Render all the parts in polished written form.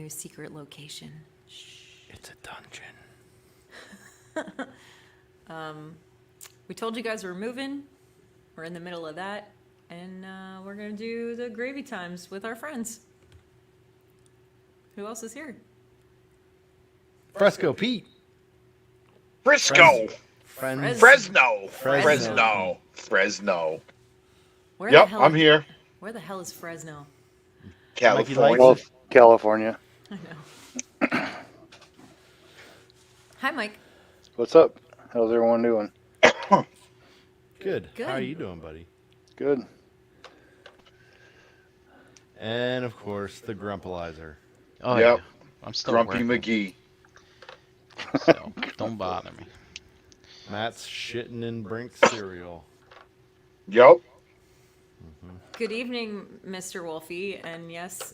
new secret location. It's a dungeon. We told you guys we're moving. We're in the middle of that. And we're going to do the gravy times with our friends. Who else is here? Fresco Pete. Frisco. Friends. Fresno. Fresno. Fresno. Where Yep, the hell I'm here. Where the hell is Fresno? California. Well, California. I know. Hi, Mike. What's up? How's everyone doing? Good. Good. How are you doing, buddy? Good. And, of course, the Grumpalizer. Oh, Yep. yeah. I'm still Grumpy working, McGee. so don't bother me. Matt's shitting in Brink's cereal. Yep. Good evening, Mr. Wolfie. And yes,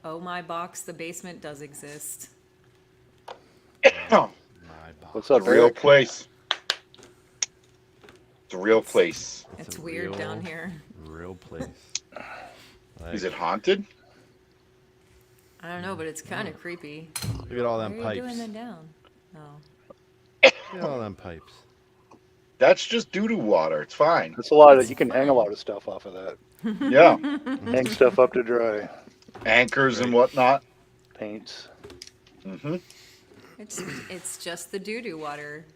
oh my box, the basement does exist. My boss. What's up, Real Eric? place. It's a real place. It's a weird real- down here. Real place. Like, Is it haunted? I don't know, but it's kind of creepy. Look at all Why them are you pipes. doing that down? Oh. Look at all them pipes. That's just doo-doo water. It's fine. That's a lot of. You can hang a lot of stuff off of that. Yeah. Hang stuff up to dry. Anchors and whatnot. Paints. Hmm. It's just the doo-doo water.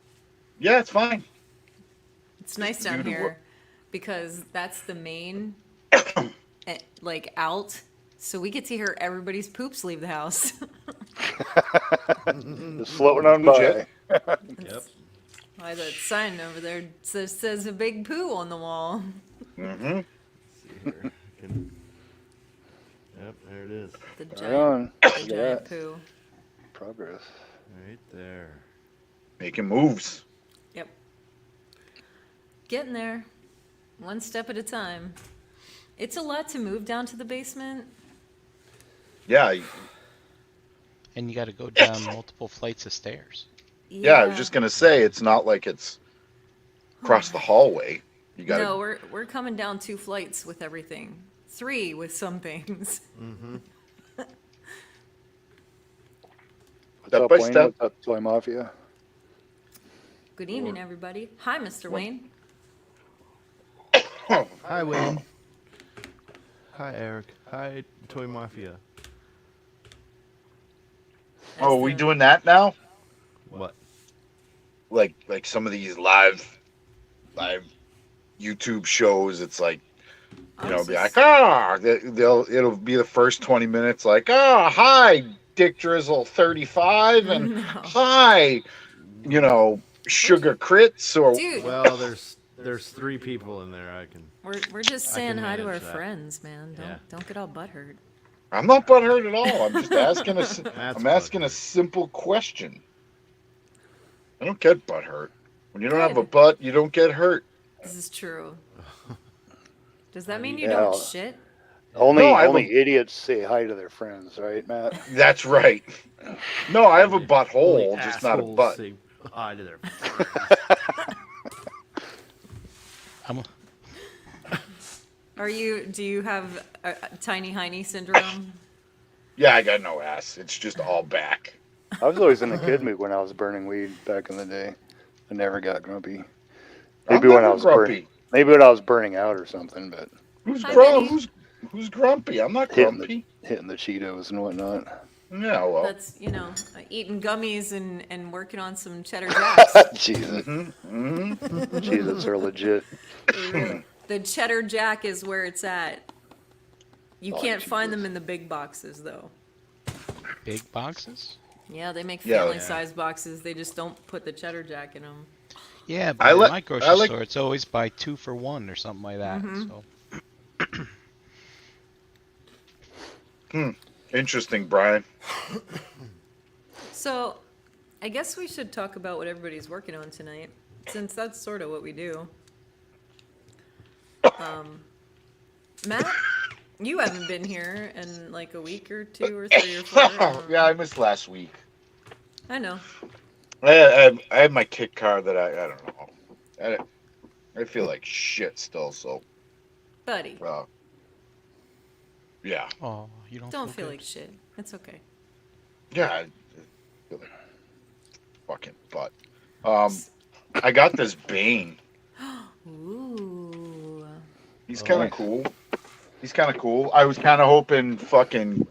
Yeah, it's fine. It's nice down doo-doo here because that's the main, like, out. So we get to hear everybody's poops leave the house. Just floating on by. Legit. Yep. Why that sign over there says a big poo on the wall. Hmm. See here. Yep, there it is. The Right giant, on. the Look at giant that. poo. Progress. Right there. Making moves. Yep. Getting there. One step at a time. It's a lot to move down to the basement. Yeah. And you got to go down multiple flights of stairs. Yeah, I was just gonna say it's not like it's across the hallway. You gotta. No, we're coming down 2 flights with everything. 3 with some things. Mm-hmm. What's Step up, by Wayne? step. What's up, Toy Mafia? Good evening, everybody. Hi, Mr. Wayne. Hi, Wayne. Hi, Eric. Hi, Toy Mafia. Oh, are we doing that now? What? Like some of these live YouTube shows. It's like, you know, be like, it'll be the first 20 minutes like, hi, Dick Drizzle 35, and No. hi, you know, Sugar Crits, or Dude, Well, there's 3 people in there. I can. we're just I saying can hi to our manage that. friends, man. Don't get all butthurt. I'm not butthurt at all. I'm just asking Matt's I'm asking a butthurt. simple question. I don't get butthurt. When you don't have a Good. butt, you don't get hurt. This is true. Does that mean you Yeah. don't shit? Only No, I have only idiots say hi to their friends, right, Matt? That's right. No, I have a Only butthole, just not a assholes butt. say hi to their I'm, Do you have a tiny hiney syndrome? Yeah, I got no ass. It's just all back. I was always in the kid mood when I was burning weed back in the day. I never got grumpy. Maybe I'm when I never was grumpy. maybe when I was burning out or something, but Who's Hi, grumpy? Benny. Who's grumpy? I'm not hitting grumpy. hitting the Cheetos and whatnot. Yeah, well. That's, eating gummies and working on some cheddar jacks. Jesus, Mm-hmm. Jesus are legit. The cheddar jack is where it's at. You Oh, can't find Jesus. them in the big boxes, though. big boxes? Yeah, they make Yeah. family-sized boxes. They just don't put the cheddar jack in them. Yeah, but I in like- my grocery I like- store, it's always buy 2 for 1 or something like that. So Interesting, Brian. So, I guess we should talk about what everybody's working on tonight, since that's sort of what we do. Matt, you haven't been here in like a week or 2 or 3 or 4. Yeah, I missed last week. I know. I had my kit card that I don't know. I feel like shit still, so Buddy, yeah. oh, you don't don't feel good? like shit. It's okay. Yeah, fucking butt. I got this Bane. Ooh. He's Oh, kind of nice. cool. He's kind of cool. I was kind of hoping fucking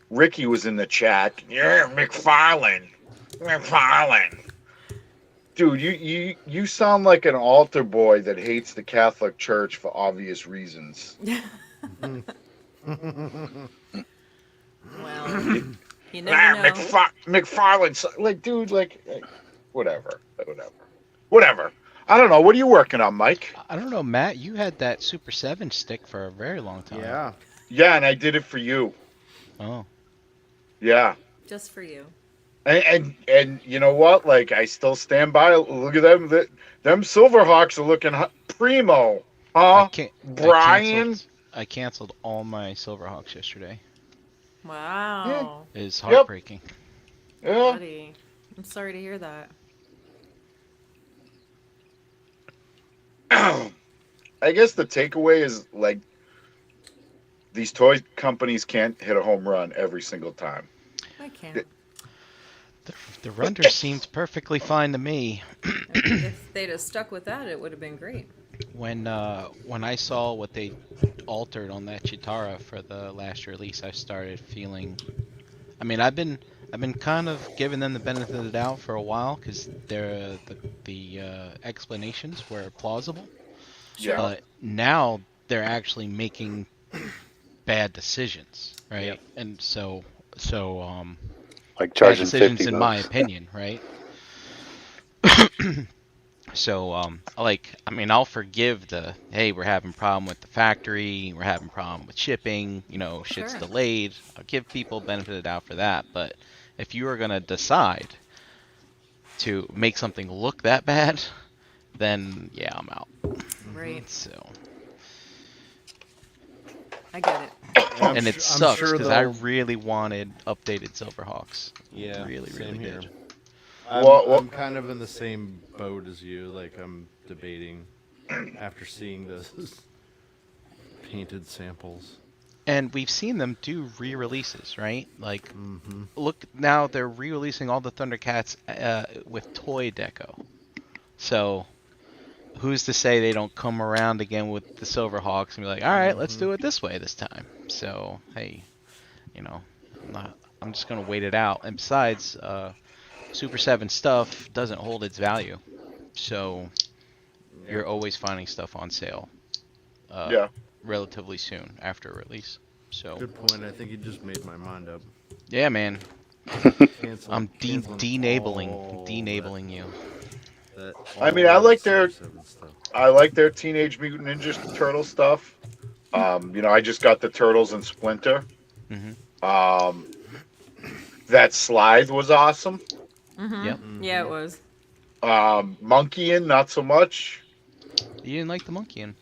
Ricky was in the chat. Yeah, McFarlane. McFarlane. Dude, you sound like an altar boy that hates the Catholic Church for obvious reasons. Well, you never know. McFarlane, like, dude, like, whatever. I don't know. What are you working on, Mike? I don't know, Matt. You had that Super 7 stick for a very long time. Yeah. Yeah, and I did it for you. Oh. Yeah. Just for you. And you know what? Like, I still stand by. Look at them. Them Silverhawks are looking primo, huh? Brian. I canceled all my Silverhawks yesterday. Wow. It is Yep. heartbreaking. Yeah. Buddy. I'm sorry to hear that. I guess the takeaway is like these toy companies can't hit a home run every single time. I can't. The render seemed perfectly fine to me. If they'd have stuck with that, it would have been great. When I saw what they altered on that Chitara for the last release, I started feeling. I mean, I've been kind of giving them the benefit of the doubt for a while because the explanations were plausible. Yeah. But now they're actually making bad decisions, right? Yep. And so Like bad charging decisions 50 in my bucks. opinion, right? So, I mean, I'll forgive hey, we're having problem with the factory, we're having problem with shipping, shit's Sure. delayed. I'll give people benefit of the doubt for that. But if you are going to decide to make something look that bad, then yeah, I'm out. Right. So, I get it. and it sucks sure because I they'll- really wanted updated Silverhawks. Yeah. Really, same really here. did. I'm kind of in the same boat as you. Like, I'm debating after seeing those painted samples. And we've seen them do re-releases, right? Like, look, now they're re-releasing all the Thundercats with toy deco. So, who's to say they don't come around again with the Silverhawks and be like, all right, let's do it this way this time. So, hey, I'm just going to wait it out. And besides, Super 7 stuff doesn't hold its value. So, you're always finding stuff on sale. Yeah. Relatively soon after release. So Good point. I think you just made my mind up. yeah, man, Cancel, I'm canceling denabling you. that I mean, all I like that their- Super 7 stuff. I like their Teenage Mutant Ninja Turtle stuff. I just got the Turtles and Splinter. Mhm. That Slithe was awesome. Mm-hmm. Yep. Yeah, it was. Monkeyin, not so much. You didn't like the monkey in.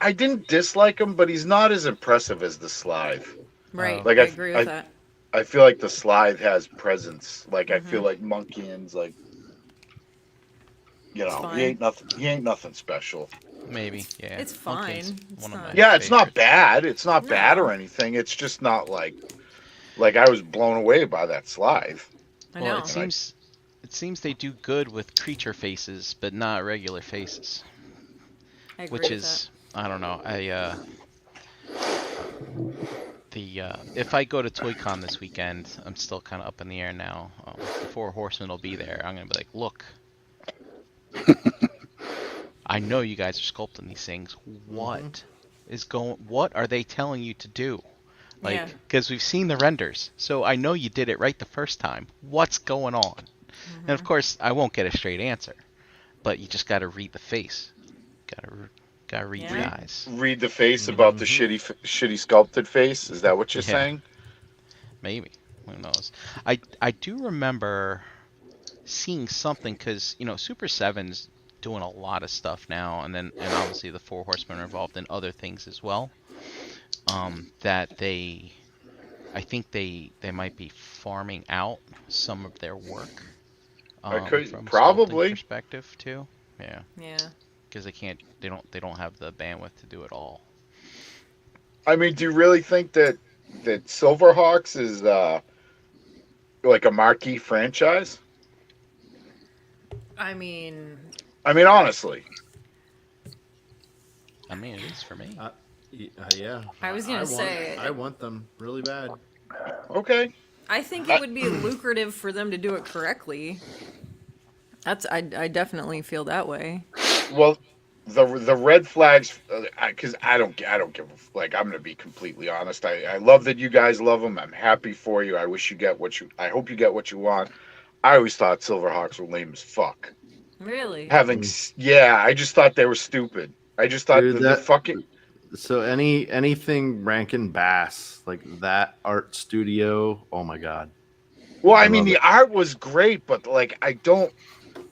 I didn't dislike him, but he's not as impressive as the Slithe. Right. Like, I I- agree I- with that. I feel like the Slithe has presence. Like, I feel like Monkeyin's like, It's he fine. ain't nothing. He ain't nothing special. Maybe, yeah. It's Monkey's fine. It's one of not- my Yeah, it's not favorites. bad. It's not No. bad or anything. It's just not like I was blown away by that Slithe. I Well, know. it seems they do good with creature faces, but not regular faces. I agree Which with is, I don't know. If I go to ToyCon this weekend, I'm still kind of up in the air now. The Four Horsemen will be there. I'm gonna be like, look, I know you guys are sculpting these things. What are they telling you to do? Like, Yeah. because we've seen the renders, so I know you did it right the first time. What's going on? And of course, I won't get a straight answer, but you just got to read the face. Gotta read the Yeah. eyes. Read the face about the shitty sculpted face. Is that what you're Yeah. saying? Maybe. Who knows? I do remember seeing something because Super 7's doing a lot of stuff now, and obviously the Four Horsemen are involved in other things as well. That I think they might be farming out some of their work. From a Probably. sculpting perspective too. Yeah, Yeah. because they don't have the bandwidth to do it all. I mean, do you really think that Silverhawks is like a marquee franchise? I mean, I mean, honestly. I mean, it is for me. Yeah. I was gonna say, I want them really bad. Okay. I think it would be lucrative for them to do it correctly. I definitely feel that way. Well, the red flags, because I don't give like, I'm gonna be completely honest. I love that you guys love them. I'm happy for you. I wish you get what you. I hope you get what you want. I always thought Silverhawks were lame as fuck. Really? Yeah, I just thought they were stupid. I just thought Dude, the fucking. So anything Rankin Bass, like that art studio, oh my god. Well, I I mean, love the it. art was great, but like, I don't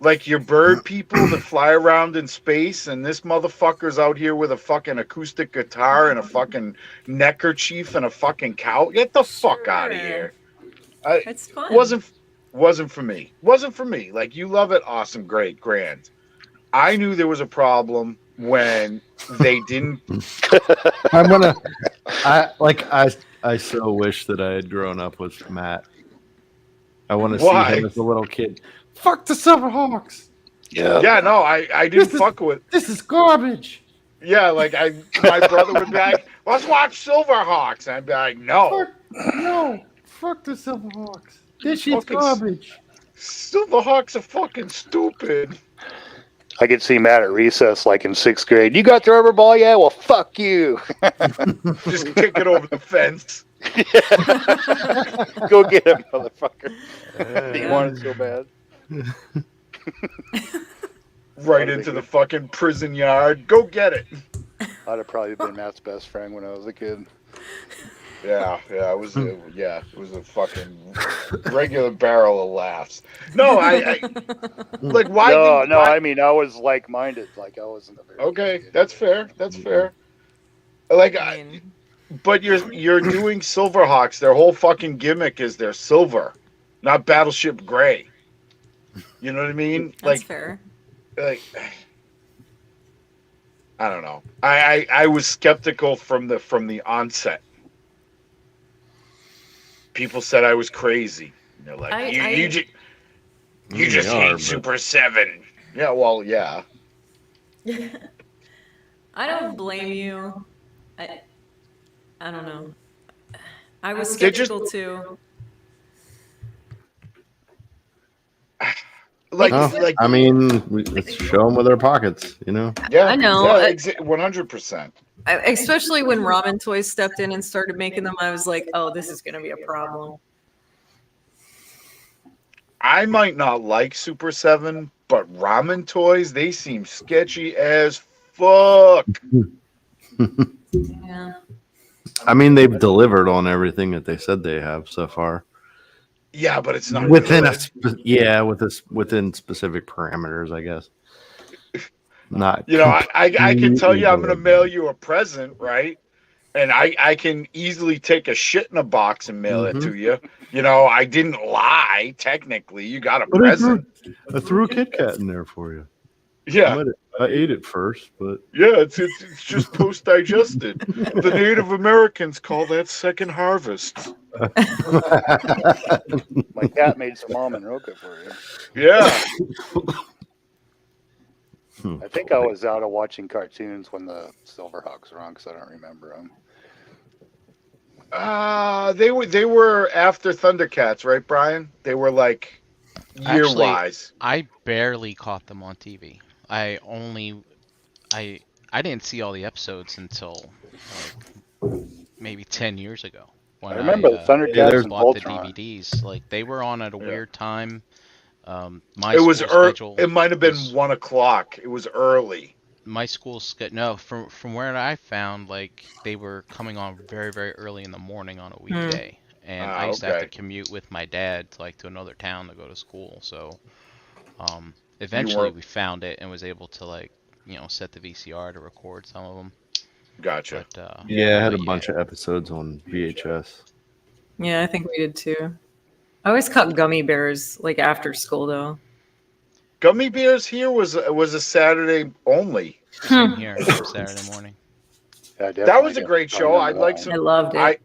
like your bird people that fly around in space, and this motherfucker's out here with a fucking acoustic guitar and a fucking neckerchief and a fucking cow. Get the fuck out of Sure. here. It's fun. Wasn't for me. Wasn't for me. Like, you love it, awesome, great, grand. I knew there was a problem when they didn't. I'm gonna I so wish that I had grown up with Matt. I want to see Why? him as a little kid. Fuck the Silverhawks. Yeah, no, I didn't fuck with. This is garbage. Yeah, like my brother would be like, "Let's watch Silverhawks," and I'd be like, "No, No, fuck the Silverhawks. This shit's Fucking garbage. Silverhawks are fucking stupid." I could see Matt at recess, like in 6th grade. You got the rubber ball? Yeah, well, fuck you. Just kick it over the fence. Go get him, motherfucker. You want it so bad. Right into the fucking prison yard. Go get it. I'd have probably been Matt's best friend when I was a kid. Yeah, it was a fucking regular barrel of laughs. No, I like why? I mean, I was like-minded. Like, I wasn't a very Okay, kid. that's fair. That's fair. Like, I mean, but you're doing Silverhawks. Their whole fucking gimmick is they're silver, not Battleship Gray. You know what I mean? that's fair. Like, I don't know. I was skeptical from the onset. People said I was crazy. They're like, you just hate Super 7. Yeah, well, yeah. I don't blame you. I don't know. I was They just- skeptical too. Like, I mean, let's show them with their pockets, you know. yeah, I know. Yeah, 100%. Especially when Ramen Toys stepped in and started making them, I was like, oh, this is going to be a problem. I might not like Super 7, but Ramen Toys, they seem sketchy as fuck. Yeah. I mean, they've delivered on everything that they said they have so far. Yeah, but it's not Within good. within specific parameters, I guess. Not, You know, I can tell you I'm going to completely mail you a present, right? And I can easily take a shit in a box and mail it to you. You know, I didn't lie, technically. You got a But present. I threw a Kit Kat in there for you. Yeah. I ate it first, but Yeah, it's just post-digested. The Native Americans call that second harvest. My cat made some almond roca for you. Yeah. I think I was out of watching cartoons when the Silverhawks were on, because I don't remember them. They were after Thundercats, right, Brian? They were like year-wise. I barely caught them on TV. I didn't see all the episodes until like maybe 10 years ago. When I remember the Thundercats and bought the Voltron. DVDs. Like, they were on at a weird time. It was schedule. It might have been was- 1 o'clock. It was early. My school no, from where I found, like, they were coming on very, very early in the morning on a weekday, and I used to have to commute with my dad to another town to go to school. So eventually we found it and was able to set the VCR to record some of them. Gotcha. But, yeah, I had a bunch of episodes on VHS. Yeah, I think we did too. I always caught gummy bears like after school though. Gummy Bears here was a Saturday only. Same here, Saturday morning. Yeah, That was a great show. I'd like I some. loved it.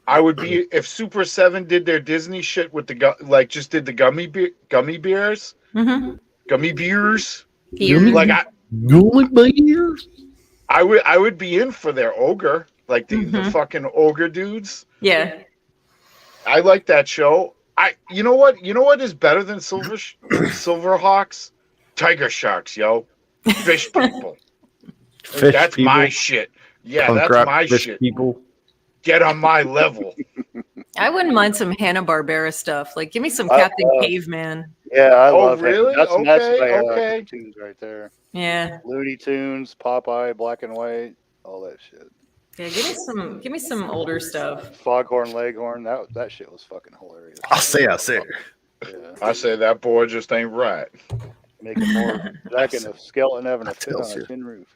I would be if Super 7 did their Disney shit with like just did the gummy bears, Mm-hmm. gummy beers. Beers. Like Going by years. I would be in for their ogre, like the fucking ogre dudes. Yeah. I like that show. You know what is better than Silverhawks? Tiger sharks, yo. Fish people. Fish That's people. my shit. Yeah, Punk that's rock my fish shit. people. Get on my level. I wouldn't mind some Hanna-Barbera stuff. Like, give me some Captain Caveman. Yeah, I Oh, love really? That's Okay, my okay. cartoons right there. Yeah. Looney Tunes, Popeye, Black and White, all that shit. Yeah, give me some older stuff. Foghorn Leghorn, that shit was fucking hilarious. I say. Yeah, I say that boy just ain't right. making more Jack and a skeleton having a fit on a Excelsior. tin roof.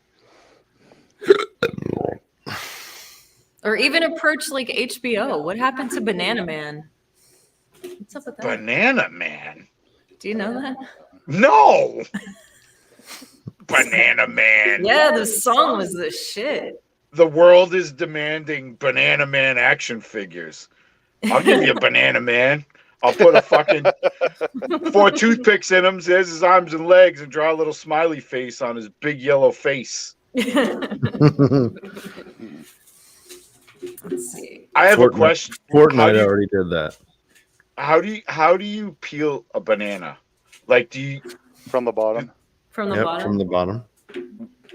Or even approach like HBO. What happened to Banana Man? What's up with that? Banana Man. Do you know that? No. Banana Man. Yeah, the song was the shit. The world is demanding Banana Man action figures. I'll give you a Banana Man. I'll put a fucking 4 toothpicks in him, there's his arms and legs, and draw a little smiley face on his big yellow face. Let's see. I have a question. Fortnite already did that. How do you peel a banana? Like, do you? From the bottom. From the Yep, bottom? from the bottom.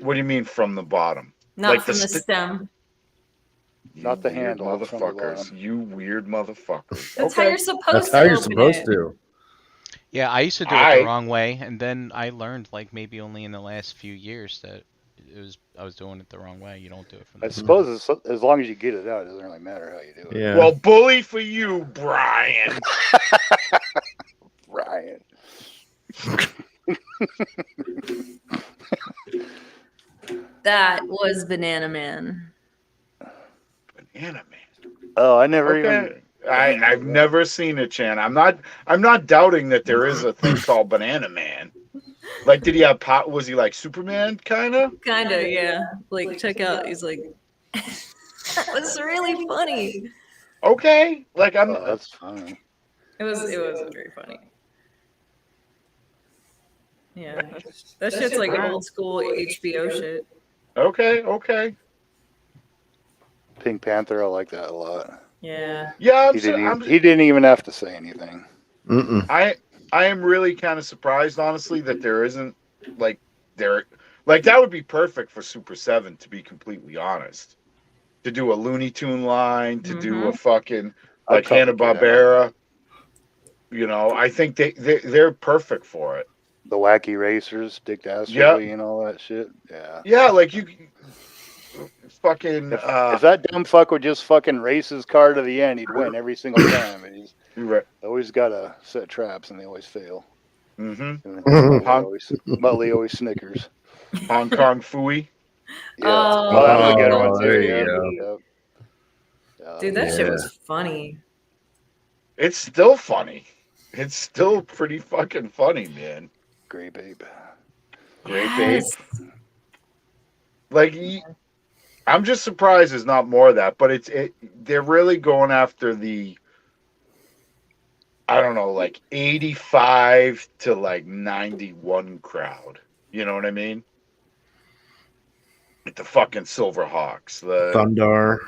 What do you mean from the bottom? Not like from the st- stem. Not the weird handle, from the motherfuckers. bottom. You weird motherfuckers. That's how you're supposed That's to how you're open supposed it. to. Yeah, I used to do it the wrong way, and then I learned like maybe only in the last few years that I was doing it the wrong way. You don't do it from I the suppose as long as you get it out, it doesn't really matter how you do it. Yeah. Well, bully for you, Brian. Ryan. That was Banana Man. Banana Man. Oh, I never Okay. even. I've never seen it, Chan. I'm not doubting that there is a thing called Banana Man. Like, did he have pot? Was he like Superman, kind of? Kinda, yeah. Like, check out. He's like, that was really funny. Okay. Like, I'm. Oh, that's funny. It was very funny. Yeah, that shit's like old school HBO shit. Okay. Pink Panther, I like that a lot. Yeah. Yeah, He didn't even have to say anything. Mm-mm. I am really kind of surprised, honestly, that there isn't like that would be perfect for Super 7, to be completely honest. To do a Looney Tune line, to do a fucking like Hanna-Barbera. You know, I think they're perfect for it. The Wacky Racers, Dick Dastardly, and all that shit. Yeah. Yeah, like you fucking If that dumb fuck would just fucking race his car to the end, he'd win every single time. And he's right. always got to set traps, and they always fail. Mm-hmm. Muttley always snickers. Hong Kong Fooey. Yeah. Oh, that was a good one there too. you Yeah. go. Dude, that shit was funny. It's still funny. It's still pretty fucking funny, man. Great Babe. Great Babe. Like, I'm just surprised there's not more of that, but they're really going after the, I don't know, like 85 to like 91 crowd. You know what I mean? Like the fucking Silverhawks. The Thundar.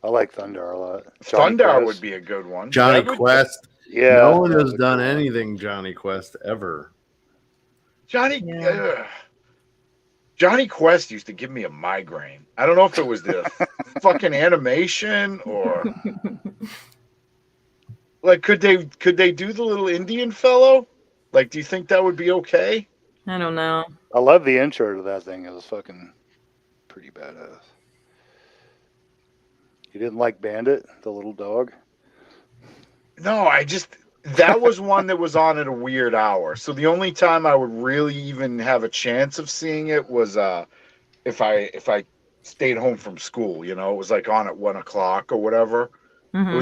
I like Thundar a lot. Thundar would be a good one. Johnny That would- Quest. Yeah. No one has that done would be anything Johnny Quest ever. Johnny Quest used to give me a migraine. I don't know if it was the fucking animation or like could they do the little Indian fellow? Like, do you think that would be okay? I don't know. I love the intro to that thing. It was fucking pretty badass. You didn't like Bandit, the little dog? No, that was one that was on at a weird hour. So the only time I would really even have a chance of seeing it was if I stayed home from school. You know, it was like on at 1 o'clock or whatever. Mhm.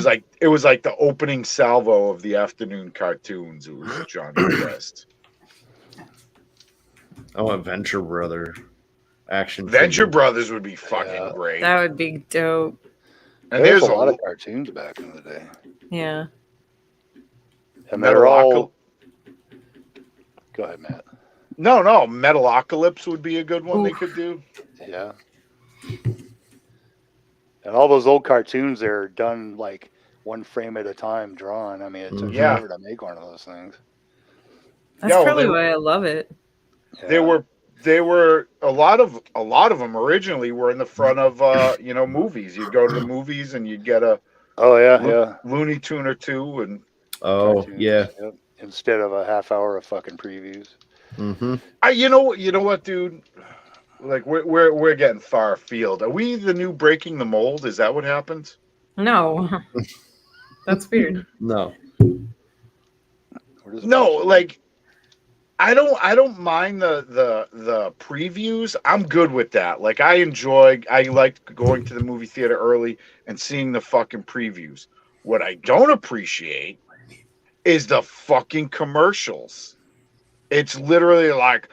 It was like the opening salvo of the afternoon cartoons. It was Johnny Quest. Oh, Adventure Brother. Action. Venture figure. Brothers would be fucking great. That would be dope. And There's there's a lot of cartoons back in the day. Yeah. And they're all. Go ahead, Matt. No, Metalocalypse would be a good one they could do. Yeah. And all those old cartoons, they're done like one frame at a time, drawn. I mean, it took forever to make one of those things. That's probably why I love it. Yeah. They were a lot of them originally were in the front of movies. You'd go to the movies and you'd get a Looney Tune or two and cartoons, yep, instead of a half hour of fucking previews. Mm-hmm. You know what, dude? Like we're getting far afield. Are we the new Breaking the Mold? Is that what happens? No. That's weird. No. No, like I don't mind the previews. I'm good with that. Like I like going to the movie theater early and seeing the fucking previews. What I don't appreciate is the fucking commercials. It's literally like,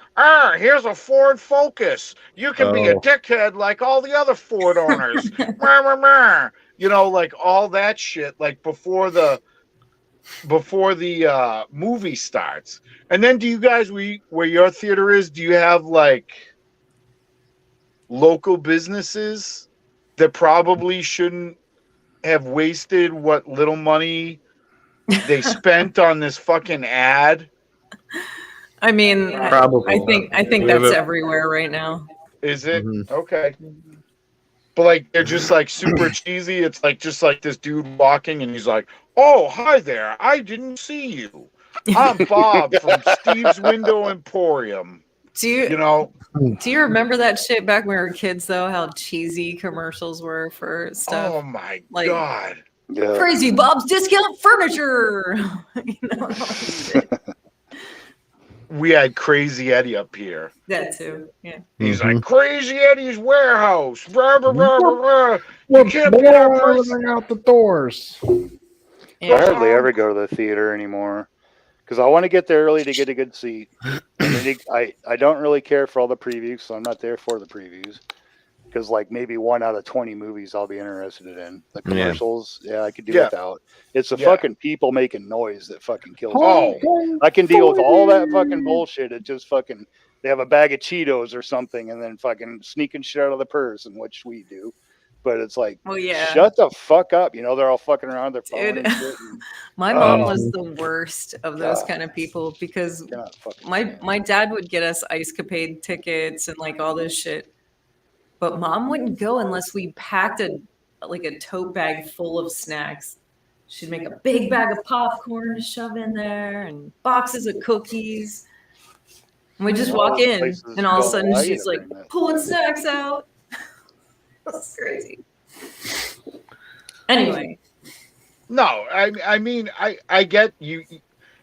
here's a Ford Focus. You can be a dickhead like all the other Ford owners. Like all that shit, like before the movie starts. And then do you guys, where your theater is, do you have like local businesses that probably shouldn't have wasted what little money they spent on this fucking ad? I mean, probably. I think that's everywhere right now. Is it? Mm-hmm. Okay. But like they're just like super cheesy. It's like just like this dude walking and he's like, "Oh, hi there. I didn't see you. I'm Bob from Steve's Window Emporium." Do you remember that shit back when we were kids though? How cheesy commercials were for stuff. Oh my god. Yeah. Crazy Bob's Discount Furniture. We had Crazy Eddie up here. That too, yeah. He's like, Crazy Eddie's warehouse. Blah, blah, blah, blah, blah. You can't put everything out the doors. I hardly ever go to the theater anymore because I want to get there early to get a good seat. I don't really care for all the previews, so I'm not there for the previews. Because like maybe 1 out of 20 movies I'll be interested in. The commercials, I could do without. It's the fucking people making noise that fucking kills me. I can deal with all that fucking bullshit. It just fucking, they have a bag of Cheetos or something and then fucking sneaking shit out of the purse, and which we do. But it's like, shut the fuck up. They're all fucking around their phone and shit. My mom was the worst of those kind of people because my dad would get us Ice Capade tickets and like all this shit. But Mom wouldn't go unless we packed a tote bag full of snacks. She'd make a big bag of popcorn to shove in there and boxes of cookies. And we'd just walk in, and all of a sudden she's like pulling snacks out. That's crazy. Anyway. No, I mean, I get you.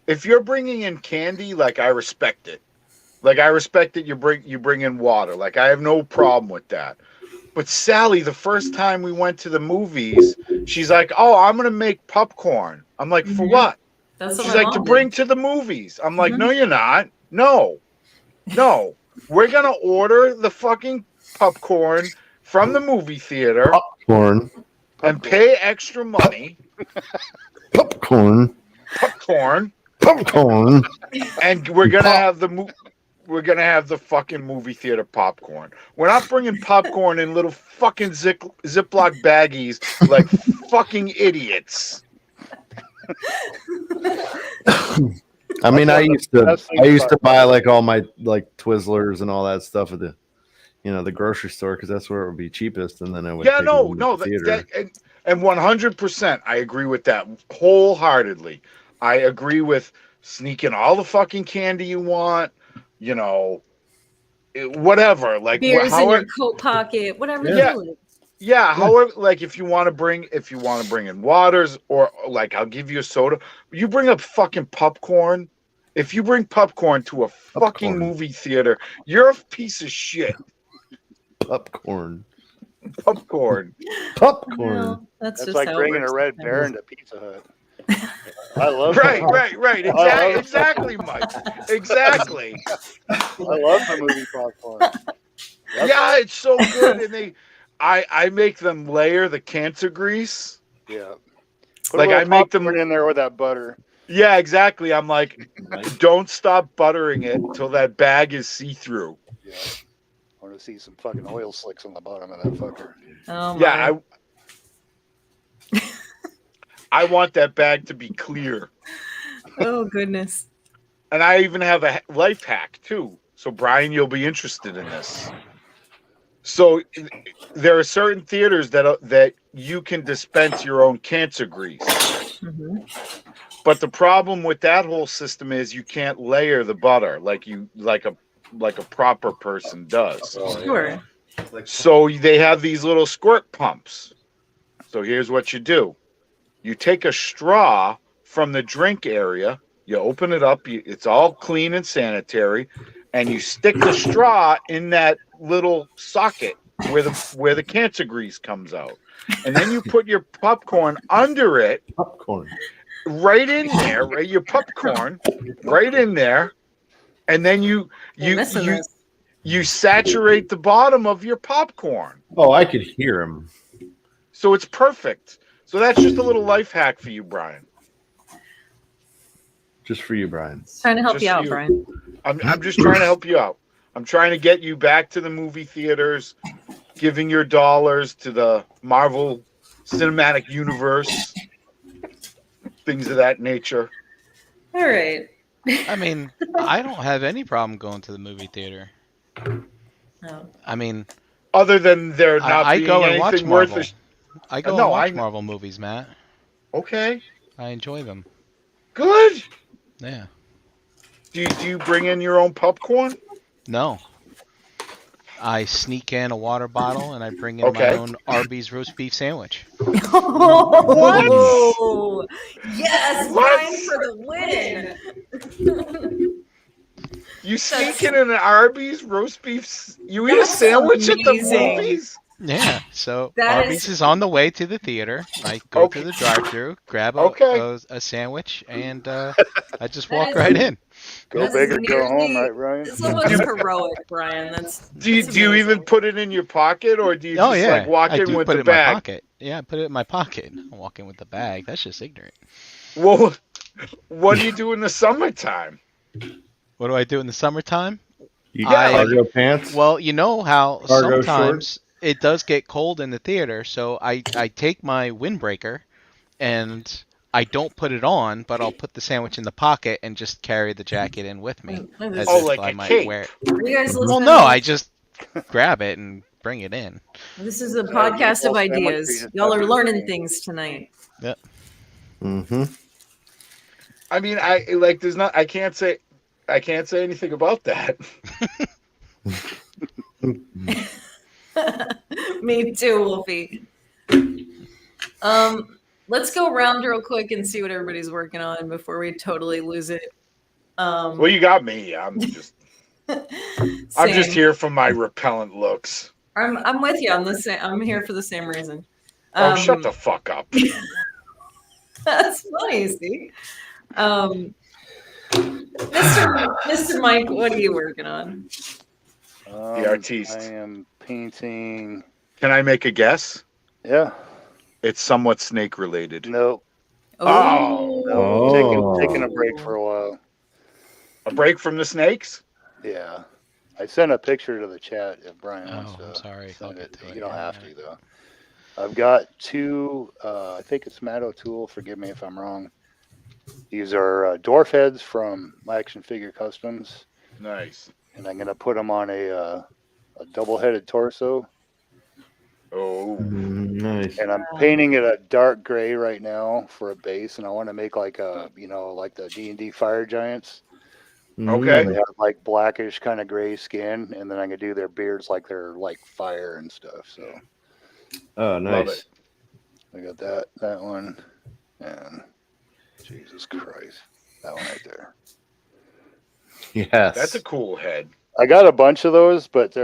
If you're bringing in candy, like I respect it. Like I respect that you bring in water. Like I have no problem with that. But Sally, the first time we went to the movies, she's like, "Oh, I'm gonna make popcorn." I'm like, "For what?" She's like, "To bring to the movies." I'm like, "No, you're not. No, we're gonna order the fucking popcorn from the movie theater. Popcorn. And pay extra money. Popcorn. And we're gonna have the fucking movie theater popcorn. We're not bringing popcorn in little fucking Ziploc baggies like fucking idiots. I mean, I used to buy like all my like Twizzlers and all that stuff at the grocery store because that's where it would be cheapest, and then I would and 100% I agree with that wholeheartedly. I agree with sneaking all the fucking candy you want. Whatever, like beers in your coat pocket, whatever. Yeah. However, like if you want to bring in waters or like I'll give you a soda. You bring up fucking popcorn. If you bring popcorn to a fucking movie theater, you're a piece of shit. Popcorn. Well, that's like bringing a Red Baron to Pizza Hut. I love right. Exactly, Mike. Exactly. I love the movie popcorn. Yeah, it's so good, and I make them layer the cancer grease. Yeah. Put like I make them in there with that butter. Yeah, exactly. I'm like, don't stop buttering it till that bag is see-through. Yeah. I want to see some fucking oil slicks on the bottom of that fucker. Oh my. Yeah, I want that bag to be clear. Oh goodness. And I even have a life hack too. So Brian, you'll be interested in this. So there are certain theaters that you can dispense your own cancer grease. Mm-hmm. But the problem with that whole system is you can't layer the butter like a proper person does. Sure. So they have these little squirt pumps. So here's what you do. You take a straw from the drink area, you open it up, it's all clean and sanitary, and you stick the straw in that little socket where the cancer grease comes out. And then you put your popcorn under it. Popcorn. Right in there, right? Your popcorn right in there. And then you saturate the bottom of your popcorn. Oh, I could hear him. So it's perfect. So that's just a little life hack for you, Brian. Just for you, Brian. Trying to help you out, Brian. I'm just trying to help you out. I'm trying to get you back to the movie theaters, giving your dollars to the Marvel Cinematic Universe, things of that nature. All right. I mean, I don't have any problem going to the movie theater. No. I mean, other than there not being go and watch anything Marvel. worth. I go and watch Marvel movies, Matt. Okay. I enjoy them. Good. Yeah. Do you bring in your own popcorn? No. I sneak in a water bottle and I bring in my own Arby's roast beef sandwich. What? Yes, Brian for the win. You sneak in an Arby's roast beef. You eat a sandwich at the movies? Yeah, so Arby's is on the way to the theater. I go to the drive-thru, grab a sandwich, and I just walk right in. Go big or go home, right, Brian? It's almost heroic, Brian. Do you even put it in your pocket, or do you just like walk in with the bag? In my pocket. Yeah, I put it in my pocket. I walk in with the bag. That's just ignorant. Well, what do you do in the summertime? What do I do in the summertime? You got cargo pants? Well, you know how cargo sometimes shorts? It does get cold in the theater, so I take my windbreaker and I don't put it on, but I'll put the sandwich in the pocket and just carry the jacket in with me. As if like I a might cape. wear it. Are you guys Well, no, I just grab it and bring it in. This is a podcast of ideas. Y'all are learning things tonight. Yep. Mm-hmm. I mean, I can't say anything about that. Me too, Wolfie. Let's go around real quick and see what everybody's working on before we totally lose it. Well, you got me. I'm just here for my repellent looks. I'm with you. I'm here for the same reason. Shut the fuck up. That's funny, see. Mr. Mike, what are you working on? The artiste. I am painting. Can I make a guess? Yeah. It's somewhat snake related. No. Oh. Taking a break for a while. A break from the snakes? Yeah. I sent a picture to the chat if Brian wants to. I'm sorry. You don't have to, though. I've got two, I think it's Matt O'Toole, forgive me if I'm wrong. These are dwarf heads from My Action Figure Customs. Nice. And I'm going to put them on a double-headed torso. Oh, nice. And I'm painting it a dark gray right now for a base, and I want to make like a, like the D&D fire giants. Okay. They have like blackish kind of gray skin, and then I'm gonna do their beards like they're like fire and stuff. So. Oh, nice. I got that one, and Jesus Christ, that one right there. Yes. That's a cool head. I got a bunch of those, but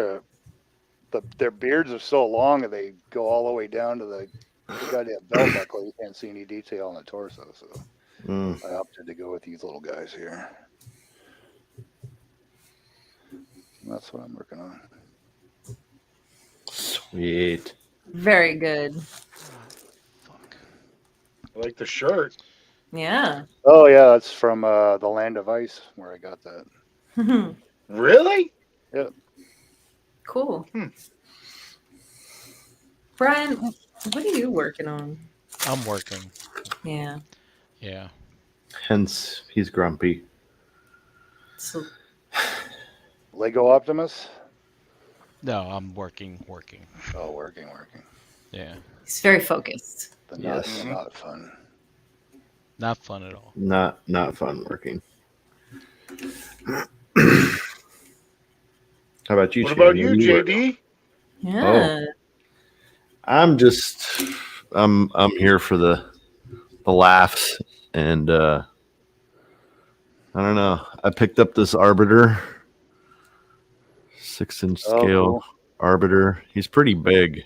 their beards are so long and they go all the way down to the goddamn belt buckle. You can't see any detail on the torso, so I opted to go with these little guys here. And that's what I'm working on. Sweet. Very good. Fuck. I like the shirt. Yeah. Oh yeah, that's from the Land of Ice where I got that. Really? Yep. Cool. Brian, what are you working on? I'm working. Yeah. Yeah. Hence, he's grumpy. So, Lego Optimus. No, I'm working. Oh, working. Yeah. he's very focused. The Yes. not fun. Not fun at all. Not fun working. How about you? What Shannon? about you, What do work JD? Yeah. I'm here for the laughs, and I don't know. I picked up this Arbiter, 6-inch scale cool. Arbiter. He's pretty big,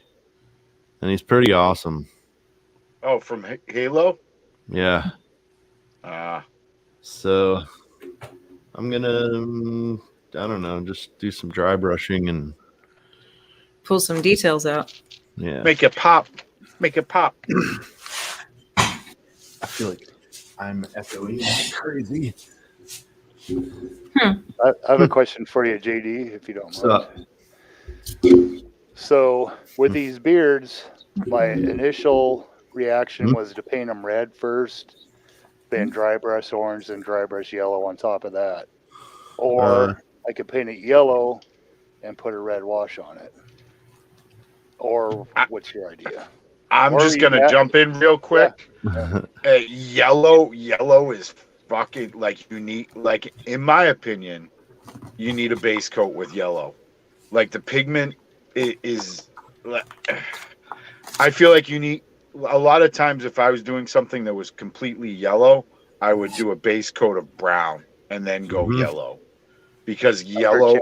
and he's pretty awesome. Oh, from Halo? Yeah. So I'm gonna, I don't know, just do some dry brushing and Pull some details out. yeah. Make it pop. I feel like I'm echoing like crazy. I have a question for you, JD, if you don't mind. So with these beards, my initial reaction was to paint them red first, then dry brush orange, then dry brush yellow on top of that. Or I could paint it yellow and put a red wash on it. Or what's your idea? I'm just gonna jump in real quick. Yeah. Yellow is fucking like unique. Like in my opinion, you need a base coat with yellow. Like the pigment is. I feel like you need. A lot of times, if I was doing something that was completely yellow, I would do a base coat of brown and then go yellow, because yellow.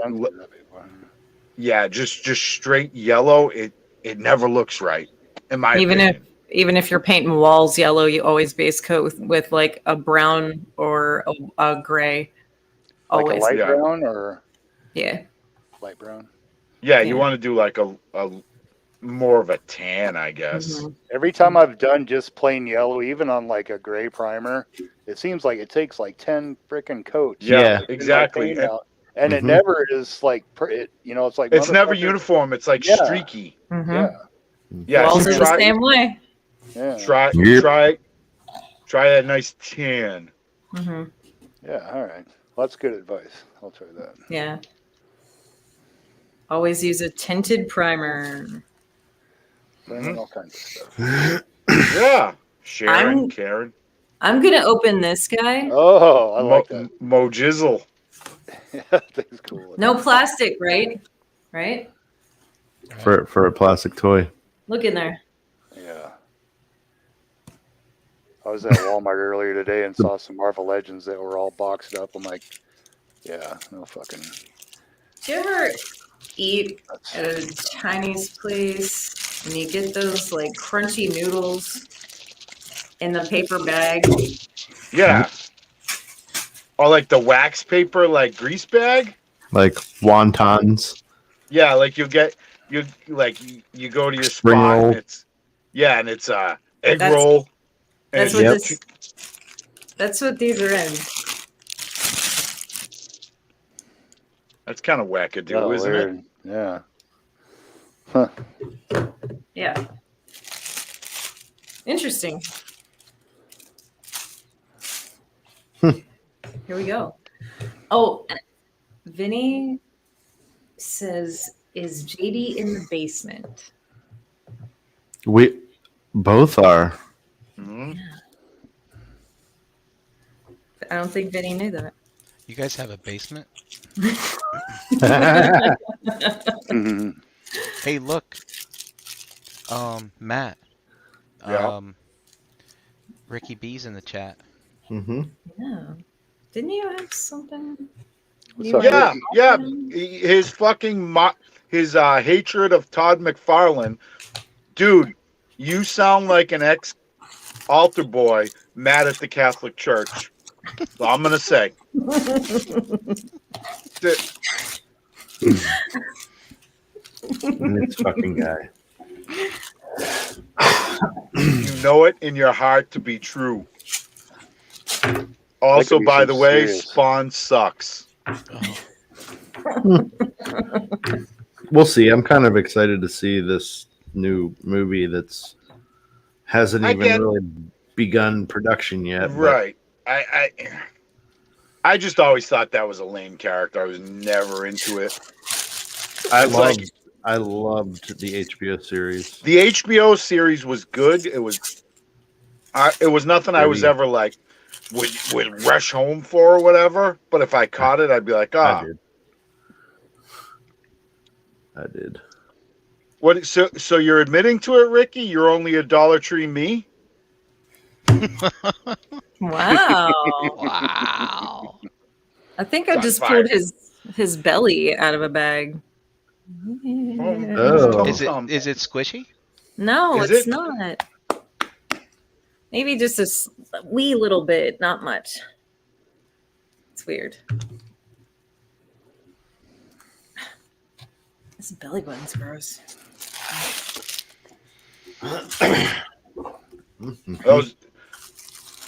Yeah, just straight yellow. It never looks right. In my opinion. Even if you're painting walls yellow, you always base coat with like a brown or a gray. Always. Like a light brown or light brown. Yeah, you want to do like a more of a tan, I guess. Mm-hmm. Every time I've done just plain yellow, even on like a gray primer, it seems like it takes like 10 freaking coats. Yeah, exactly. And it never is like, it's like it's never uniform. It's like streaky. Yeah, walls are the same way. Yeah. Try that nice tan. Yeah, all right. Well, that's good advice. I'll try that. Yeah. Always use a tinted primer. All kinds of stuff. Yeah. Karen. I'm going to open this guy. Oh, I like that. Mojizzle. That's cool. No plastic, right? Right? For a plastic toy. Look in there. Yeah. I was at Walmart earlier today and saw some Marvel Legends that were all boxed up. I'm like, yeah, no fucking. Do you ever eat at a Chinese place and you get those like crunchy noodles in the paper bag? Yeah. Or like the wax paper, like grease bag? Like wontons. Yeah, like you go to your spring spot roll. And it's egg roll. That's what these are in. That's kind of wackadoo, isn't weird. it? Yeah. Huh. Yeah. Interesting. Here we go. Oh, Vinny says, is JD in the basement? We both are. Mm-hmm. I don't think Vinny knew that. You guys have a basement? Hey, look. Matt. Yeah. Ricky B's in the chat. Yeah. Didn't you have something? Yeah. His fucking his hatred of Todd McFarlane. Dude, you sound like an ex-altar boy mad at the Catholic Church. So I'm gonna say. This fucking guy. You know it in your heart to be true. Also, by the way, Spawn sucks. We'll see. I'm kind of excited to see this new movie that's hasn't even really begun production yet. Right. I just always thought that was a lame character. I was never into it. I loved the HBO series. The HBO series was good. It was nothing I was ever like would rush home for or whatever. But if I caught it, I'd be like, I did. What? So you're admitting to it, Ricky? You're only a Dollar Tree me? Wow. Wow. I think I just pulled his belly out of a bag. Oh. Is it squishy? No, it's not. Maybe just a wee little bit, not much. It's weird. This belly button's gross.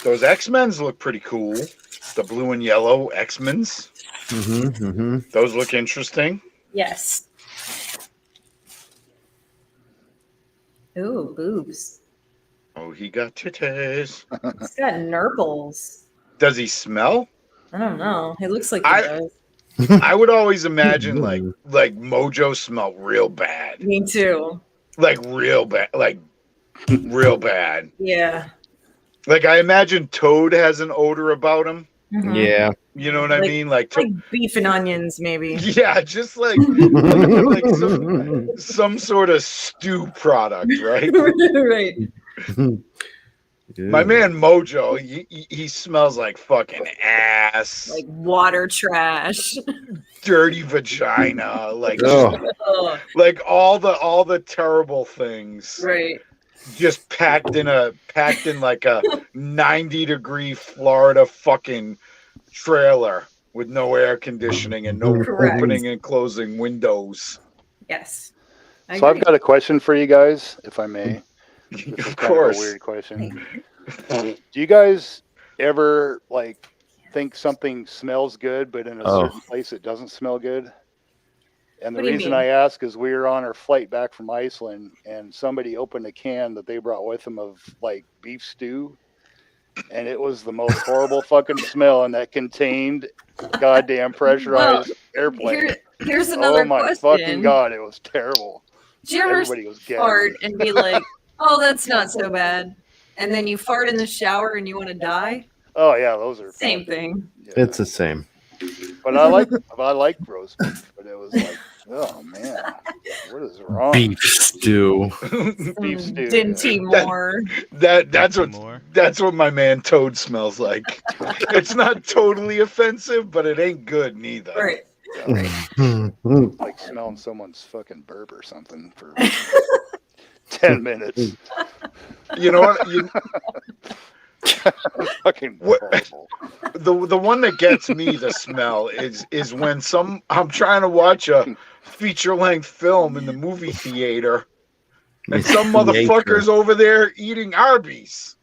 Those X-Men's look pretty cool. The blue and yellow X-Men's. Those look interesting. Yes. Ooh, boobs. Oh, he got titties. He's got nurples. Does he smell? I don't know. He looks like he does. I would always imagine like Mojo smelled real bad. Me too. Like real bad. Like real bad. Yeah. Like I imagine Toad has an odor about him. Mm-hmm. Yeah. You know what I mean? Like beef and onions, maybe. Yeah, just like some sort of stew product, right? Right. My man Mojo, he smells like fucking ass, like water trash, dirty vagina, like like all the terrible things, right? Just packed in like a 90-degree Florida fucking trailer with no air conditioning and no opening and closing windows. Yes. So I've got a question for you guys, if I may. Of course. A weird question. Do you guys ever like think something smells good, but in a certain place it doesn't smell good? And the reason I ask is we were on our flight back from Iceland, and somebody opened a can that they brought with them of like beef stew, and it was the most horrible fucking smell, and that contained goddamn pressurized airplane. Here's another question. Oh my fucking god, it was terrible. Did you ever fart and be like, "Oh, that's not so bad," and then you fart in the shower and you want to die? Oh yeah, those are same thing. Yeah. It's the same. But I like roast beef, but it was like, oh man, what is wrong? Beef stew. Beef stew. Dinty more. That's what my man Toad smells like. It's not totally offensive, but it ain't good neither. Right. Yeah, like smelling someone's fucking burp or something for 10 minutes. You know what? Fucking the one that gets me the smell is when I'm trying to watch a feature-length film in the movie theater and some motherfucker's over there eating Arby's.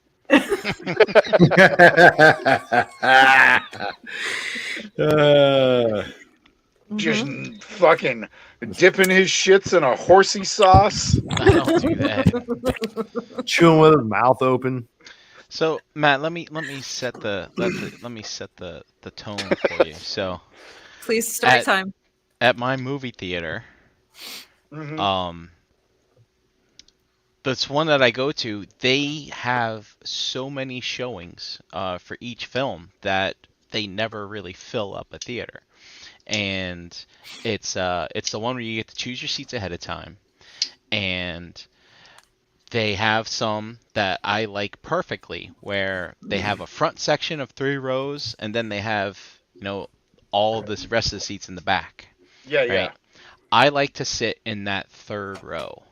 Just fucking dipping his shits in a horsey sauce. I don't do that. Chewing with his mouth open. So Matt, let me set the tone for you. So please start time. At my movie theater, this one that I go to, they have so many showings for each film that they never really fill up a theater. And it's the one where you get to choose your seats ahead of time, and they have some that I like perfectly, where they have a front section of 3 rows, and then they have all of this rest of the seats in the back. Yeah, right? Yeah. I like to sit in that 3rd row,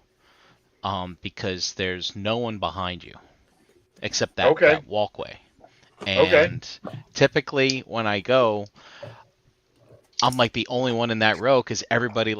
because there's no one behind you, except that walkway. And typically when I go, I'm like the only one in that row because everybody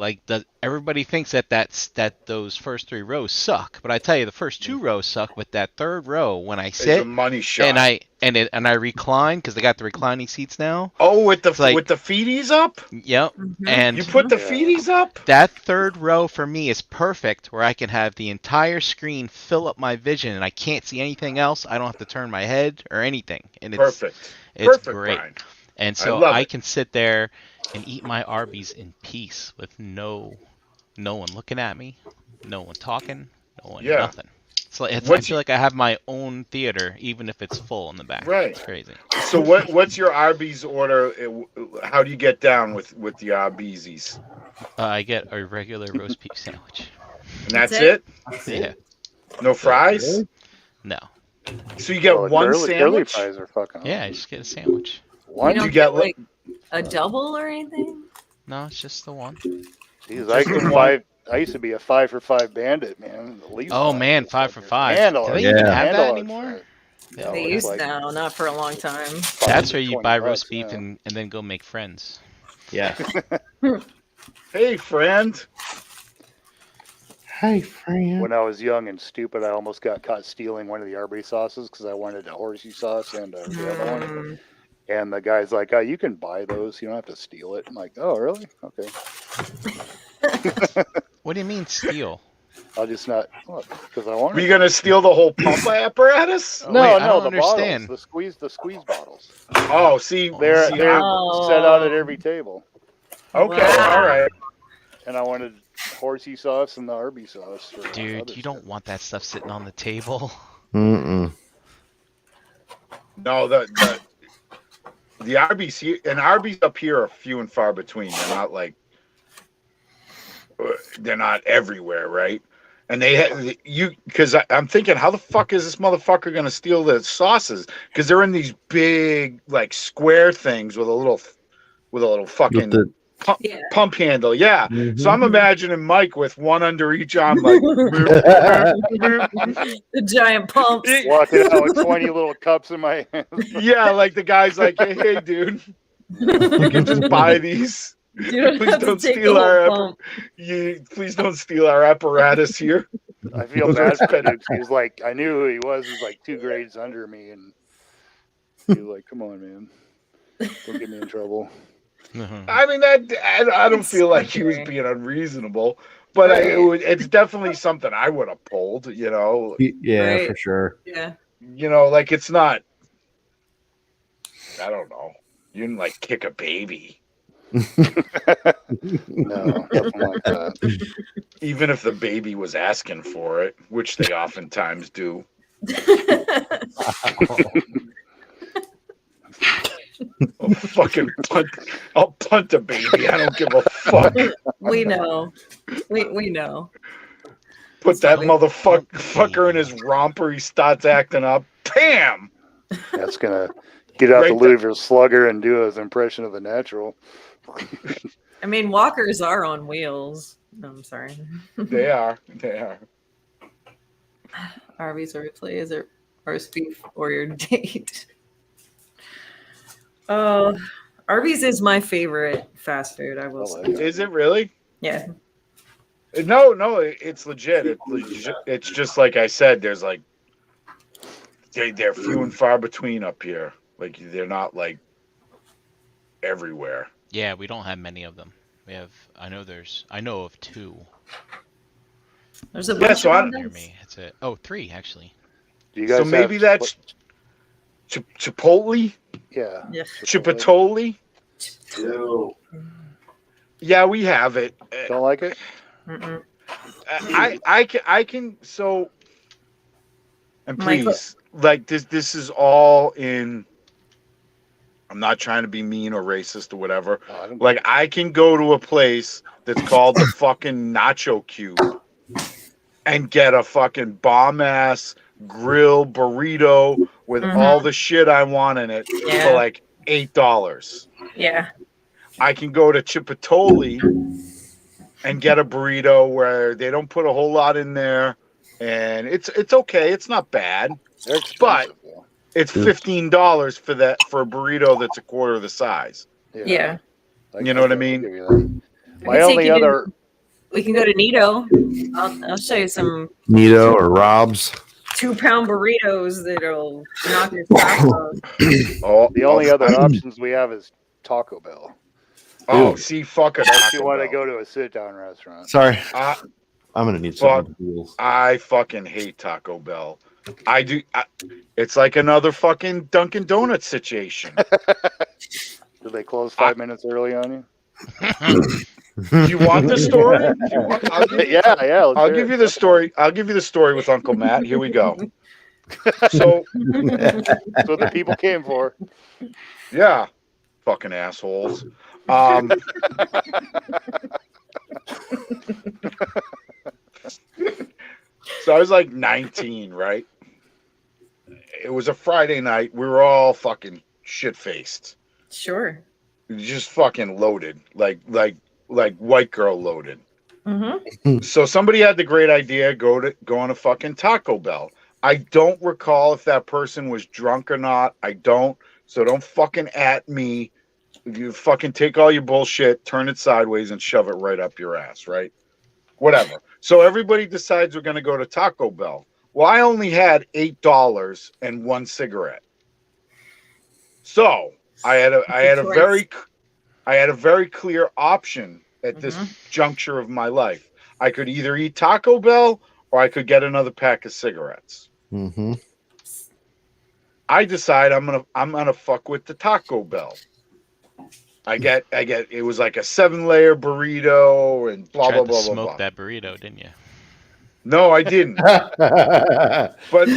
everybody thinks that those first 3 rows suck. But I tell you, the first 2 rows suck. But that third row, when I sit, it's a money shot. and I recline because they got the reclining seats now. Oh, with the feeties up. Yep. Mhm. And you put the feeties up. That third row for me is perfect, where I can have the entire screen fill up my vision, and I can't see anything else. I don't have to turn my head or anything, and it's perfect. It's perfect, great. Brian. And so I can sit there and eat my Arby's in peace with no one looking at me, no one talking, no one nothing. It's like I feel like I have my own theater, even if it's full in the back. Right. It's crazy. So what's your Arby's order? How do you get down with the Arby's? I get a regular roast beef sandwich. And that's it? Yeah. No fries? No. So you get one sandwich? Curly fries are fucking awesome. Yeah, I just get a sandwich. One? You don't get like a double or anything? No, it's just the one. Jeez, I used to be a 5 for 5 bandit, man. Oh man, 5 for 5. Do they even have that anymore? No, they used now, not for a long time. That's where you buy roast beef and then go make friends. Yeah. Hey, friend. Hey, friend. When I was young and stupid, I almost got caught stealing one of the Arby's sauces because I wanted a horsey sauce and the other one. And the guy's like, "Oh, you can buy those. You don't have to steal it." I'm like, "Oh, really? Okay." What do you mean steal? I'll just not because I want. Were you gonna steal the whole pump apparatus? No, I don't the understand. bottles, the squeeze bottles. Oh, see, they're set out at every table. Okay, all right. And I wanted horsey sauce and the Arby's sauce. Dude, you don't want that stuff sitting on the table. Mm-mm. No, the Arby's here and Arby's up here are few and far between. They're not everywhere, right? And because I'm thinking, how the fuck is this motherfucker gonna steal the sauces? Because they're in these big like square things with a little fucking pump handle. Yeah. Mm-hmm. So I'm imagining Mike with one under each arm, like the giant pumps. Walking out with 20 little cups in my hands. Yeah, like the guy's like, hey, dude, you can just buy these. Please don't steal please don't steal our apparatus here. I feel bad for him. He's like, I knew who he was. He's like 2 grades under me, and he was like, "Come on, man, don't get me in trouble." I mean, I don't feel like he was being unreasonable, but it's definitely something I would have pulled. You know? Yeah, for sure. Yeah. You know, like it's not. I don't know. You didn't like kick a baby. No, nothing like that. Even if the baby was asking for it, which they oftentimes do. I'll punt a baby. I don't give a fuck. We know. We know. Put that motherfucker in his romper. He starts acting up. Bam! That's gonna get out the Louisville Slugger and do his impression of the Natural. I mean, walkers are on wheels. No, I'm sorry. They are. Arby's or plays or roast beef or your date. Oh, Arby's is my favorite fast food. I will say. Is it really? Yeah. No, it's legit. It's just like I said. There's like they're few and far between up here. Like they're not like everywhere. Yeah, we don't have many of them. We have. I know of 2. There's a bunch of near me. It's 3 actually. Do you guys so maybe that's Chipotle. Yeah. Chipotle. Yeah, we have it. Don't like it. I can. So, and please, like this is all in. I'm not trying to be mean or racist or whatever. Like I can go to a place that's called the fucking Nacho Cube and get a fucking bomb ass grill burrito with all the shit I want in it for like $8. Yeah. I can go to Chipotle and get a burrito where they don't put a whole lot in there, and it's okay. It's not bad, but it's $15 for a burrito that's a quarter of the size. Yeah. You know what I mean? My only other. We can go to Nito. I'll show you some Nito or Rob's 2-pound burritos that'll knock your socks off. The only other options we have is Taco Bell. Oh, see, fuck it. Unless you want to go to a sit-down restaurant. Sorry, I'm gonna need some deals. I fucking hate Taco Bell. I do. It's like another fucking Dunkin' Donuts situation. Do they close 5 minutes early on you? Do you want the story? I'll give you the story. I'll give you the story with Uncle Matt. Here we go. So the people came for. Yeah, fucking assholes. So I was like 19, right? It was a Friday night. We were all fucking shit-faced. Sure. Just fucking loaded, like white girl loaded. Mm-hmm. So somebody had the great idea, go on a fucking Taco Bell. I don't recall if that person was drunk or not. I don't. So don't fucking at me. You fucking take all your bullshit, turn it sideways, and shove it right up your ass, right? Whatever. So everybody decides we're going to go to Taco Bell. Well, I only had $8 and one cigarette. So I had a very clear option at this juncture of my life. I could either eat Taco Bell or I could get another pack of cigarettes. Mm-hmm. I decide I'm gonna fuck with the Taco Bell. I get it was like a 7-layer burrito and blah blah blah blah. Smoke that burrito, didn't you? No, I didn't. but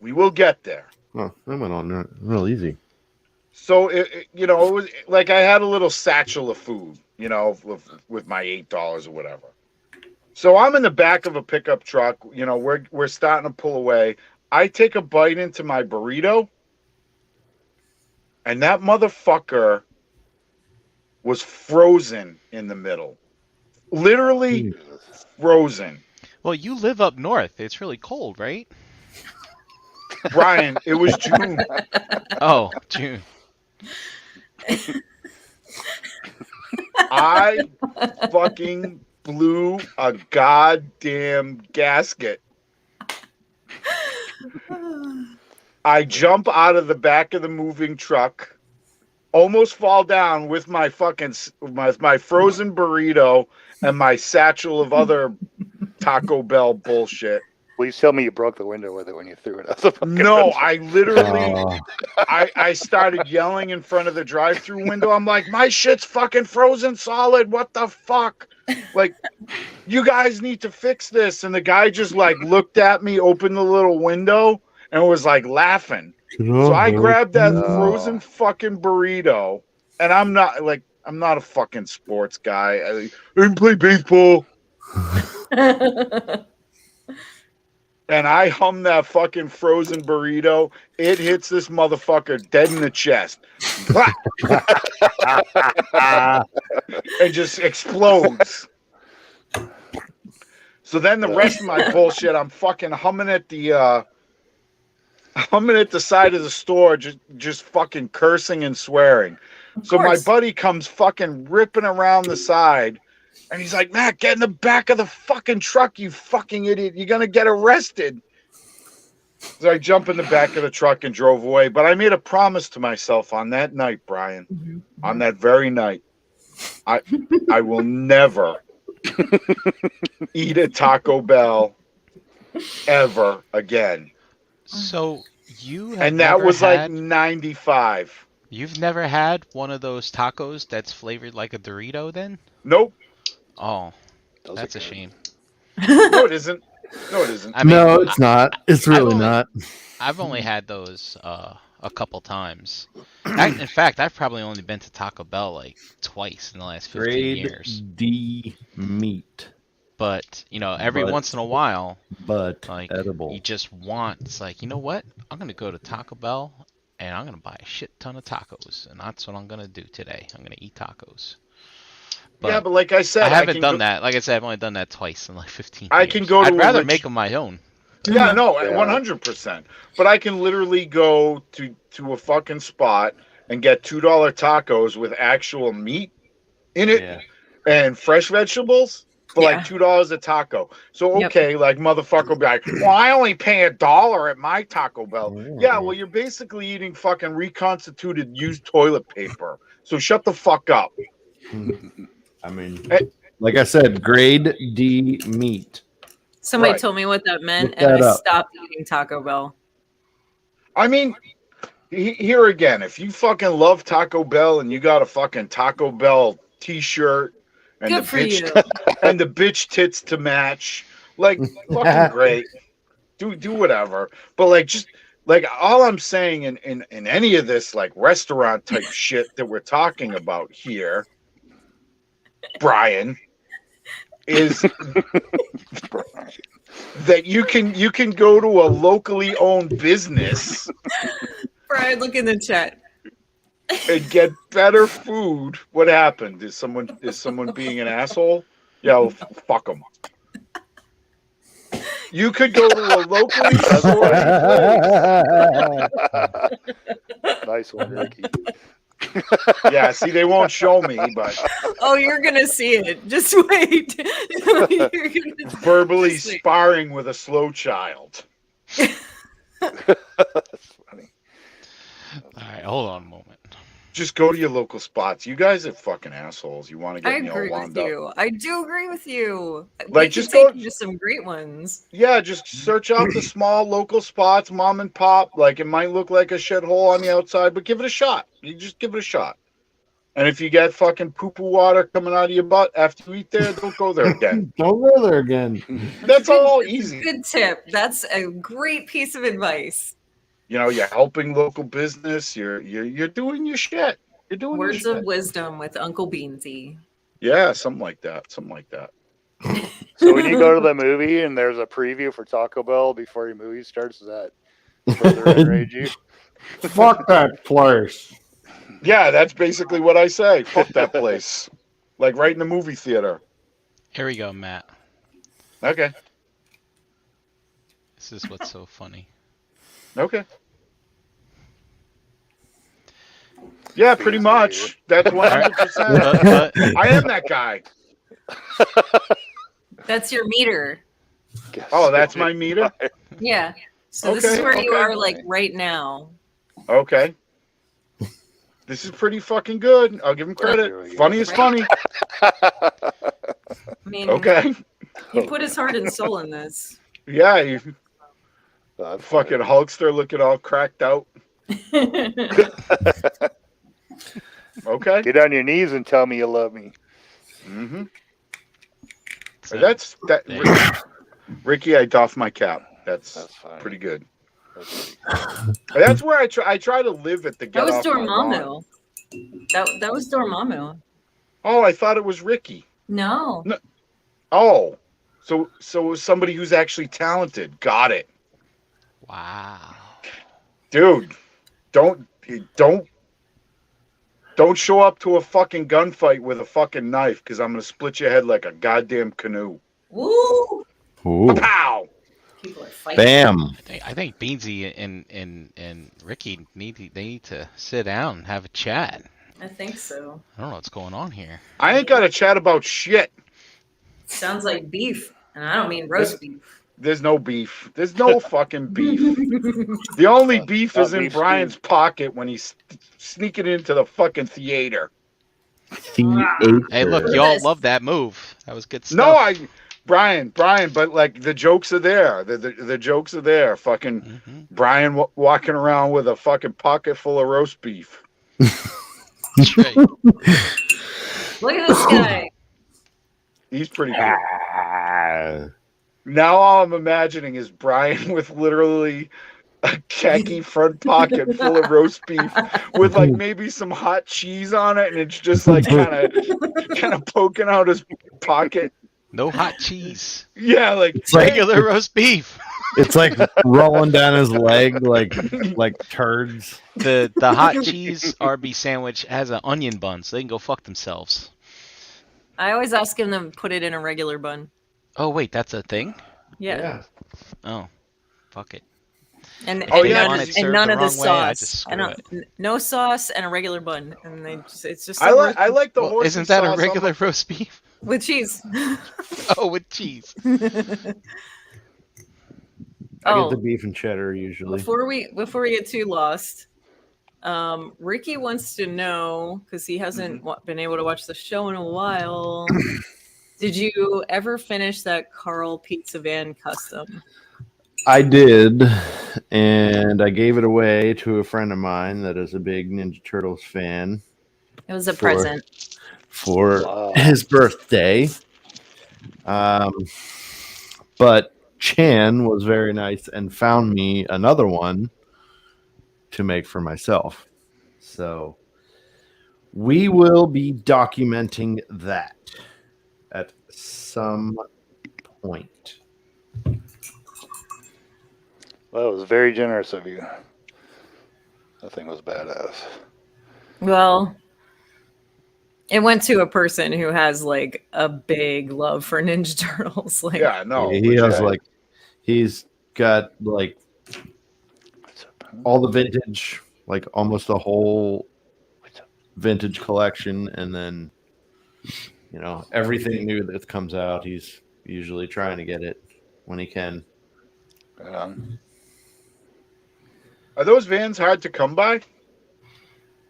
we will get there. Oh, that went on real easy. So it was like I had a little satchel of food, with my $8 or whatever. So I'm in the back of a pickup truck. We're starting to pull away. I take a bite into my burrito, and that motherfucker was frozen in the middle. Literally frozen. Well, you live up north. It's really cold, right? Brian, it was June. Oh, June. I fucking blew a goddamn gasket. I jump out of the back of the moving truck, almost fall down with my fucking my frozen burrito and my satchel of other Taco Bell bullshit. Please tell me you broke the window with it when you threw it out the fucking No, window. I literally, I started yelling in front of the drive-through window. I'm like, my shit's fucking frozen solid. What the fuck? Like, you guys need to fix this. And the guy just like looked at me, opened the little window, and was like laughing. So I grabbed that frozen fucking burrito, and I'm not a fucking sports guy. I didn't play baseball. And I hum that fucking frozen burrito. It hits this motherfucker dead in the chest. And just explodes. So then the rest of my bullshit, I'm fucking humming at the side of the store, just fucking cursing and swearing. So my buddy comes fucking ripping around the side. And he's like, Matt, get in the back of the fucking truck, you fucking idiot. You're going to get arrested. So I jumped in the back of the truck and drove away. But I made a promise to myself on that night, Brian, on that very night, I will never eat a Taco Bell ever again. So you have And that was like 95. You've never had one of those tacos that's flavored like a Dorito then? Nope. Oh, that's a shame. No, it isn't. No, it isn't. I mean, No, it's not. It's really not. I've only had those a couple times. In fact, I've probably only been to Taco Bell like twice in the last 15 years. D meat. But, every once in a while, but like, edible. you just want, it's like, you know what? I'm going to go to Taco Bell and I'm going to buy a shit ton of tacos. And that's what I'm going to do today. I'm going to eat tacos. But like I said, I haven't done that. Like I said, I've only done that twice in like 15 years. I can go to I'd rather make them my own. Yeah, no, 100%. But I can literally go to a fucking spot and get $2 tacos with actual meat in it and fresh vegetables for like $2 a taco. So okay, like motherfucker will be like, well, I only pay $1 at my Taco Bell. Yeah, well, you're basically eating fucking reconstituted used toilet paper. So shut the fuck up. I mean, like I said, grade D meat. Somebody told me what that meant, and I stopped eating Taco Bell. I mean, here again, if you fucking love Taco Bell and you got a fucking Taco Bell t-shirt and good for you, and the bitch tits to match, like fucking great. Do whatever. But like just like all I'm saying in any of this like restaurant type shit that we're talking about here, Brian, is that you can go to a locally owned business. Brian, look in the chat. And get better food. What happened? Is someone being an asshole? Yeah, well, fuck them. You could go to a locally sourced place. Nice one, Ricky. Yeah, see, they won't show me, but oh, you're gonna see it. Just wait. Verbally sparring with a slow child. That's funny. All right, hold on a moment. Just go to your local spots. You guys are fucking assholes. You want to get me all wound up. I do agree with you. Like, just go to some great ones. Yeah, just search out the small local spots, mom and pop. Like, it might look like a shithole on the outside, but give it a shot. You just give it a shot. And if you get fucking poo-poo water coming out of your butt after you eat there, don't go there again. Don't go there again. That's all easy. Good tip. That's a great piece of advice. You know, you're helping local business. You're doing your shit. You're doing words your of shit. wisdom with Uncle Beansy. Yeah, something like that. Something like that. So when you go to the movie and there's a preview for Taco Bell before your movie starts, does that further enrage you? Fuck that place. Yeah, that's basically what I say. Fuck that place. Like right in the movie theater. Here we go, Matt. Okay. This is what's so funny. Okay. Yeah, pretty much. That's 100%. I am that guy. That's your meter. Oh, that's my meter? Yeah. So this is where you are like right now. Okay. This is pretty fucking good. I'll give him credit. Funny is funny. I mean, okay. He put his heart and soul in this. Yeah, you fucking Hulkster looking all cracked out. Okay. Get on your knees and tell me you love me. Mm-hmm. That's Ricky, I doff my cap. That's pretty good. That's where I try to live at the get. That was Dormammu. That was Dormammu. Oh, I thought it was Ricky. No. Oh. So it was somebody who's actually talented. Got it. Wow. Dude, don't show up to a fucking gunfight with a fucking knife, because I'm gonna split your head like a goddamn canoe. Woo! Ooh. Pow! Bam! I think Beansy and Ricky need to sit down and have a chat. I think so. I don't know what's going on here. I ain't got to chat about shit. Sounds like beef, and I don't mean roast beef. There's no beef. There's no fucking beef. The only beef is in Brian's pocket when he's sneaking into the fucking theater. Hey, look, y'all love that move. That was good stuff. No, Brian, but like the jokes are there. The jokes are there. Fucking Brian walking around with a fucking pocket full of roast beef. That's right. Look at this guy. He's pretty good. Now all I'm imagining is Brian with literally a khaki front pocket full of roast beef with like maybe some hot cheese on it, and it's just like kind of poking out his pocket. No hot cheese. Yeah, like it's regular roast beef. It's like rolling down his leg like turds. The hot cheese RB sandwich has an onion bun, so they can go fuck themselves. I always ask him to put it in a regular bun. Oh wait, that's a thing? Yeah. Oh, fuck it. And If they none, want it and served none the of the wrong way, I just sauce. screw it. No sauce and a regular bun, and it's just I so like the Well, horsey isn't that a sauce regular roast beef? with cheese. Oh, with cheese. I get the beef and cheddar usually. Before we get too lost, Ricky wants to know, because he hasn't been able to watch the show in a while. Did you ever finish that Carl Pizza Van custom? I did, and I gave it away to a friend of mine that is a big Ninja Turtles fan. It was a present for his birthday. But Chan was very nice and found me another one to make for myself. So we will be documenting that at some point. Well, it was very generous of you. That thing was badass. Well, it went to a person who has like a big love for Ninja Turtles. Like, yeah, no, he has like, he's got like all the vintage, like almost a whole vintage collection, and then everything new that comes out, he's usually trying to get it when he can. Are those vans hard to come by?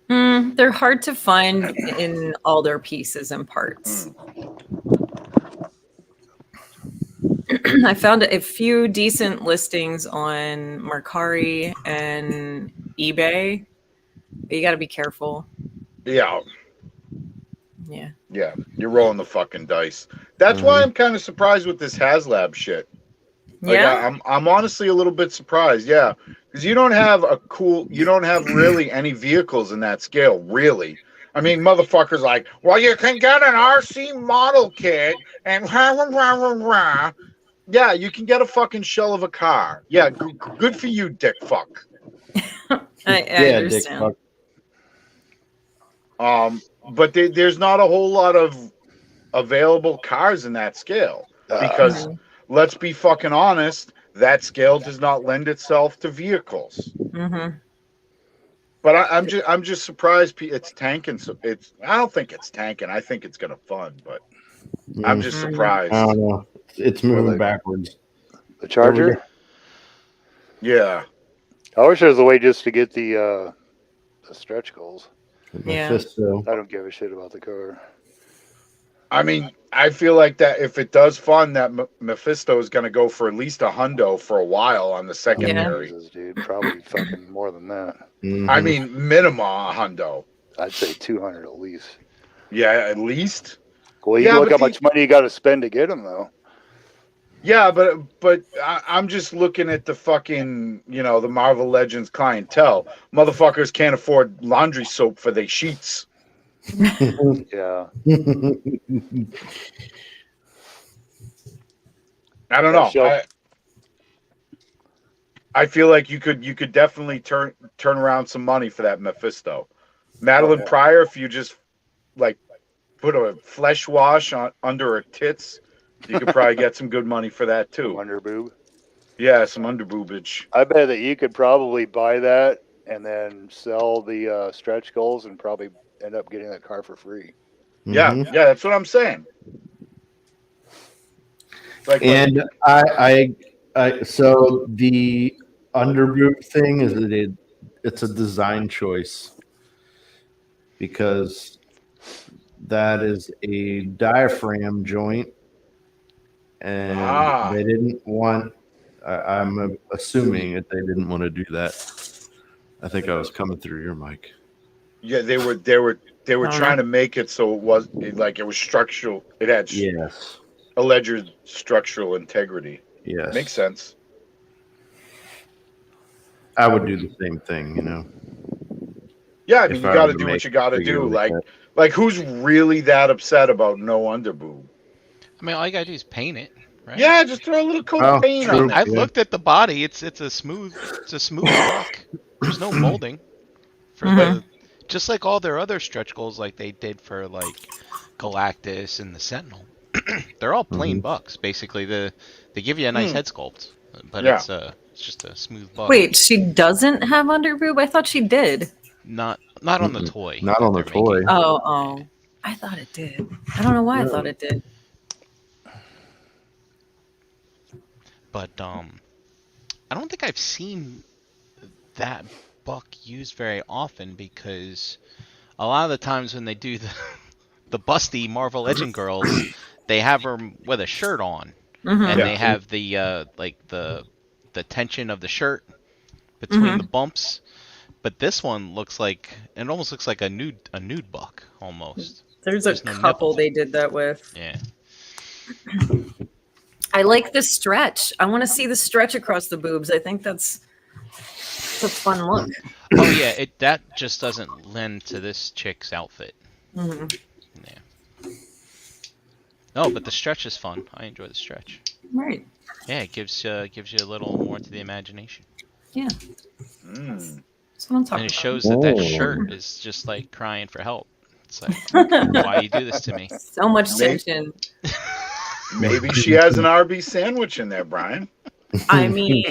They're hard to find in all their pieces and parts. I found a few decent listings on Mercari and eBay, but you got to be careful. Yeah. Yeah. Yeah, you're rolling the fucking dice. That's why I'm kind of surprised with this HasLab shit. Like, yeah, I'm honestly a little bit surprised. Yeah, because you don't have really any vehicles in that scale, really. I mean, motherfuckers like, well, you can get an RC model kit and rah, rah, rah, rah, rah. Yeah, you can get a fucking shell of a car. Yeah, good for you, dick fuck. I understand. Dick fuck. But there's not a whole lot of available cars in that scale because let's be fucking honest, that scale does not lend itself to vehicles. But I'm just surprised it's tanking. So I don't think it's tanking. I think it's gonna fund, but I'm just surprised. I don't know. It's moving backwards. The Charger? Yeah. I wish there was a way just to get the stretch goals. Yeah. I don't give a shit about the car. I mean, I feel like that if it does fund, that Mephisto is going to go for at least $100 for a while on the secondary. Jesus, dude, probably fucking more than that. I mean, minimum $100. I'd say 200 at least. Yeah, at least. Well, you look how much money you got to spend to get them, though. Yeah, but I'm just looking at the fucking, the Marvel Legends clientele. Motherfuckers can't afford laundry soap for their sheets. Yeah. I don't know. I feel like you could definitely turn around some money for that Mephisto. Madeline Pryor, if you just like put a flesh wash under her tits, you could probably get some good money for that too. Underboob? Yeah, some underboobage. I bet that you could probably buy that and then sell the stretch goals and probably end up getting that car for free. Yeah, that's what I'm saying. And I so the underboob thing it's a design choice because that is a diaphragm joint, and they didn't want. I'm assuming that they didn't want to do that. I think I was coming through your mic. Yeah, they were trying to make it so it was structural. It had alleged structural integrity. Yes, makes sense. I would do the same thing, Yeah, I mean, you got to do what you got to do. Like who's really that upset about no underboob? I mean, all you gotta do is paint it, right? Yeah, just throw a little coat of paint on it. I've looked at the body; it's a smooth look. There's no molding just like all their other stretch goals, like they did for like Galactus and the Sentinel. They're all plain bucks, basically. They give you a nice head sculpt, but It's just a smooth buck. Wait, she doesn't have underboob? I thought she did. Not on the toy. Not on the toy. Making. Oh. I thought it did. I don't know why I thought it did. But I don't think I've seen that buck used very often, because a lot of the times when they do the busty Marvel Legend girls, they have her with a shirt on, and they have the like the tension of the shirt between the bumps. But this one looks like, it almost looks like a nude buck almost. There's a couple they did that with. Yeah. I like the stretch. I want to see the stretch across the boobs. I think that's a fun look. Oh yeah, that just doesn't lend to this chick's outfit. Yeah. No, but the stretch is fun. I enjoy the stretch. Right. Yeah, it gives you a little more to the imagination. Yeah. Mm. That's what I'm talking And it about. shows that shirt is just like crying for help. It's like, why you do this to me? So much tension. Maybe she has an Arby's sandwich in there, Brian. I mean,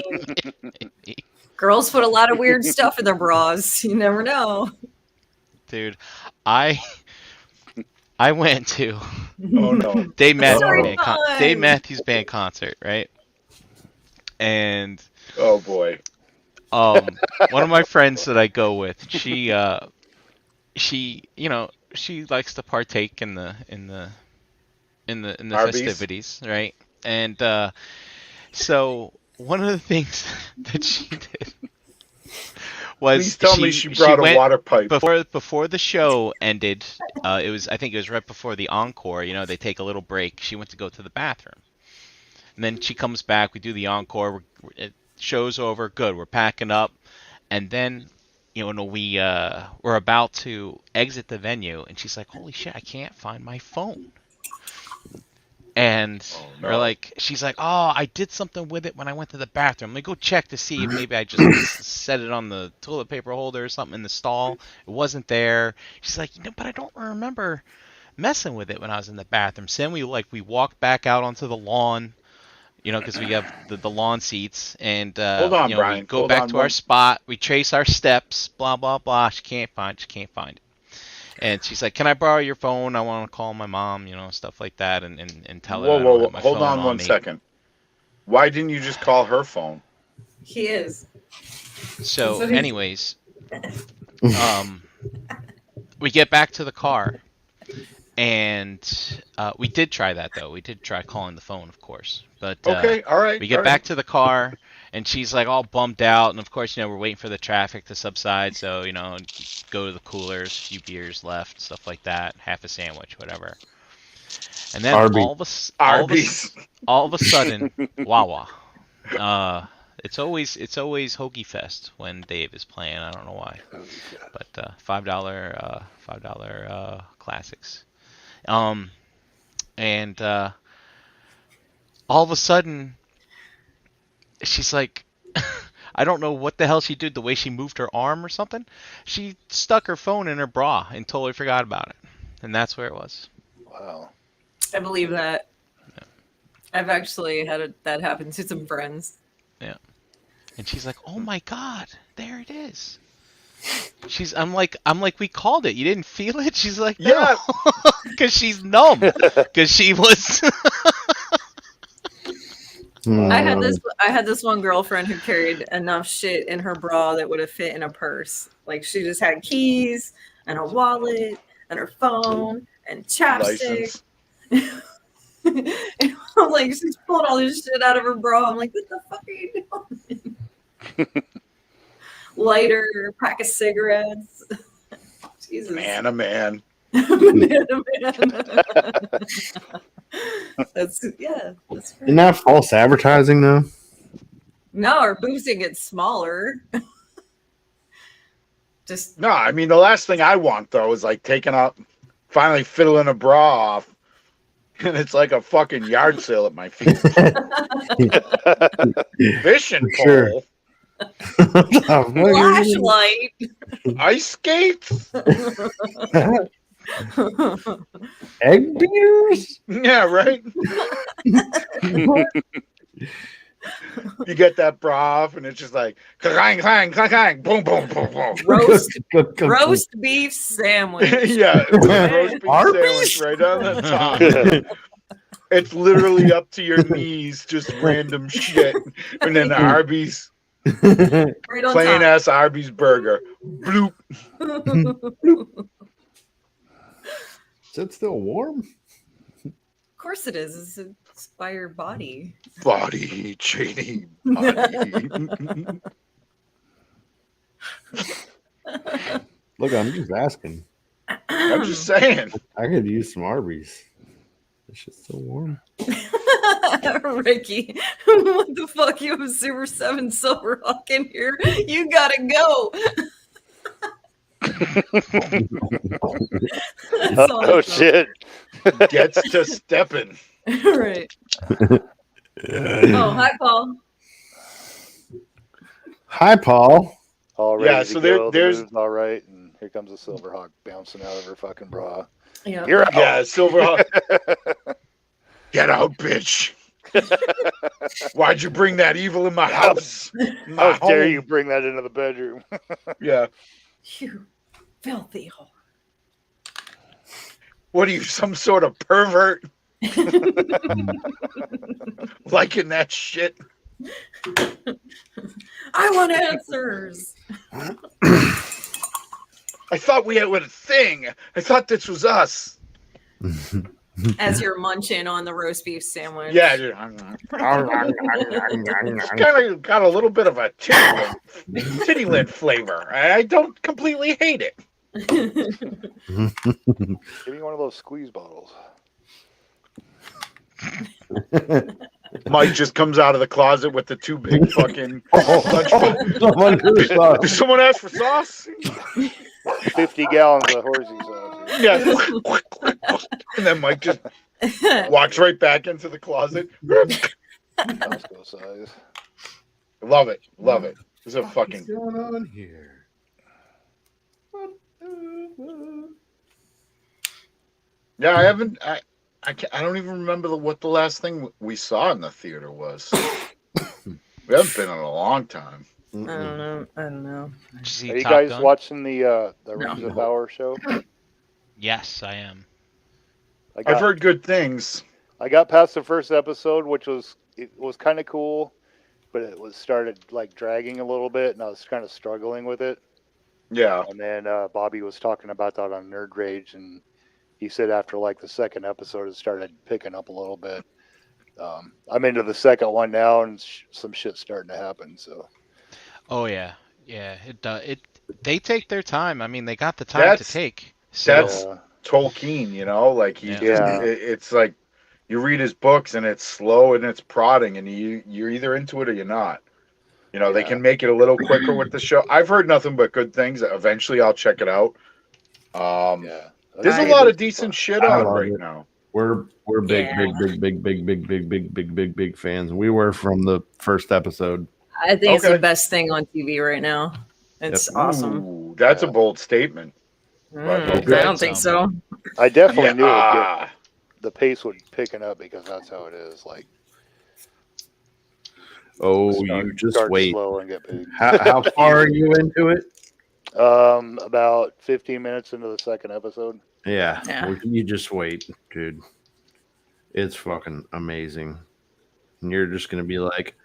girls put a lot of weird stuff in their bras. You never know. Dude, I went to Dave Matthews Band concert, right? And oh boy. One of my friends that I go with, she likes to partake in the festivities, right? And so one of the things that she did was, please tell me she brought a water pipe before the show ended. I think it was right before the encore. They take a little break. She went to go to the bathroom, and then she comes back. We do the encore. Show's over. Good. We're packing up, and then we're about to exit the venue, and she's like, "Holy shit! I can't find my phone." And she's like, "Oh, I did something with it when I went to the bathroom. Let me go check to see if maybe I just set it on the toilet paper holder or something in the stall. It wasn't there." She's like, "But I don't remember messing with it when I was in the bathroom." So then we walk back out onto the lawn, because we have the lawn seats, and Brian. We go back to our spot. We trace our steps. Blah blah blah. She can't find it. And she's like, "Can I borrow your phone? I want to call my mom," stuff like that, and tell her. Whoa. Hold on one second. Why didn't you just call her phone? He is. So, anyways, we get back to the car, and we did try that though. We did try calling the phone, of course. But okay, all right. We get back to the car, and she's like all bummed out, and of course, we're waiting for the traffic to subside, so go to the coolers, a few beers left, stuff like that, half a sandwich, whatever. And then all of a sudden, Wawa. It's always Hoagie Fest when Dave is playing. I don't know why, but $5 classics. And all of a sudden, she's like, I don't know what the hell she did, the way she moved her arm or something. She stuck her phone in her bra and totally forgot about it. And that's where it was. Wow. I believe that. Yeah. I've actually had that happen to some friends. Yeah. And she's like, "Oh my God, there it is." I'm like, "We called it. You didn't feel it?" She's like, "No." Yeah. Because she's numb. Because she was... I had this one girlfriend who carried enough shit in her bra that would have fit in a purse. Like, she just had keys and a wallet and her phone and chapstick. And I'm like, she's pulling all this shit out of her bra. I'm like, what the fuck are you doing? Lighter, pack of cigarettes. Jesus. Man, a man. That's Isn't that false advertising though? No, our boobs didn't get smaller. No, I mean, the last thing I want though is like finally fiddling a bra off, and it's like a fucking yard sale at my feet. Fishing pole. Flashlight. Ice skates. Egg beaters? Yeah, right. You get that broth, and it's just like clang, clang, clang, clang, boom, boom, boom, boom. Roast beef sandwich. Yeah, with a roast beef Arby's? sandwich right on the top. It's literally up to your knees, just random shit, and then the Arby's, Right on plain top. ass Arby's burger. Bloop. Is it still warm? Of course it is. It's by your body. Body, Cheney, body. Look, I'm just asking. I'm just saying. I could use some Arby's. This shit's still warm. Ricky, what the fuck? You have a Super 7 Silver Hawk in here. You gotta go. That's all Oh I shit! Gets to stepping. thought. Right. Oh, hi, Paul. Hi, Paul. All ready Yeah, to so go. there's- The move's all right, and here comes a Silverhawk bouncing out of her fucking bra. Yeah. You're out. Yeah, Silverhawk. Get out, bitch. Why'd you bring that evil in my house? How dare you bring that into the bedroom? Yeah. You filthy whore. What are you, some sort of pervert? Liking that shit? I want answers. I thought we had a thing. I thought this was us. As you're munching on the roast beef sandwich. Yeah, dude. It's kind of got a little bit of a titty lint flavor. I don't completely hate it. Give me one of those squeeze bottles. Mike just comes out of the closet with the two big fucking lunch Someone who's, Did someone ask for sauce? 50 gallons of horsey sauce. Yeah. And then Mike just walks right back into the closet. Costco size. Love it. Love it. It's a fucking. What's going on here? Yeah, I haven't. I don't even remember what the last thing we saw in the theater was. We haven't been in a long time. I don't know. Did you see Are you Top guys Gun? watching the Rings of Power show? Yes, I am. I've heard good things. I got past the first episode, which was kind of cool, but it started like dragging a little bit, and I was kind of struggling with it. Yeah. And then Bobby was talking about that on Nerd Rage, and he said after like the second episode, it started picking up a little bit. I'm into the second one now, and some shit's starting to happen. So. Oh yeah, yeah. They take their time. I mean, they got the time to take. So. That's Tolkien, you know, like it's like you read his books and it's slow and it's prodding, and you're either into it or you're not. You know, they can make it a little quicker with the show. I've heard nothing but good things. Eventually, I'll check it out. There's a lot of decent shit on right now. We're big fans. We were from the first episode. I think it's the best thing on TV right now. It's awesome. Ooh, that's a bold statement. I don't think so. I definitely knew the pace would be picking up because that's how it is. Like, you just wait. Slow and get big. How far are you into it? About 15 minutes into the second episode. Yeah. Well, you just wait, dude. It's fucking amazing. And you're just gonna be like,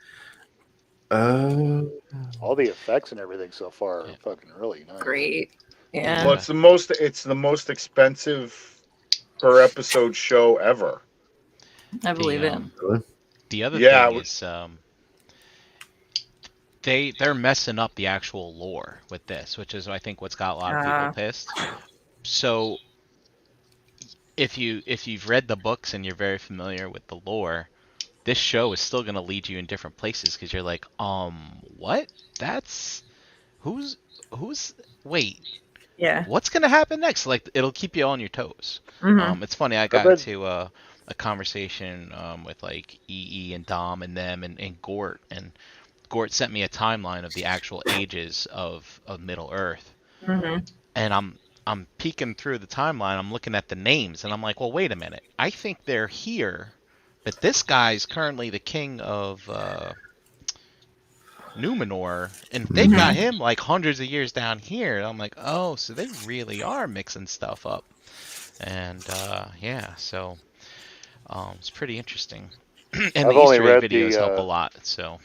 all the effects and everything so far are fucking really nice. Great. Yeah. Well, it's the most expensive per episode show ever. I believe it. The other thing is they're messing up the actual lore with this, which is I think what's got a lot of people pissed. So if you've read the books and you're very familiar with the lore, this show is still going to lead you in different places because you're like, what? That's who's wait. Yeah. What's going to happen next? Like, it'll keep you on your toes. Mm-hmm. It's funny. I got into a conversation with like EE and Dom and them and Gort, and Gort sent me a timeline of the actual ages of Middle Earth. Mm-hmm. And I'm peeking through the timeline. I'm looking at the names, and I'm like, well, wait a minute. I think they're here, but this guy's currently the king of Numenor, and they've got him like hundreds of years down here. And I'm like, oh, so they really are mixing stuff up. And yeah, so it's pretty interesting. And I've the only Easter egg read videos the, help a lot. So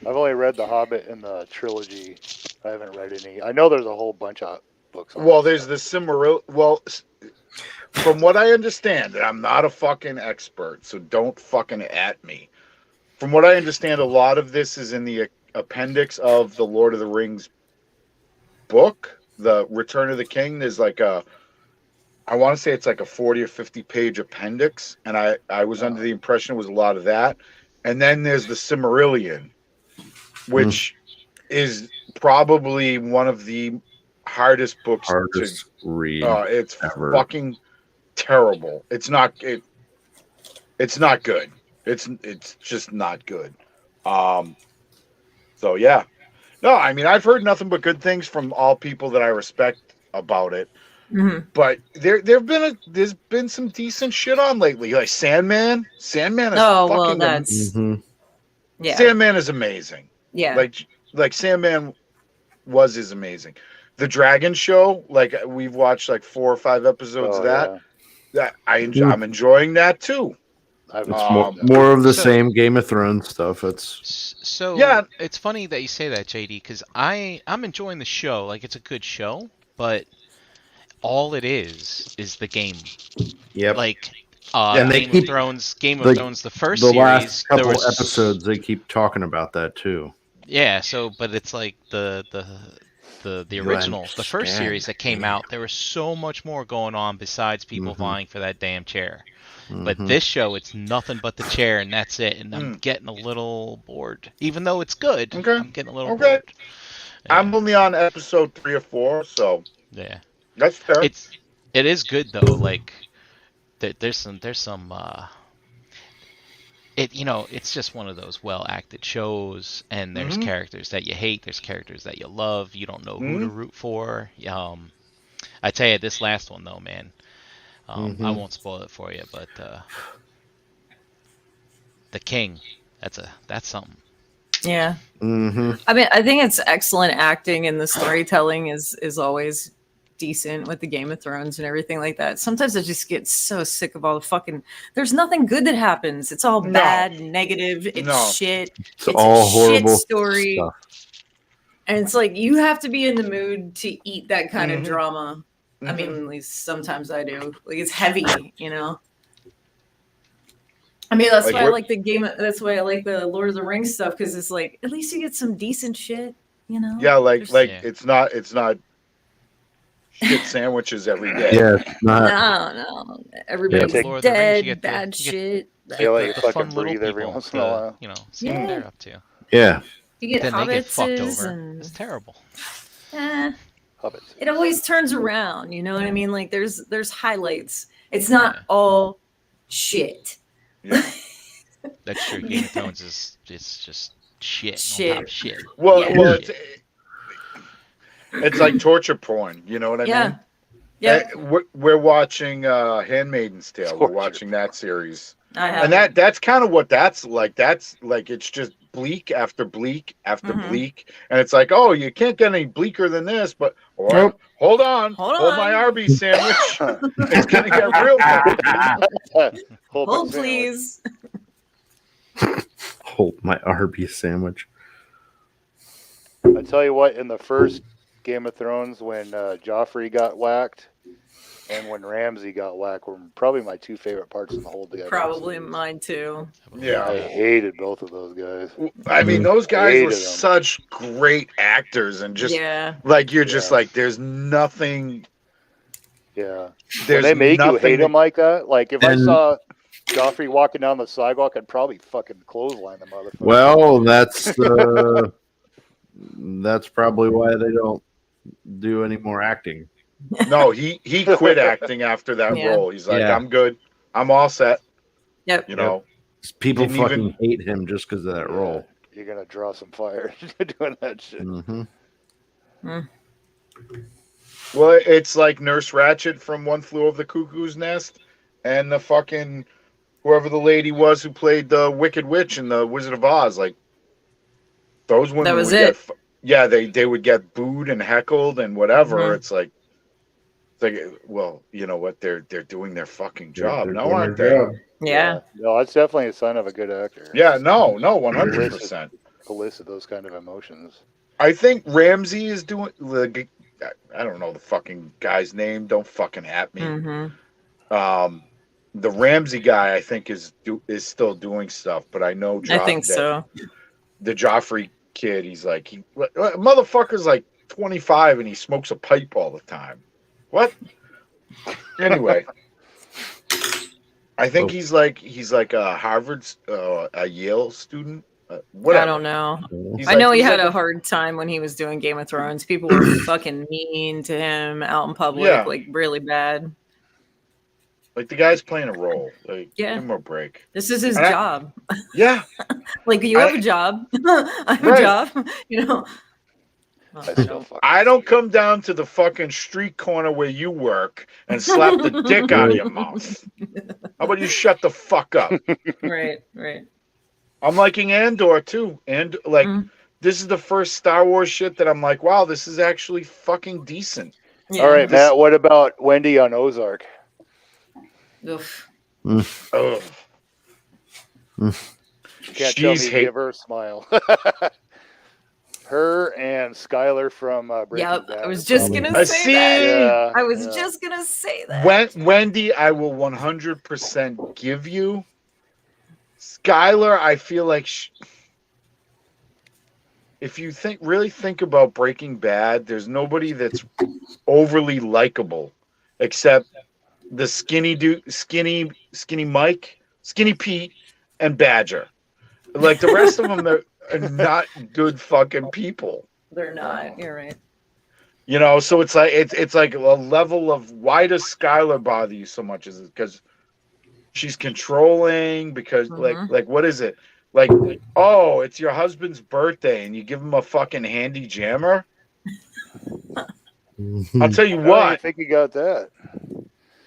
I've only read The Hobbit and the trilogy. I haven't read any. I know there's a whole bunch of books. Well, there's the Cimmerillion. Well, from what I understand, and I'm not a fucking expert, so don't fucking at me. From what I understand, a lot of this is in the appendix of the Lord of the Rings book, the Return of the King. There's like I want to say it's like a 40 or 50 page appendix, and I was under the impression it was a lot of that. And then there's the Cimmerillion, which is probably one of the hardest books to read. It's ever. Fucking terrible. It's not good. It's just not good. So yeah. No, I mean, I've heard nothing but good things from all people that I respect about it. Mm-hmm. But there's been some decent shit on lately, like Sandman. Sandman is Sandman is amazing. Yeah, like Sandman is amazing. The Dragon Show, like we've watched like 4 or 5 episodes of that. That I'm enjoying that too. It's more of the same Game of Thrones stuff. It's funny that you say that, JD, because I'm enjoying the show. Like, it's a good show, but all it is the game. Yep. Like, and Game of Thrones, the first series. Last couple episodes, they keep talking about that too. Yeah. So, but it's like the original, the first series that came out. There was so much more going on besides people vying for that damn chair. But this show, it's nothing but the chair, and that's it. And I'm getting a little bored, even though it's good. Okay. I'm getting a little bored. Yeah. I'm only on episode 3 or 4, so yeah, that's fair. It is good though. Like there's some it's just one of those well acted shows, and there's characters that you hate, there's characters that you love. You don't know who to root for. I tell you, this last one though, man. I won't spoil it for you, but the king, that's something. Yeah. I mean, I think it's excellent acting, and the storytelling is always decent with the Game of Thrones and everything like that. Sometimes I just get so sick of all the fucking. There's nothing good that happens. It's all bad, negative. It's shit. It's all horrible shit story. stuff. And it's like you have to be in the mood to eat that kind of drama. I mean, at least sometimes I do. Like, it's heavy, you know. I mean, that's why I like the game. That's why I like the Lord of the Rings stuff, because it's like at least you get some decent shit, you know. Yeah, it's not shit sandwiches every day. Yeah, no. Everybody's dead, bad shit. Feel like you the fucking fun little breathe every people once in a while. See what they're up to. Yeah. You get then they get fucked hobbitses over. and It's terrible. It always turns around, you know what I mean? Like there's highlights. It's not all shit. Yeah. That's true. Game of Thrones is just shit. Shit. Well, it's like torture porn. You know what I mean? Yeah. We're watching Handmaid's Tale. We're watching that series, and that's kind of what that's like. That's like it's just bleak after bleak after bleak, and it's like, oh, you can't get any bleaker than this. But hold on, hold my Arby's sandwich. It's gonna get real. Hold please. Hold my Arby's sandwich. I tell you what, in the first Game of Thrones, when Joffrey got whacked and when Ramsay got whacked, were probably my 2 favorite parts in the whole day. Probably mine too. Yeah, I hated both of those guys. I mean, those guys were such great actors, and just like you're just like, there's nothing. Yeah, they make you hate them like that. Like if I saw Joffrey walking down the sidewalk, I'd probably fucking clothesline the motherfucker. Well, that's probably why they don't do any more acting. No, he quit acting after that role. He's like, I'm good. I'm all set. Yep. You know, people fucking hate him just because of that role. You're gonna draw some fire doing that shit. Well, it's like Nurse Ratched from One Flew Over the Cuckoo's Nest, and the fucking whoever the lady was who played the Wicked Witch in the Wizard of Oz. Like, Those women That was would it. they would get booed and heckled and whatever. Mhm. It's like, well, you know what? They're doing their fucking job. They're No, doing aren't their they? job. Yeah. No, that's definitely a sign of a good actor. Yeah, no, 100%. Elicit those kind of emotions. I think Ramsey is doing I don't know the fucking guy's name. Don't fucking at me. Mm-hmm. The Ramsey guy, I think, is still doing stuff, but I know I think so. The Joffrey kid, he's like, motherfucker's like 25 and he smokes a pipe all the time. What? Anyway, I think he's like a Harvard, a Yale student. Whatever. I don't know. He's I know he had like a hard time when he was doing Game of Thrones. People were fucking mean to him out in public, like really bad. Like the guy's playing a role. Like, Yeah. give him a break. This is his job. Yeah. Like you have a job. I have a job. You know. I don't come down to the fucking street corner where you work and slap the dick out of your mouth. How about you shut the fuck up? Right. I'm liking Andor too. And like this is the first Star Wars shit that I'm like, wow, this is actually fucking decent. Yeah. All right, Matt, what about Wendy on Ozark? Oof. Ugh. Can't tell me give her a smile. Her and Skylar from Breaking Bad. I was just gonna say that. Yeah, I was just gonna say that. Wendy, I will 100% give you. Skylar, I feel like if you really think about Breaking Bad, there's nobody that's overly likable except the skinny dude, skinny Mike, skinny Pete, and Badger. Like the rest of them are not good fucking people. They're not. You're right. You know, so it's like a level of why does Skylar bother you so much? Is it because she's controlling? Because like what is it? Like, oh, it's your husband's birthday and you give him a fucking handy jammer? I'll tell you what. I think you got that.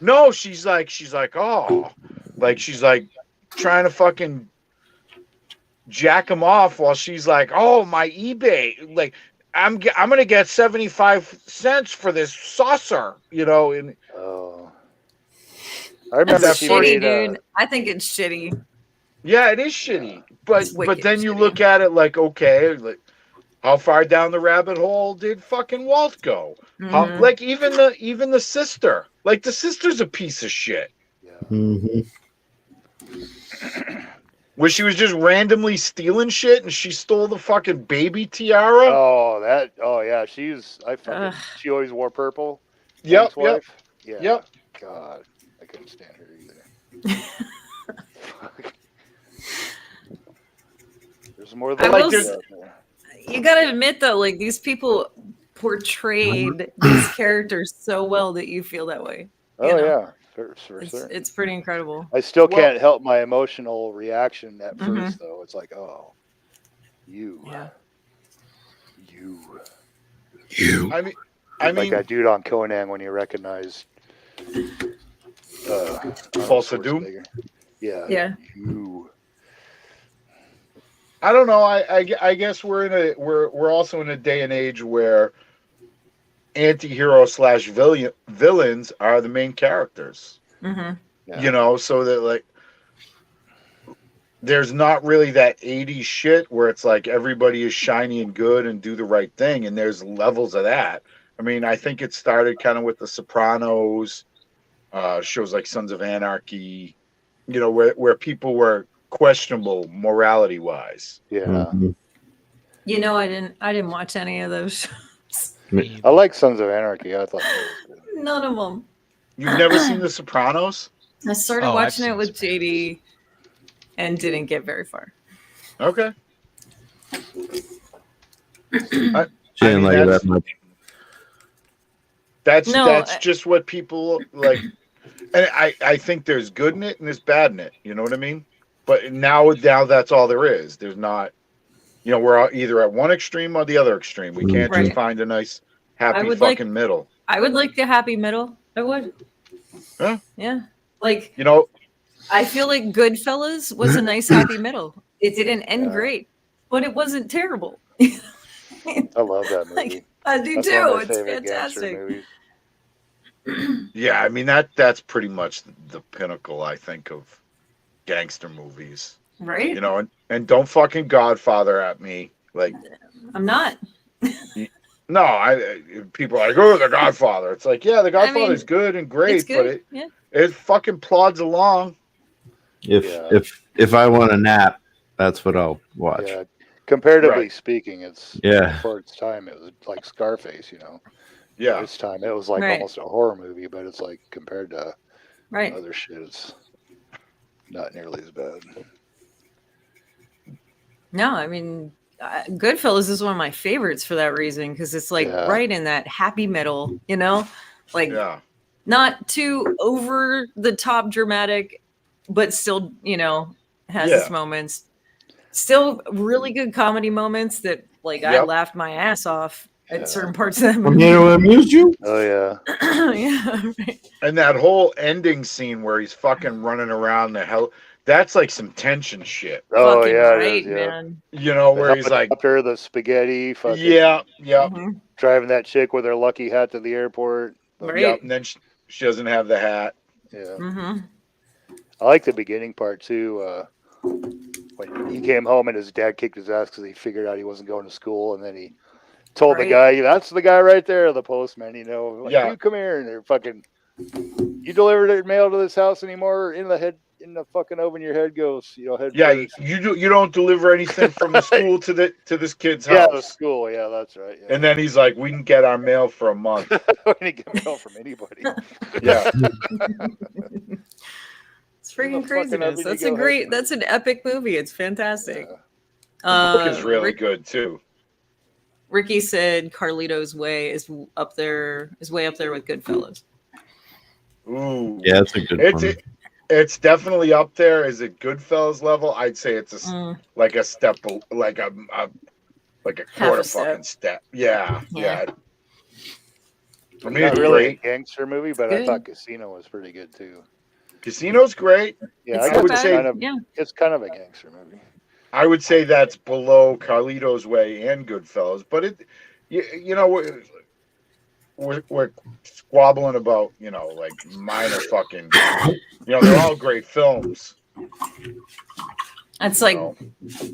No, she's like, oh, like she's like trying to fucking jack him off while she's like, oh, my eBay, like I'm gonna get 75 cents for this saucer, you know. And I remember that's shitty, dude. I think it's shitty. Yeah, it is shitty, but then you look at it like, okay, like how far down the rabbit hole did fucking Walt go? How, like even the sister, like the sister's a piece of shit. Yeah. Where she was just randomly stealing shit and she stole the fucking baby tiara. Oh yeah, she always wore purple. Yep. Yeah. Yep. God, I couldn't stand her either. There's more than you gotta admit though, like these people portrayed these characters so well that you feel that way. Yeah. It's pretty incredible. I still can't help my emotional reaction at first, though. It's like, oh, you. I mean, like that dude on Conan when you recognize False Doom. Yeah. You. I don't know. I guess we're also in a day and age where anti-hero / villains are the main characters. You know, so that like there's not really that 80s shit where it's like everybody is shiny and good and do the right thing, and there's levels of that. I mean, I think it started kind of with The Sopranos, shows like Sons of Anarchy, you know, where people were questionable morality wise. Yeah. You know, I didn't watch any of those shows. I like Sons of Anarchy. I thought that was good. None of them. You've never seen The Sopranos? I started watching it with JD and didn't get very far. Okay. That's just what people like. And I think there's good in it and there's bad in it. You know what I mean? But now that's all there is. There's not, you know, we're either at one extreme or the other extreme. We can't just find a nice, happy fucking middle. I would like the happy middle. I would. Yeah. Like, you know, I feel like Goodfellas was a nice happy middle. It didn't end great, but it wasn't terrible. I love that movie. Like, I do That's too. one of my It's favorite gangster fantastic. movies. Yeah, I mean that's pretty much the pinnacle, I think, of gangster movies. Right? You know, and don't fucking Godfather at me. Like, I'm not. no, people are like, oh, The Godfather. It's like, yeah, The Godfather's good and great, good. but it fucking plods along. If I want a nap, that's what I'll watch. Yeah, comparatively speaking, it's for its time, it was like Scarface. You know, yeah, its time it was like almost a horror movie, but it's like compared to other shit, it's not nearly as bad. No, I mean, Goodfellas is one of my favorites for that reason, because it's like right in that happy middle, you know, like not too over the top dramatic, but still, you know, has its moments. Still really good comedy moments that like I laughed my ass off at certain parts of that movie. You know what amused you? Oh yeah. Yeah. Right. And that whole ending scene where he's fucking running around the hell, that's like some tension shit. Oh fucking yeah, right, it is, man. You know, where he's like the spaghetti, fucking driving that chick with her lucky hat to the airport. Right. And then she doesn't have the hat. Yeah. I like the beginning part too. When he came home and his dad kicked his ass because he figured out he wasn't going to school, and then he told the guy, "That's the guy right there, the postman." You know, like, you come here, and they're fucking. You delivered mail to this house anymore? In the fucking oven, your head goes. You know, head. Yeah, first. you don't deliver anything from the school to this kid's house. Yeah, the school. Yeah, that's right. Yeah. And then he's like, "We can get our mail for a month." We can get mail from anybody. Yeah. It's freaking craziness. That's an epic movie. It's fantastic. The book is really good too. Ricky said Carlito's Way is way up there with Goodfellas. Ooh. Yeah, that's a good one. It's definitely up there. Is it Goodfellas level? I'd say it's like a step, like a quarter fucking step. Yeah. I mean, it's really a gangster movie, but I thought Casino was pretty good too. Casino's great. Yeah, I would say it's kind of a gangster movie. I would say that's below Carlito's Way and Goodfellas, but you know, we're squabbling about, you know, like minor fucking, you know, they're all great films. It's like,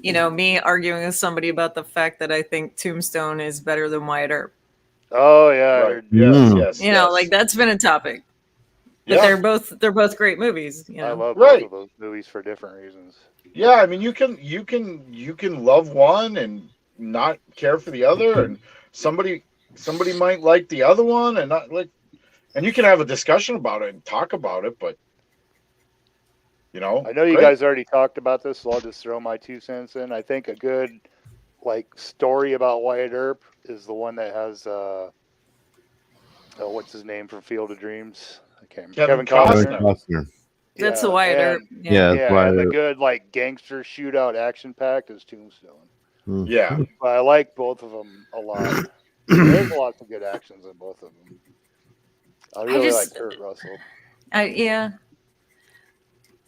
you know, me arguing with somebody about the fact that I think Tombstone is better than Wyatt Earp. Oh yeah, right. Yes. You know, like that's been a topic. But they're both great movies. You know? I love both of those movies for different reasons. Yeah, I mean, you can love one and not care for the other, and somebody might like the other one and not like, and you can have a discussion about it and talk about it, but you know, I know you guys already talked about this, so I'll just throw my 2 cents in. I think a good story about Wyatt Earp is the one that has what's his name from Field of Dreams? I can't remember. Kevin Costner. That's the Wyatt Earp. Yeah, and the good gangster shootout action packed is Tombstone. Yeah, but I like both of them a lot. There's lots of good actions in both of them. I really like Kurt Russell. I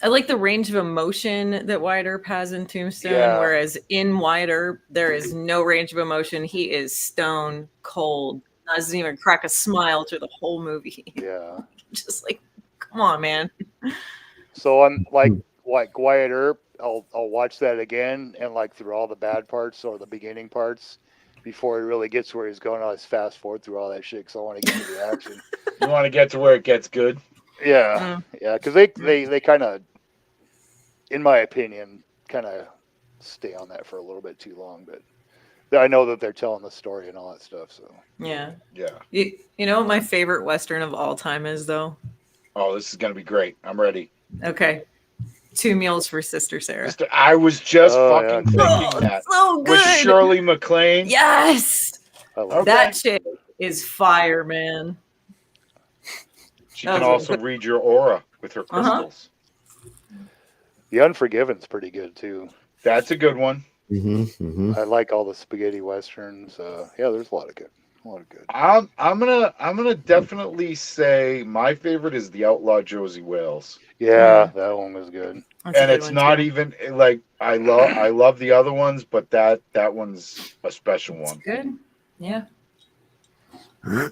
like the range of emotion that Wyatt Earp has in Tombstone, whereas in Wyatt Earp, there is no range of emotion. He is stone cold. Doesn't even crack a smile through the whole movie. Yeah. Just like, come on, man. So I'm like Wyatt Earp, I'll watch that again and through all the bad parts or the beginning parts before he really gets where he's going. I'll just fast forward through all that shit because I want to get to the action. You want to get to where it gets good? Yeah, because they kind of, in my opinion, kind of stay on that for a little bit too long. But I know that they're telling the story and all that stuff. So yeah. You know what my favorite Western of all time is, though? Oh, this is gonna be great. I'm ready. Okay. 2 Meals for Sister Sarah. I was just thinking that. So good. With Shirley MacLaine. Yes. That chick is fire, man. She can also read your aura with her crystals. The Unforgiven's pretty good too. That's a good one. I like all the spaghetti westerns. There's a lot of good. I'm gonna definitely say my favorite is The Outlaw Josie Wales. Yeah, that one was good. And it's not even like I love the other ones, but that one's a special one. Good. Yeah. I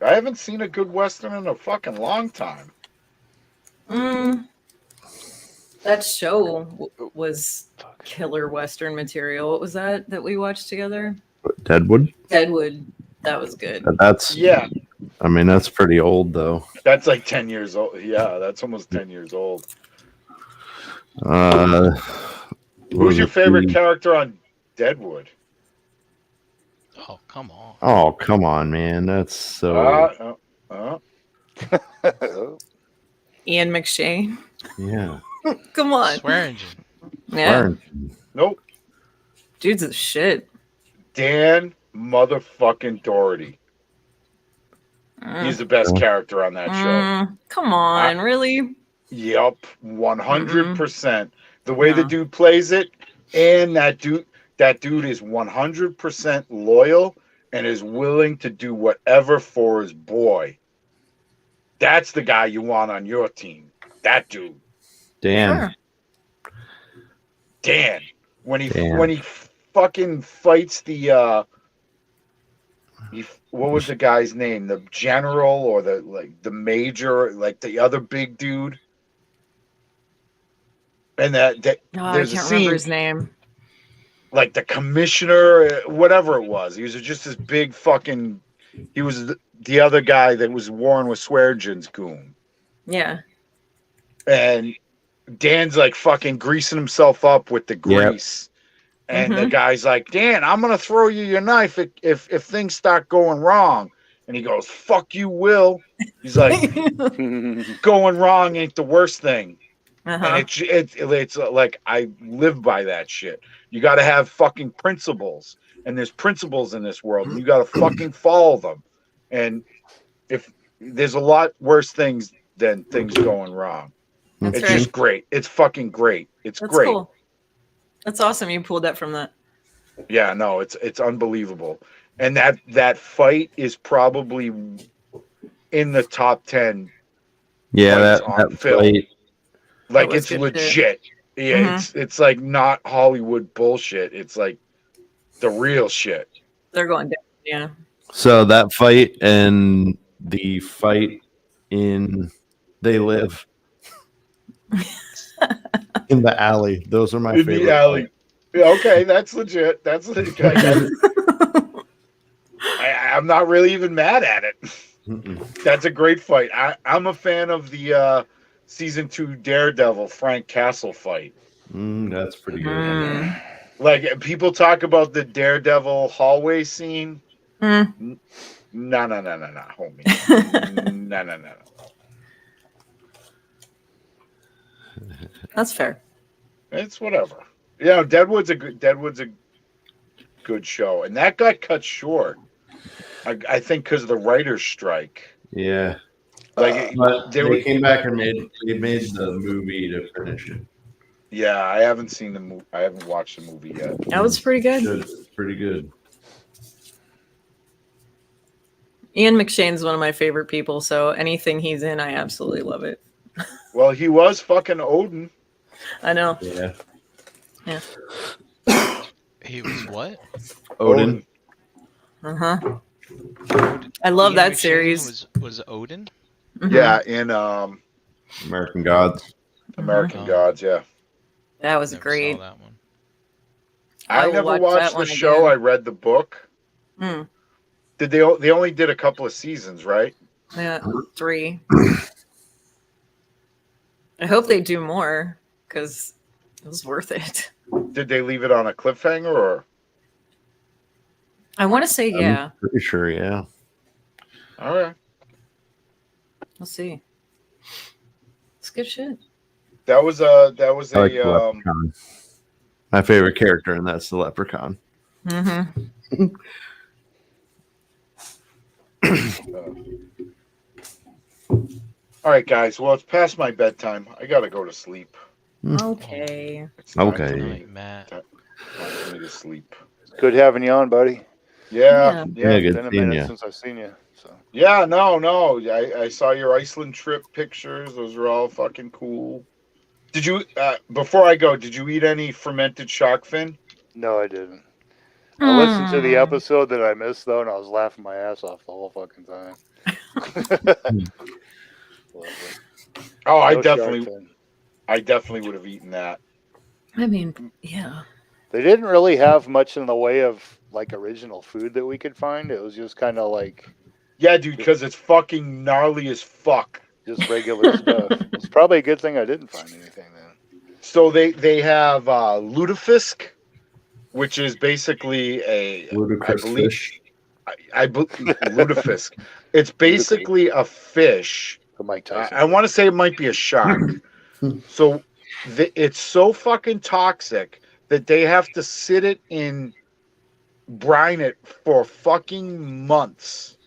haven't seen a good Western in a fucking long time. That show was killer Western material. What was that we watched together? Deadwood. That was good. That's I mean, that's pretty old though. That's like 10 years old. Yeah, that's almost 10 years old. Who's your favorite character on Deadwood? Oh, come on. Oh, come on, man. That's so Ian Mcshane. Yeah. Come on. Swearingen. Yeah. Nope. Dude's a shit. Dan motherfucking Doherty. He's the best character on that show. Come on, really? Yep, 100%. The way the dude plays it, and that dude is 100% loyal and is willing to do whatever for his boy. That's the guy you want on your team. That dude. Dan. Dan. When he fucking fights the what was the guy's name? The general or the major, like the other big dude. And there's I can't remember his name. Like the commissioner, whatever it was. He was just this big fucking. He was the other guy that was warring with Swearingen's goon. Yeah. And Dan's like fucking greasing himself up with the grease. Yep. And the guy's like, Dan, I'm going to throw you your knife if things start going wrong. And he goes, fuck you, Will. He's like, going wrong ain't the worst thing. And it's like, I live by that shit. You got to have fucking principles. And there's principles in this world. And you got to fucking follow them. And if there's a lot worse things than things going wrong. It's just great. It's fucking great. That's great. Cool. That's awesome. You pulled that from that. Yeah, no, it's unbelievable. And that fight is probably in the top 10. Yeah, that fight. Like it's legit. Yeah, it's like not Hollywood bullshit. It's like the real shit. They're going down, yeah. So that fight and the fight in They Live. In the alley. Those are my favorite. In the alley. Okay, that's legit. That's legit. I'm not really even mad at it. That's a great fight. I'm a fan of the season 2 Daredevil Frank Castle fight. That's pretty good. Like people talk about the Daredevil hallway scene. No, homie. No. That's fair. It's whatever. Yeah, Deadwood's a good show, and that got cut short. I think because of the writer's strike. Yeah, like they came back and made the movie to finish it. Yeah, I haven't seen the movie. I haven't watched the movie yet. That was pretty good. It's pretty good. Ian McShane's one of my favorite people, so anything he's in, I absolutely love it. Well, he was fucking Odin. I know. Yeah. He was what? Odin. I love that series. Was Odin? Yeah, in American Gods. American Gods, yeah. That was great. Saw that one. I never watched the show. Again. I read the book. Did they only did a couple of seasons, right? Yeah, 3. I hope they do more because it was worth it. Did they leave it on a cliffhanger or? I want to say yeah. I'm pretty sure, yeah. All right. We'll see. It's good shit. That was a my favorite character, and that's the Leprechaun. All right, guys. Well, it's past my bedtime. I gotta go to sleep. Okay. Okay. Tonight, Matt. Time for me to sleep. Good having you on, buddy. Yeah. Good Been a seeing minute you. since I've seen you. So. Yeah, no. I saw your Iceland trip pictures. Those were all fucking cool. Did you, before I go, did you eat any fermented shark fin? No, I didn't. I listened to the episode that I missed, though, and I was laughing my ass off the whole fucking time. Lovely. Oh, I No definitely shark fin. would have eaten that. I mean, yeah. They didn't really have much in the way of like original food that we could find. It was just kind of like, Yeah, dude, because it's fucking gnarly as fuck. just regular stuff. It's probably a good thing I didn't find anything then. So they have Lutefisk, which is basically Ludicrous fish. Lutefisk. It's basically a fish. Mike Tyson. I want to say it might be a shark. So it's so fucking toxic that they have to sit it in brine it for fucking months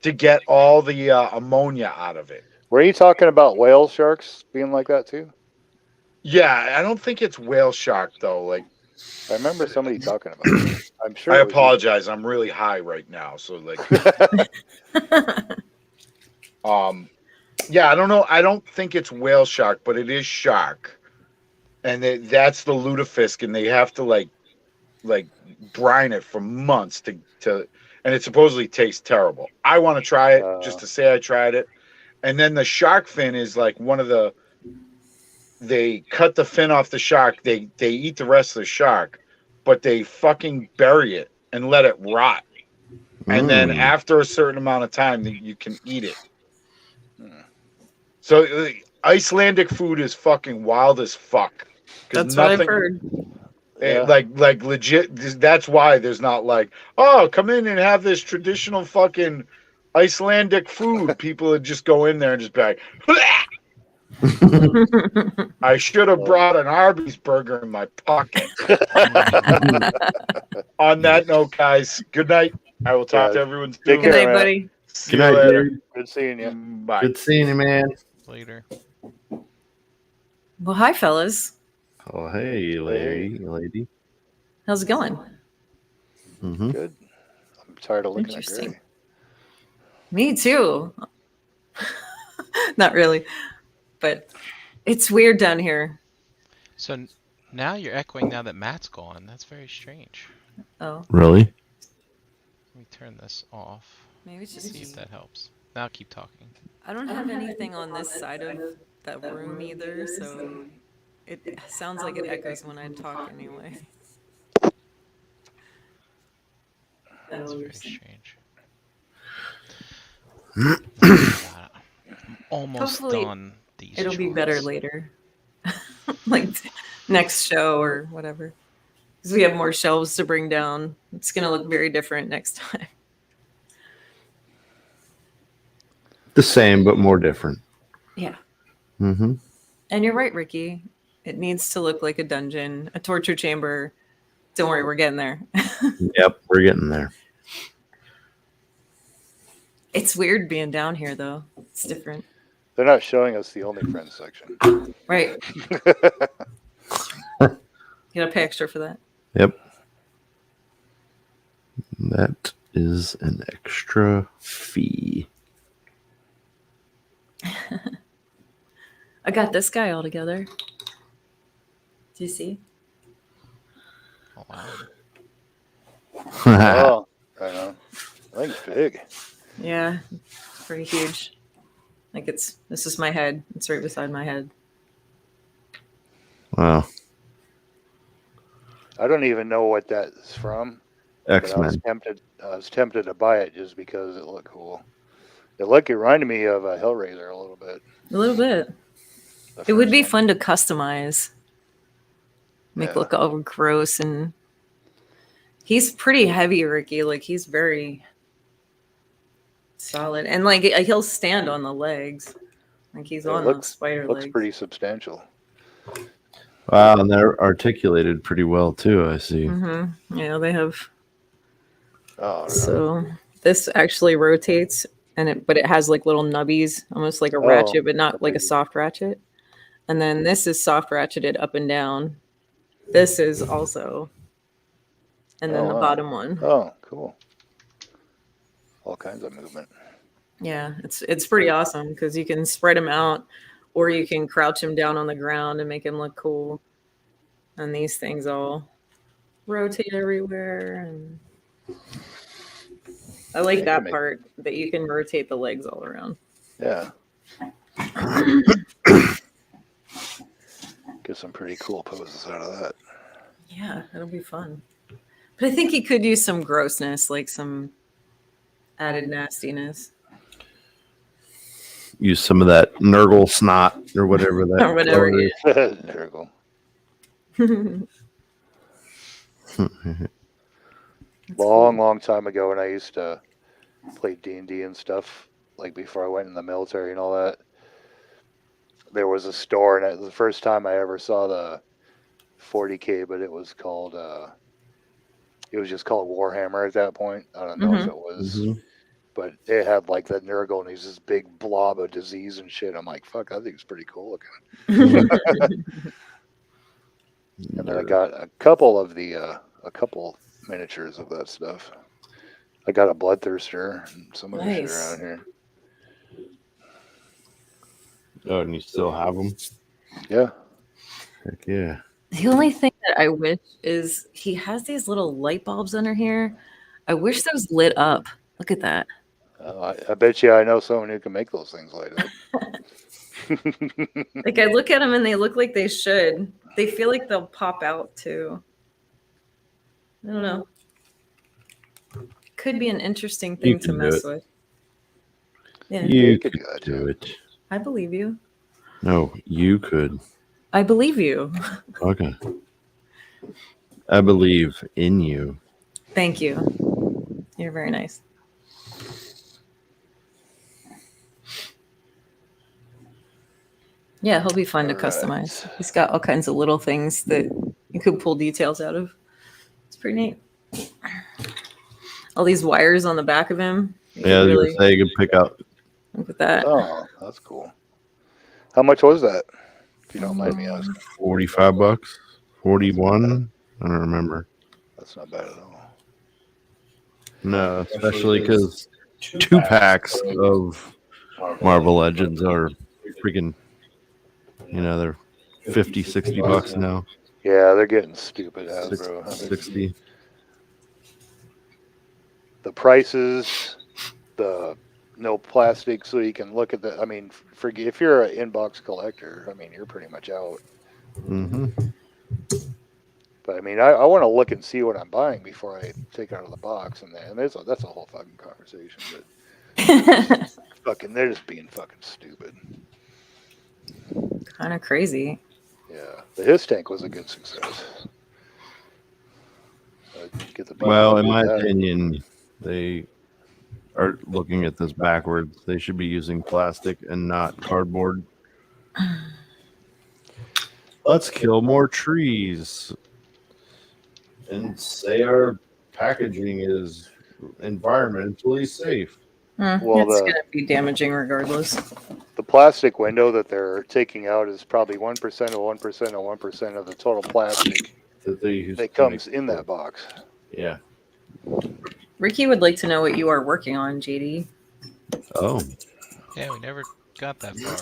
to get all the ammonia out of it. Were you talking about whale sharks being like that too? Yeah, I don't think it's whale shark though. Like, I remember somebody talking about it. I'm sure. I apologize. I'm really high right now, so like, yeah, I don't know. I don't think it's whale shark, but it is shark, and that's the lutefisk, and they have to like brine it for months to, and it supposedly tastes terrible. I want to try it just to say I tried it, and then the shark fin is like one of the. They cut the fin off the shark. They eat the rest of the shark, but they fucking bury it and let it rot. And then after a certain amount of time, you can eat it. So Icelandic food is fucking wild as fuck. That's what I've heard. Like legit. That's why there's not like, oh, come in and have this traditional fucking Icelandic food. People would just go in there and just be like, I should have brought an Arby's burger in my pocket. On that note, guys, good night. I will talk to everyone soon. Good night, buddy. See you later. Good seeing you. Bye. Good seeing you, man. Later. Well, hi, fellas. Oh, hey, lady. How's it going? Mm-hmm. Good. I'm tired of looking at Interesting. Gray. Me too. Not really, but it's weird down here. So now you're echoing now that Matt's gone. That's very strange. Oh, Really? Let me turn this off. maybe it's just See if me. that helps. Now keep talking. I don't have anything on this side of that room either, so it sounds like it echoes when I talk anyway. That's very strange. I'm almost Hopefully done these. It'll be better later. Like next show or whatever. Because we have more shelves to bring down. It's going to look very different next time. The same, but more different. Yeah. Mm-hmm. And you're right, Ricky. It needs to look like a dungeon, a torture chamber. Don't worry, we're getting there. Yep, we're getting there. It's weird being down here, though. It's different. They're not showing us the Only Friends section. Right. You gotta pay extra for that. Yep. That is an extra fee. I got this guy all together. Do you see? Oh, wow. Oh, I know. I think it's big. Yeah, it's pretty huge. Like this is my head. It's right beside my head. Wow. I don't even know what that's from. but X-Men. I was tempted to buy it just because it looked cool. It reminded me of a Hellraiser a little bit. A little bit. It would be fun to customize. Make look all gross, and he's pretty heavy, Ricky. Like he's very solid, and like he'll stand on the legs. Like he's on the spider legs. Looks pretty substantial. Wow, and they're articulated pretty well too, I see. Mm-hmm. Yeah, they have. Oh, no. So this actually rotates, but it has like little nubbies, almost like a ratchet, but not like a soft ratchet. And then this is soft ratcheted up and down. This is also, and then the bottom one. Oh, cool. all kinds of movement. Yeah, it's pretty awesome because you can spread him out, or you can crouch him down on the ground and make him look cool. And these things all rotate everywhere. And I like that part that you can rotate the legs all around. Yeah. Get some pretty cool poses out of that. Yeah, it'll be fun. But I think he could use some grossness, like some added nastiness. Use some of that Nurgle snot or whatever that. Or whatever. Nurgle. Long time ago when I used to play D&D and stuff, like before I went in the military and all that, there was a store, and it was the first time I ever saw the 40K, but it was called, it was just called Warhammer at that point. I don't know if it was, but it had like the Nurgle, and he's this big blob of disease and shit. I'm like, fuck, I think it's pretty cool looking. And then I got a couple miniatures of that stuff. I got a bloodthirster and some other shit around here. Oh, and you still have them? Yeah. Heck yeah. The only thing that I wish is he has these little light bulbs under here. I wish those lit up. Look at that. I bet you I know someone who can make those things light up. Like I look at them and they look like they should. They feel like they'll pop out too. I don't know. Could be an interesting thing to mess with. Yeah. You could do it. I believe you. No, you could. I believe you. Okay. I believe in you. Thank you. You're very nice. Yeah, he'll be fun to customize. He's got all kinds of little things that you could pull details out of. It's pretty neat. All these wires on the back of him. Yeah, you could pick out. Look at that. Oh, that's cool. How much was that? If you don't mind me asking. $45, 41. I don't remember. That's not bad at all. No, especially because 2 packs of Marvel Legends are freaking, they're $50, $60 now. Yeah, they're getting stupid ass, bro. 60. The prices, the no plastic, so you can look at the. I mean, if you're an inbox collector, I mean, you're pretty much out. But I mean, I want to look and see what I'm buying before I take it out of the box, and that's a whole fucking conversation. But they're just being fucking stupid. Kind of crazy. Yeah, the His tank was a good success. Well, in my opinion, they are looking at this backwards. They should be using plastic and not cardboard. Let's kill more trees and say our packaging is environmentally safe. Well, it's going to be damaging regardless. The plastic window that they're taking out is probably 1% of 1% of 1% of the total plastic that comes in that box. Yeah. Ricky would like to know what you are working on, JD. Oh. Yeah, we never got that far.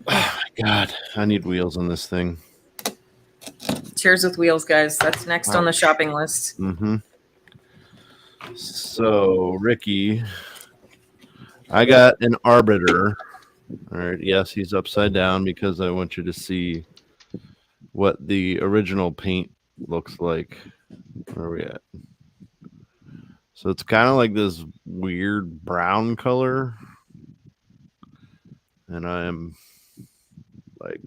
Oh my God, I need wheels on this thing. Chairs with wheels, guys. That's next on the shopping list. So, Ricky, I got an arbiter. All right. Yes, he's upside down because I want you to see what the original paint looks like. Where are we at? So it's kind of like this weird brown color. And I am like,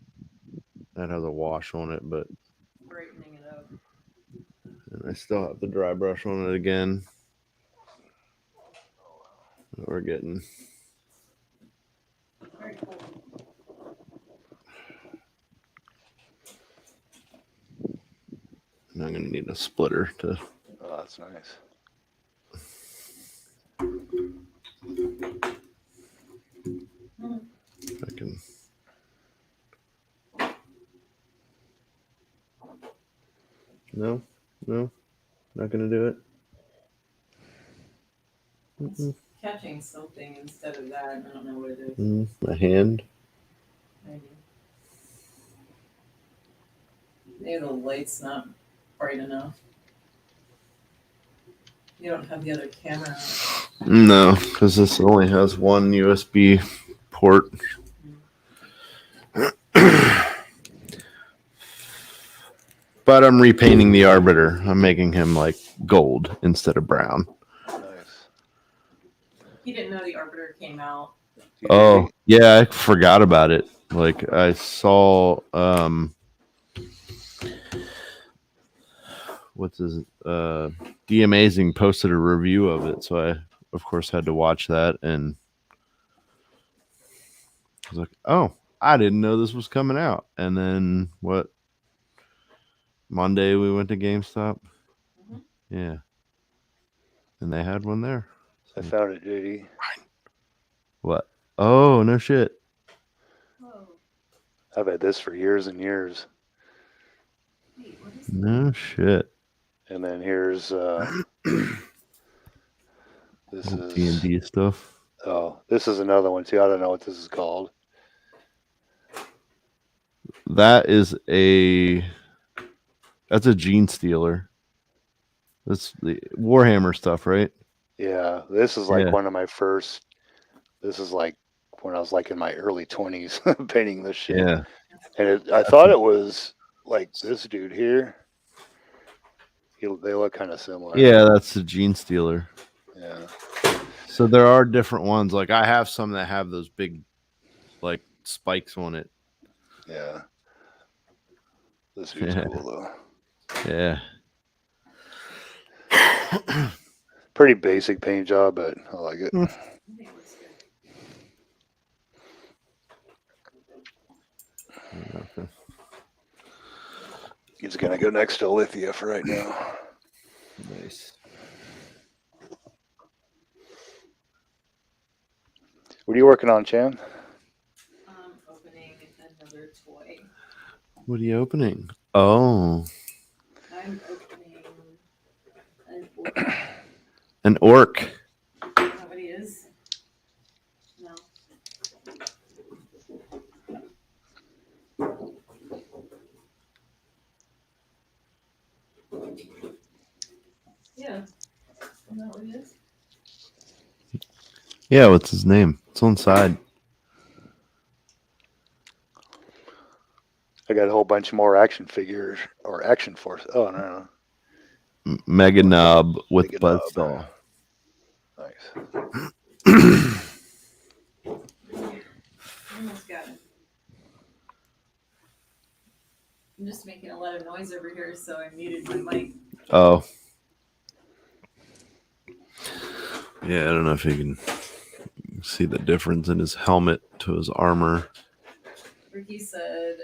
that has a wash on it, but Brightening it up. and I still have the dry brush on it again. We're getting. Very cool. And I'm going to need a splitter to. Oh, that's nice. If I can. No, not gonna do it. It's catching something instead of that. I don't know what it is. A hand. Maybe the light's not bright enough. You don't have the other camera on. No, because this only has one USB port. But I'm repainting the Arbiter. I'm making him like gold instead of brown. Nice. He didn't know the Arbiter came out. Oh, yeah, I forgot about it. Like I saw what's his The Amazing posted a review of it, so I of course had to watch that, and I was like, oh, I didn't know this was coming out. And then Monday we went to GameStop. Mm-hmm. Yeah. And they had one there. I found it, JD. What? Oh, no shit. Whoa. I've had this for years and years. Wait, what is no shit. And then here's this is D&D stuff. Oh, this is another one too. I don't know what this is called. That's a Gene Stealer. That's the Warhammer stuff, right? Yeah, this is like one of my first. This is like when I was like in my early 20s painting this shit. Yeah. And I thought it was like this dude here. They look kind of similar. Yeah, that's the Gene Stealer. Yeah. So there are different ones. Like I have some that have those big, like spikes on it. Yeah. This dude's cool though. Yeah. Pretty basic paint job, but I like it. He's gonna go next to Lithia for right now. Nice. What are you working on, Chan? I'm opening another toy. What are you opening? Oh. I'm opening an orc. An orc. Is that what he is? No. Yeah. Isn't that what it is? Yeah, what's his name? It's on side. I got a whole bunch more action figures or action force. Oh no. Mega Knob with Buzzsaw. Nice. Almost got it. I'm just making a lot of noise over here, so I muted my mic. Oh. Yeah, I don't know if you can see the difference in his helmet to his armor. Ricky said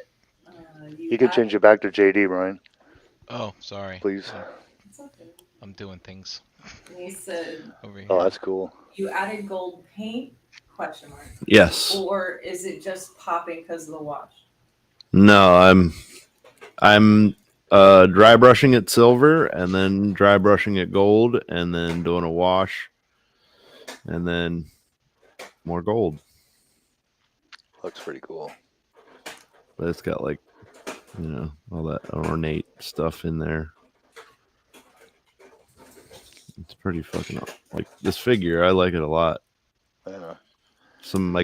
you can change it back to JD, Brian. Oh, sorry. Please. It's okay. I'm doing things. And he said, over here. Oh, that's cool. You added gold paint? Question mark. Yes. Or is it just popping because of the wash? No, I'm dry brushing it silver and then dry brushing it gold and then doing a wash and then more gold. Looks pretty cool. But it's got like, all that ornate stuff in there. It's pretty fucking like this figure. I like it a lot. Yeah. Some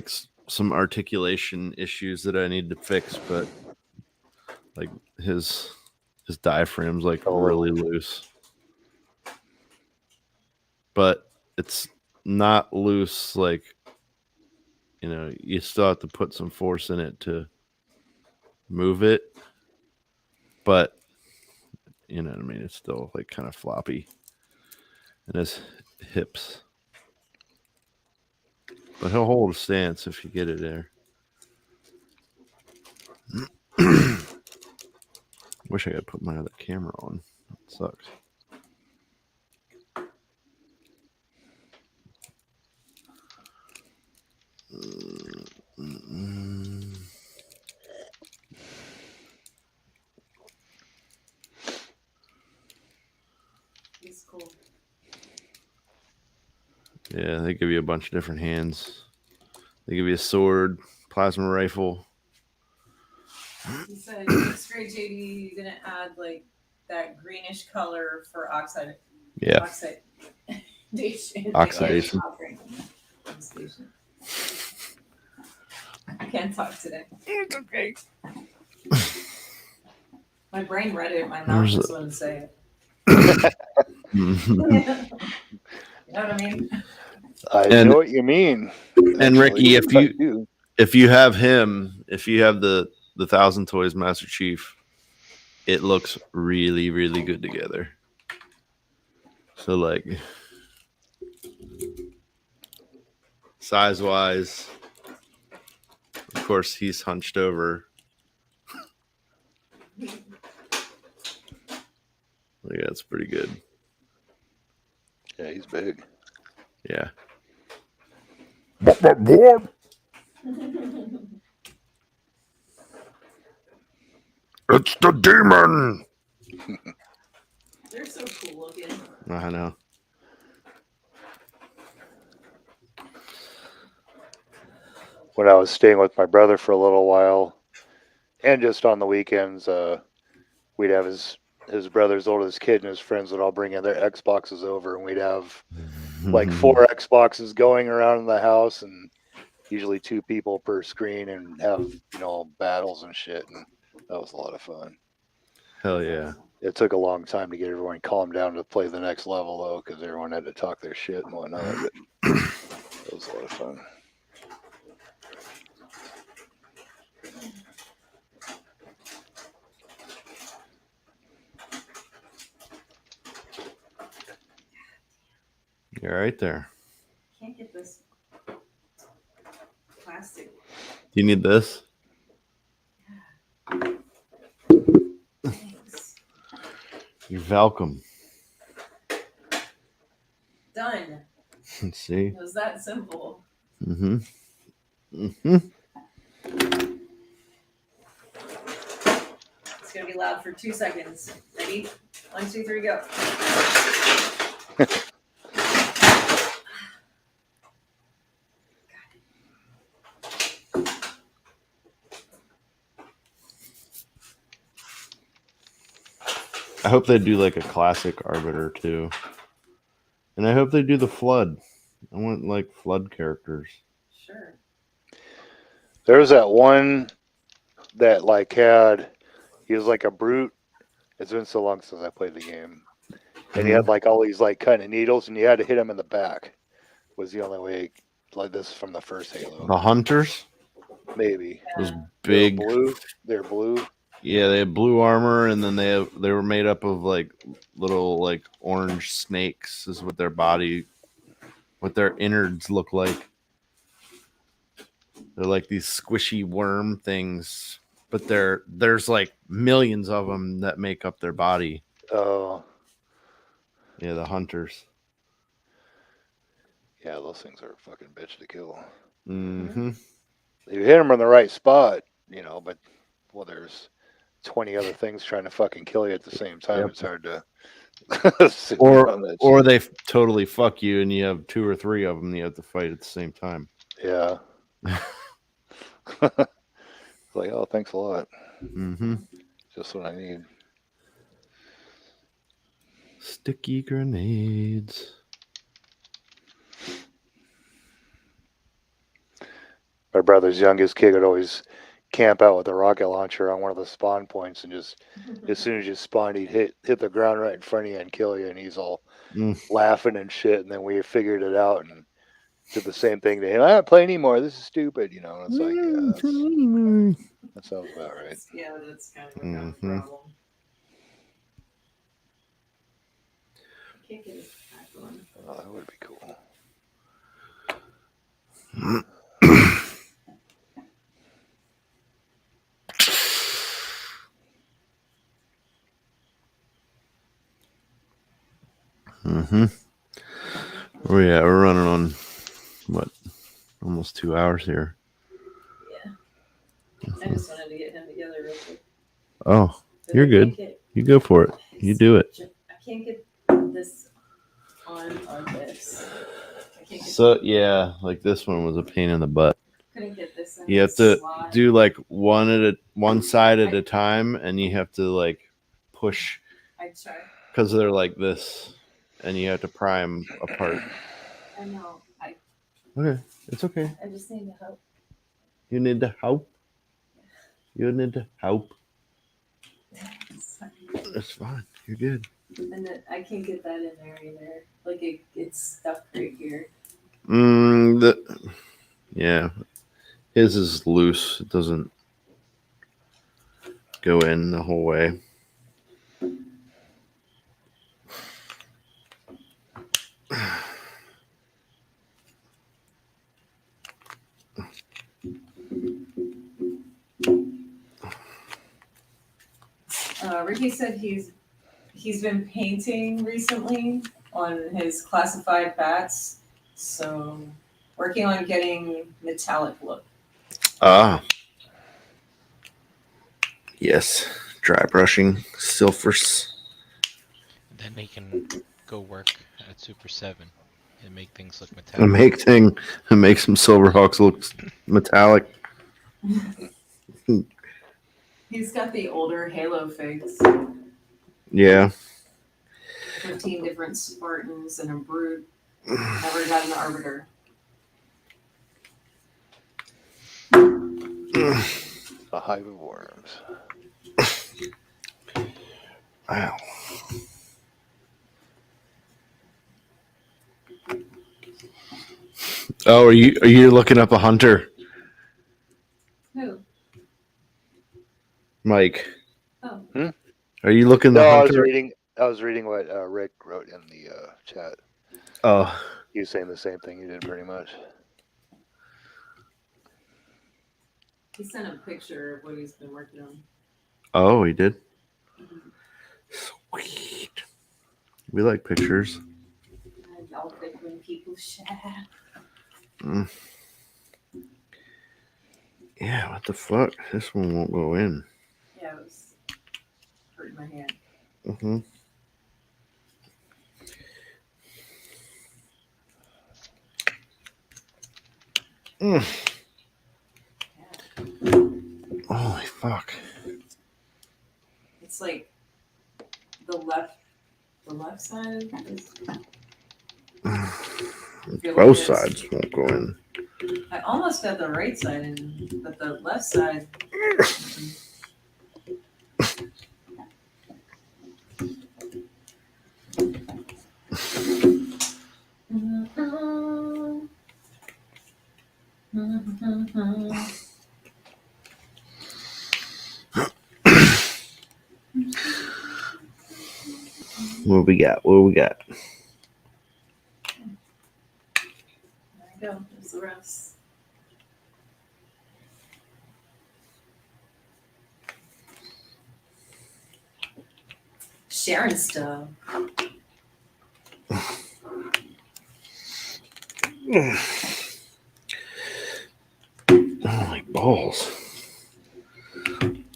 articulation issues that I need to fix, but like his diaphragm's like really loose. But it's not loose like you still have to put some force in it to move it. But you know what I mean? It's still like kind of floppy. And his hips. But he'll hold a stance if you get it there. Wish I could put my other camera on. That sucks. He's cool. Yeah, they give you a bunch of different hands. They give you a sword, plasma rifle. He said, "Next grade, JD, you're gonna add like that greenish color for oxide." Yeah. Oxidation. I can't talk today. It's okay. My brain read it. My mouth just wouldn't say it. You know what I mean? I know what you mean. And Ricky, if you have him, if you have the 1,000 Toys Master Chief, it looks really, really good together. So like size wise, of course he's hunched over. Yeah, it's pretty good. Yeah, he's big. Yeah. It's the demon. They're so cool looking. I know. When I was staying with my brother for a little while, and just on the weekends, we'd have his brother's oldest kid and his friends would all bring in their Xboxes over, and we'd have like 4 Xboxes going around in the house, and usually 2 people per screen, and have battles and shit, and that was a lot of fun. Hell yeah. It took a long time to get everyone calmed down to play the next level though, because everyone had to talk their shit and whatnot. But it was a lot of fun. You're right there. Can't get this plastic. Do you need this? Thanks. You're welcome. Done. Let's see. It was that simple. Mm-hmm. Mm-hmm. It's gonna be loud for 2 seconds. Ready? 1, 2, 3, go. I hope they do like a classic Arbiter too. And I hope they do the Flood. I want like Flood characters. Sure. There was that one that like he was like a brute. It's been so long since I played the game. And he had like all these like kind of needles, and you had to hit him in the back. Was the only way. Like this from the first Halo. The Hunters? Maybe. Those big blue. They're blue. Yeah, they have blue armor, and then they were made up of like little like orange snakes. Is what their innards look like. They're like these squishy worm things, but there's like millions of them that make up their body. Oh. Yeah, the Hunters. Yeah, those things are a fucking bitch to kill. Mm-hmm. You hit them in the right spot, but there's 20 other things trying to fucking kill you at the same time. Yep. It's hard to. or they totally fuck you, and you have 2 or 3 of them you have to fight at the same time. Yeah. It's like, oh, thanks a lot. Mm-hmm. Just what I need. Sticky grenades. My brother's youngest kid would always camp out with a rocket launcher on one of the spawn points, and just as soon as you spawn, he'd hit the ground right in front of you and kill you, and he's all laughing and shit. And then we figured it out and did the same thing to him. I don't play anymore. This is stupid, And it's like, yeah, that sounds about right. Yeah, that's kind of a problem. I can't get his back on. Oh, that would be cool. Mm-hmm. Oh yeah, we're running on almost 2 hours here. Yeah. I just wanted to get him together real quick. Oh, you're good. You go for it. You do it. I can't get this on this. So yeah, like this one was a pain in the butt. Couldn't get this in. You have to do like one side at a time, and you have to like push. I try. Because they're like this, and you have to pry them apart. I know. Okay, it's okay. I just need help. You need the help. You need the help. It's fine. You're good. And then I can't get that in there either. Like it's stuck right here. Yeah, his is loose. It doesn't go in the whole way. Ricky said he's been painting recently on his classified bats, so working on getting metallic look. Ah, yes, dry brushing silvers. Then they can go work at Super 7 and make things look metallic. Make some Silverhawks look metallic. He's got the older Halo figs. Yeah. 15 different Spartans and a Brute. Never got an Arbiter. A hive of worms. Wow. Oh, are you looking up a hunter? Who? Mike. Oh. Are you looking No, hunter? I was reading what Rick wrote in the chat. Oh. He was saying the same thing you did pretty much. He sent a picture of what he's been working on. Oh, he did? Sweet. We like pictures. I love it when people share. Yeah, what the fuck? This one won't go in. Yeah, it was hurting my hand. Mm-hmm. Holy fuck. It's like the left side is Both sides won't go in. I almost got the right side in, but the left side. What we got? What we got? There we go. There's the rest. Sharing stuff. Oh, like balls.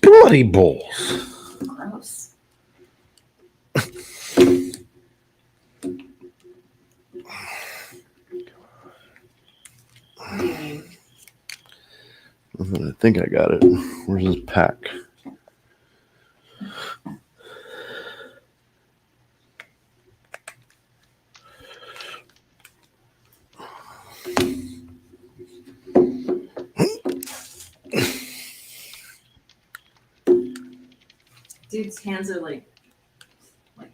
Bloody balls. Gross. What do you mean? I think I got it. Where's this pack? Dude's hands are like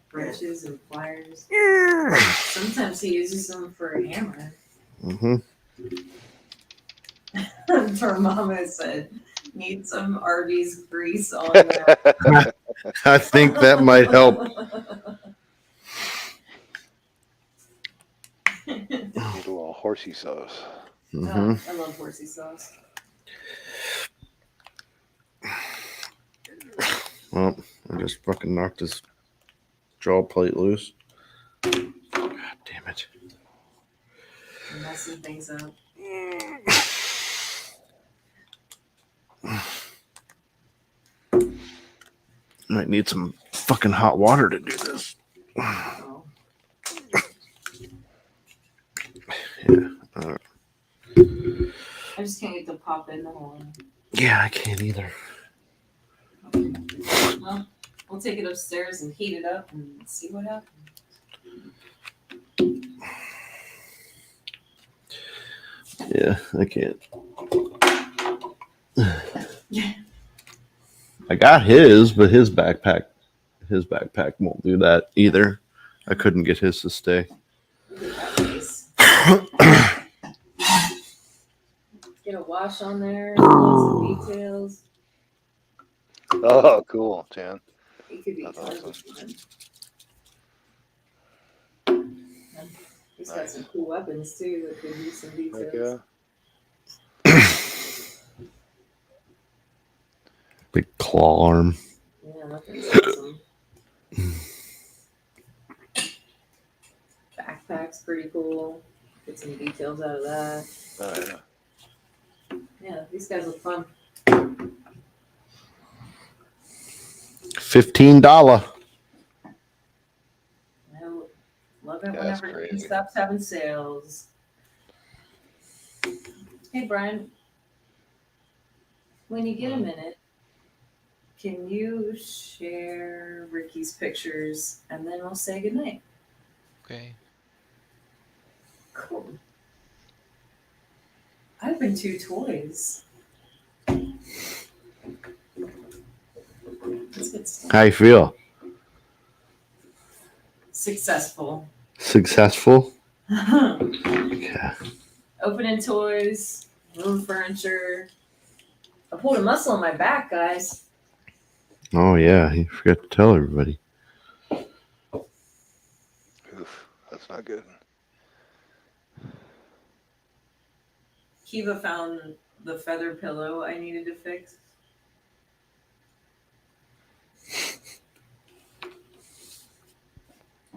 brushes and pliers. Sometimes he uses them for a hammer. Mm-hmm. Her mama said, "Need some Arby's grease on that." I think that might help. Need a little horsey sauce. Mm-hmm. I love horsey sauce. Well, I just fucking knocked his jaw plate loose. God damn it. Messing things up. Might need some fucking hot water to do this. Oh. to pop in the one. Yeah, I can't either. Okay. Well, we'll take it upstairs and heat it up and see what happens. Yeah, I can't. I got his, but his backpack won't do that either. I couldn't get his to stay. Get a wash on there, some details. Oh, cool, Jan. It could be awesome. He's got some cool weapons too that could use some details. Yeah. Big claw arm. Yeah, that thing's awesome. Backpack's pretty cool. Get some details out of that. Oh, yeah. Yeah, these guys look fun. $15. I love it whenever he stops having sales. Hey, Brian. When you get a minute, can you share Ricky's pictures and then we'll say goodnight? Okay. Cool. I opened 2 toys. That's good stuff. How you feel? Successful. Successful? Yeah. Opening toys, room furniture. I pulled a muscle in my back, guys. Oh, yeah. You forgot to tell everybody. Oof, that's not good. Kiva found the feather pillow I needed to fix.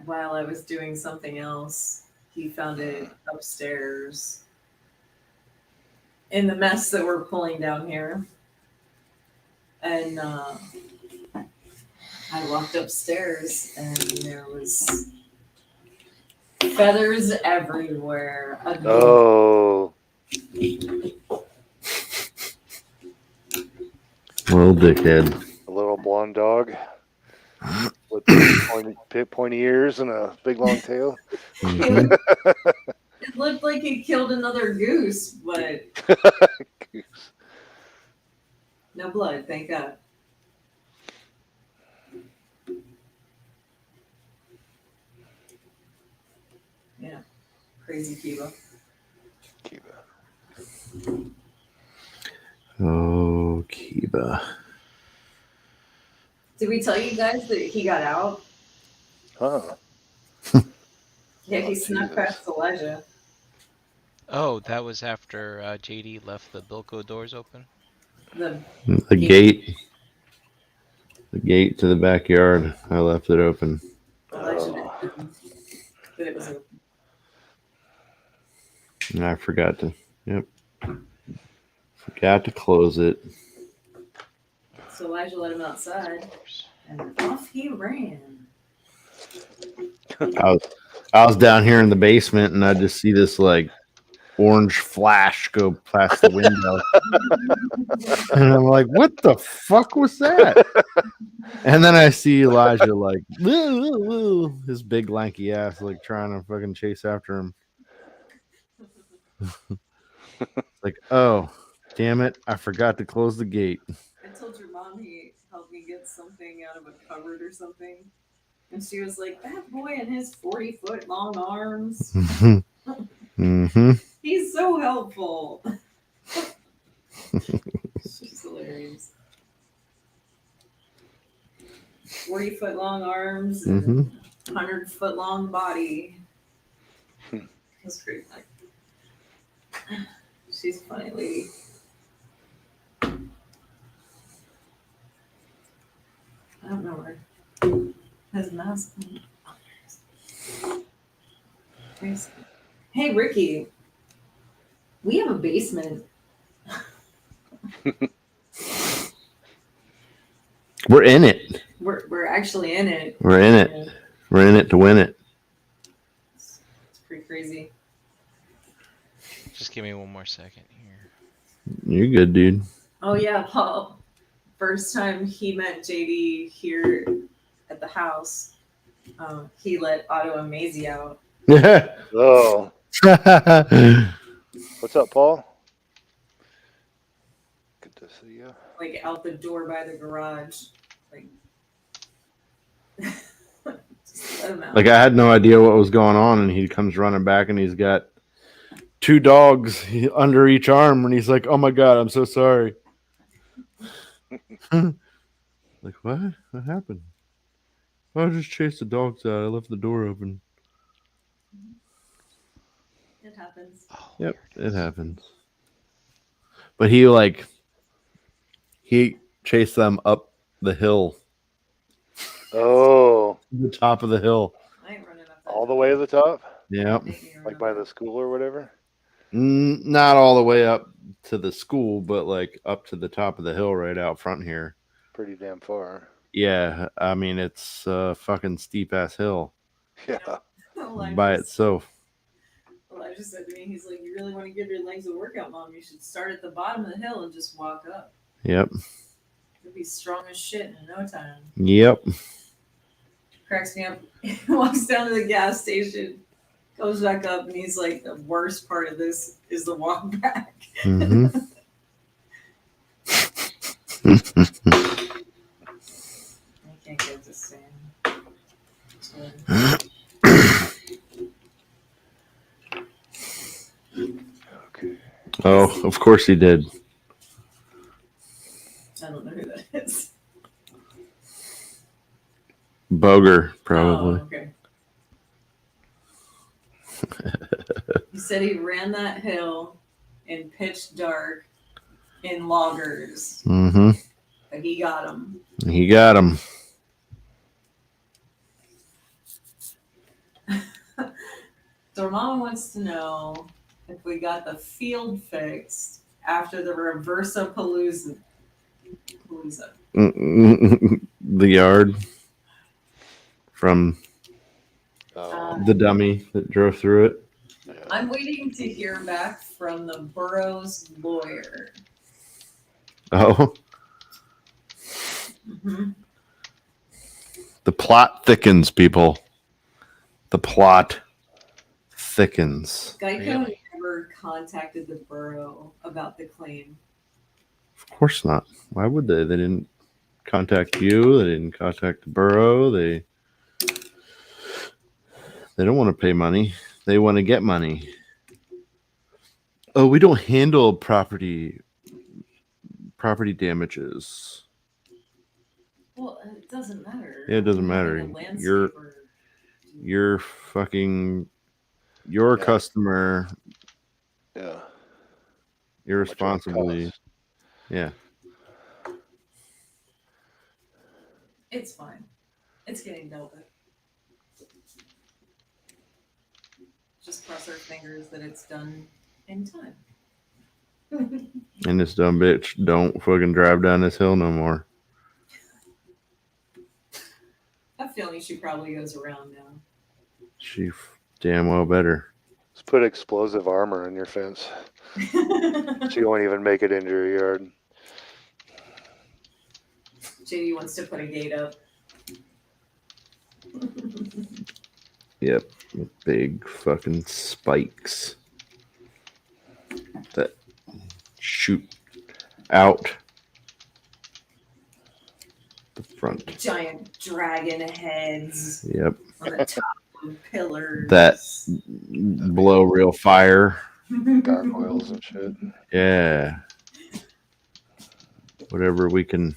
While I was doing something else, he found it upstairs in the mess that we're pulling down here. And I walked upstairs and there was feathers everywhere. Oh. Little dickhead. A little blonde dog with pointy ears and a big long tail. Mm-hmm. It looked like he killed another goose, but Goose. no blood, thank God. Yeah, crazy Kiva. Oh, Kiba. Did we tell you guys that he got out? Huh. Yeah, he snuck past Elijah. Oh, that was after JD left the Bilko doors open? The gate. The gate to the backyard. I left it open. Elijah didn't know that it was open. And I forgot to. Yep. Forgot to close it. So Elijah let him outside, and off he ran. I was down here in the basement, and I just see this like orange flash go past the window, and I'm like, "What the fuck was that?" And then I see Elijah like his big lanky ass like trying to fucking chase after him. Like, oh, damn it! I forgot to close the gate. I told your mom he helped me get something out of a cupboard or something. And she was like, that boy and his 40-foot long arms. Mm-hmm. He's so helpful. She's hilarious. 40-foot long arms and 100-foot long body. That's pretty funny. She's a funny lady. I don't know where his mask. Hey, Ricky. We have a basement. We're in it. We're actually in it. We're in it. We're in it to win it. It's pretty crazy. Just give me one more second here. You're good, dude. Oh yeah, Paul. First time he met JD here at the house, he let Otto and Maisie out. Oh. What's up, Paul? Good to see you. Like out the door by the garage. Like I had no idea what was going on, and he comes running back, and he's got 2 dogs under each arm, and he's like, "Oh my god, I'm so sorry." Like what? What happened? I just chased the dogs out. I left the door open. It happens. Oh, Yep, it happens. But he chased them up the hill. Oh. The top of the hill. I ain't running up that all the way to the top? Yeah. Like by the school or whatever? Not all the way up to the school, but like up to the top of the hill right out front here. Pretty damn far. Yeah, I mean it's a fucking steep ass hill. Yeah. By itself. Elijah said to me, he's like, "You really want to give your legs a workout, Mom? You should start at the bottom of the hill and just walk up. Yep. You'll be strong as shit in no time." Yep. Cracks me up. He walks down to the gas station, goes back up, and he's like, "The worst part of this is the walk back." Mm-hmm. I can't get this thing. Okay. Oh, of course he did. I don't know who that is. Boger, probably. Oh, okay. He said he ran that hill in pitch dark in loggers. Mm-hmm. But he got him. He got him. So Mama wants to know if we got the field fixed after the Reversa-Palooza. The yard from the dummy that drove through it. I'm waiting to hear back from the borough's lawyer. Oh. Mm-hmm. The plot thickens, people. The plot thickens. Geico never contacted the borough about the claim. Of course not. Why would they? They didn't contact you. They didn't contact the borough. They don't want to pay money. They want to get money. Oh, we don't handle property damages. Well, it doesn't matter. Yeah, it doesn't matter. You're fucking your customer. Yeah. Irresponsibly. Yeah. It's fine. It's getting dealt with. Just cross our fingers that it's done in time. And this dumb bitch don't fucking drive down this hill no more. I have a feeling she probably goes around now. She damn well better. Let's put explosive armor in your fence. She won't even make it into your yard. JD wants to put a gate up. Yep. With big fucking spikes that shoot out the front. Giant dragon heads. Yep. On the top of pillars. That blow real fire. Gargoyles and shit. Yeah. Whatever we can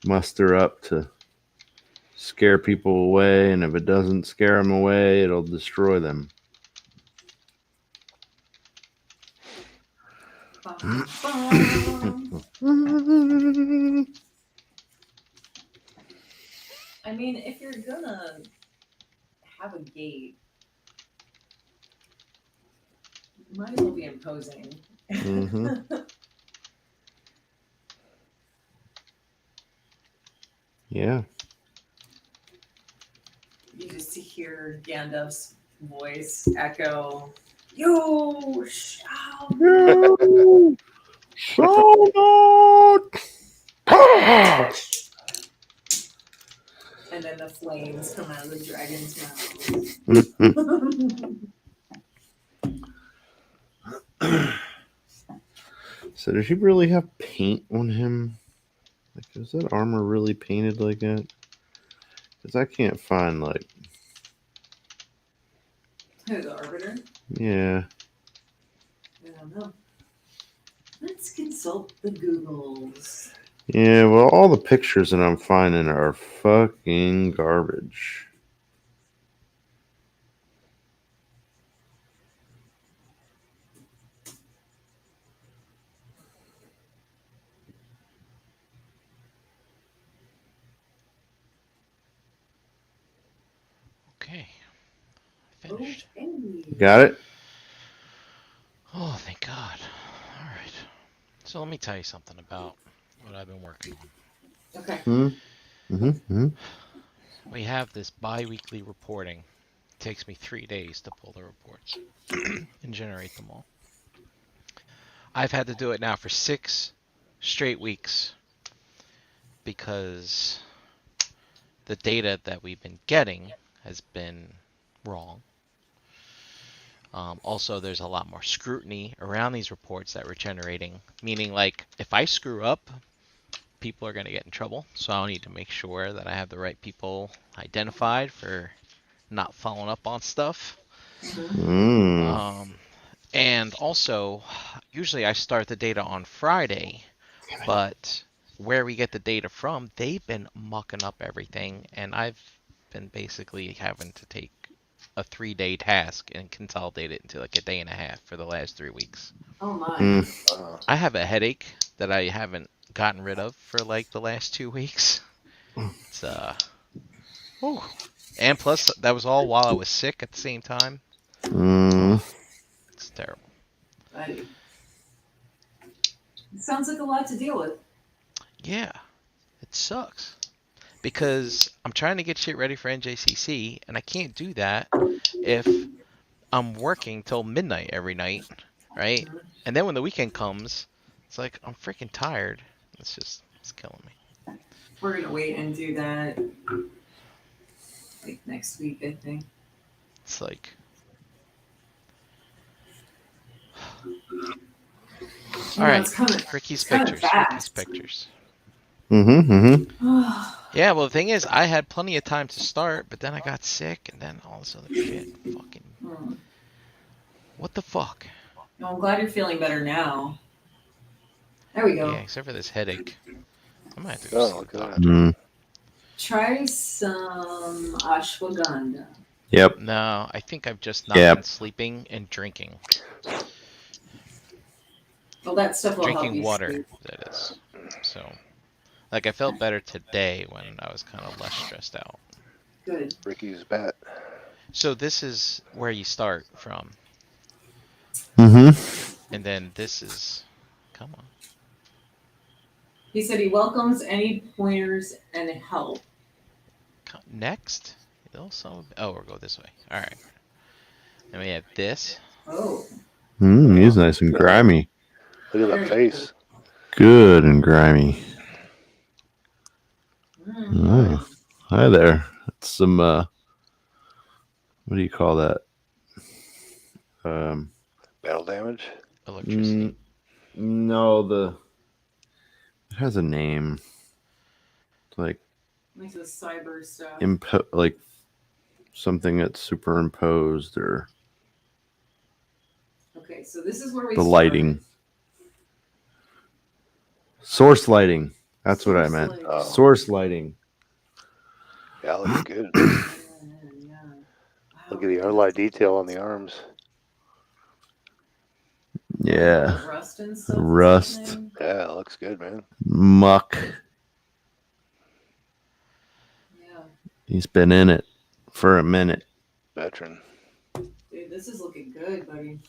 muster up to scare people away, and if it doesn't scare them away, it'll destroy them. I mean, if you're gonna have a gate, you might as well be imposing. Mm-hmm. Yeah. You just hear Gandalf's voice echo Yo, shout. Yo, shout out. And then the flames come out of the dragon's mouth. So does he really have paint on him? Like, is that armor really painted like that? Because I can't find, like... Who, the Arbiter? Yeah. I don't know. Let's consult the Googles. Yeah, well, all the pictures that I'm finding are fucking garbage. Okay. Finished. Got it? Oh, thank God. All right. So let me tell you something about what I've been working on. Okay. We have this bi-weekly reporting. It takes me 3 days to pull the reports and generate them all. I've had to do it now for 6 straight weeks because the data that we've been getting has been wrong. Also, there's a lot more scrutiny around these reports that we're generating, meaning like if I screw up, people are going to get in trouble. So I'll need to make sure that I have the right people identified for not following up on stuff. And also, usually I start the data on Friday, but where we get the data from, they've been mucking up everything, and I've been basically having to take a 3-day task and consolidate it into like a day and a half for the last 3 weeks. Oh my. I have a headache that I haven't gotten rid of for like the last 2 weeks. It's and plus that was all while I was sick at the same time. It's terrible. It sounds like a lot to deal with. Yeah, it sucks. Because I'm trying to get shit ready for NJCC, and I can't do that if I'm working till midnight every night, right? And then when the weekend comes, it's like I'm freaking tired. It's killing me. We're gonna wait and do that like next week, I think. It's like all right, Ricky's pictures. Ricky's pictures. Yeah, well, the thing is, I had plenty of time to start, but then I got sick, and then all this other shit. Fucking. What the fuck? No, I'm glad you're feeling better now. There we go. Yeah, except for this headache. I might have to go see the doctor. Try some ashwagandha. Yep. No, I think I've just not been sleeping and drinking. Well, that stuff will help you drinking water, sleep. that is. So, like, I felt better today when I was kind of less stressed out. Good. Ricky's bat. So this is where you start from. And then this is... Come on. He said he welcomes any pointers and help. Next? Oh, we'll go this way. All right. Then we have this. Oh. He's nice and grimy. Look at that face. Good and grimy. Nice. Hi there. That's some, what do you call that? Battle damage? Electricity. No, it has a name. Like the cyber stuff. Like something that's superimposed or. Okay, so this is where we the lighting. Source lighting. That's what I meant. Source lighting. Yeah, looks good. Look at the R-Light detail on the arms. Yeah. The rust and stuff. Rust. Yeah, it looks good, man. Muck. Yeah. He's been in it for a minute. Veteran. Dude, this is looking good, buddy.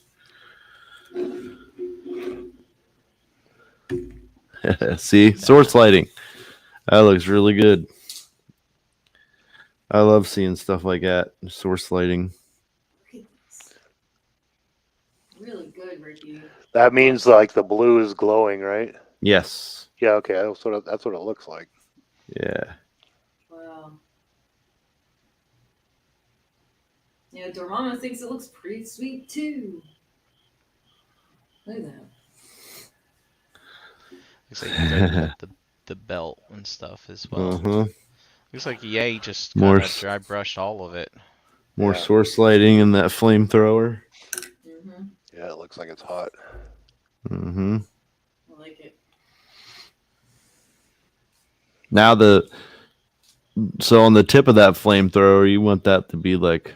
See? Source lighting. That looks really good. I love seeing stuff like that. Source lighting. good, Ricky. That means like the blue is glowing, right? Yes. Yeah. Okay. That's what it looks like. Yeah. Wow. Yeah, Dormammu thinks it looks pretty sweet too. Look at that. Looks like you got the belt and stuff as well. Looks like EA just kind of dry brushed all of it. More source lighting in that flamethrower. Yeah, it looks like it's hot. I like it. Now so on the tip of that flamethrower, you want that to be like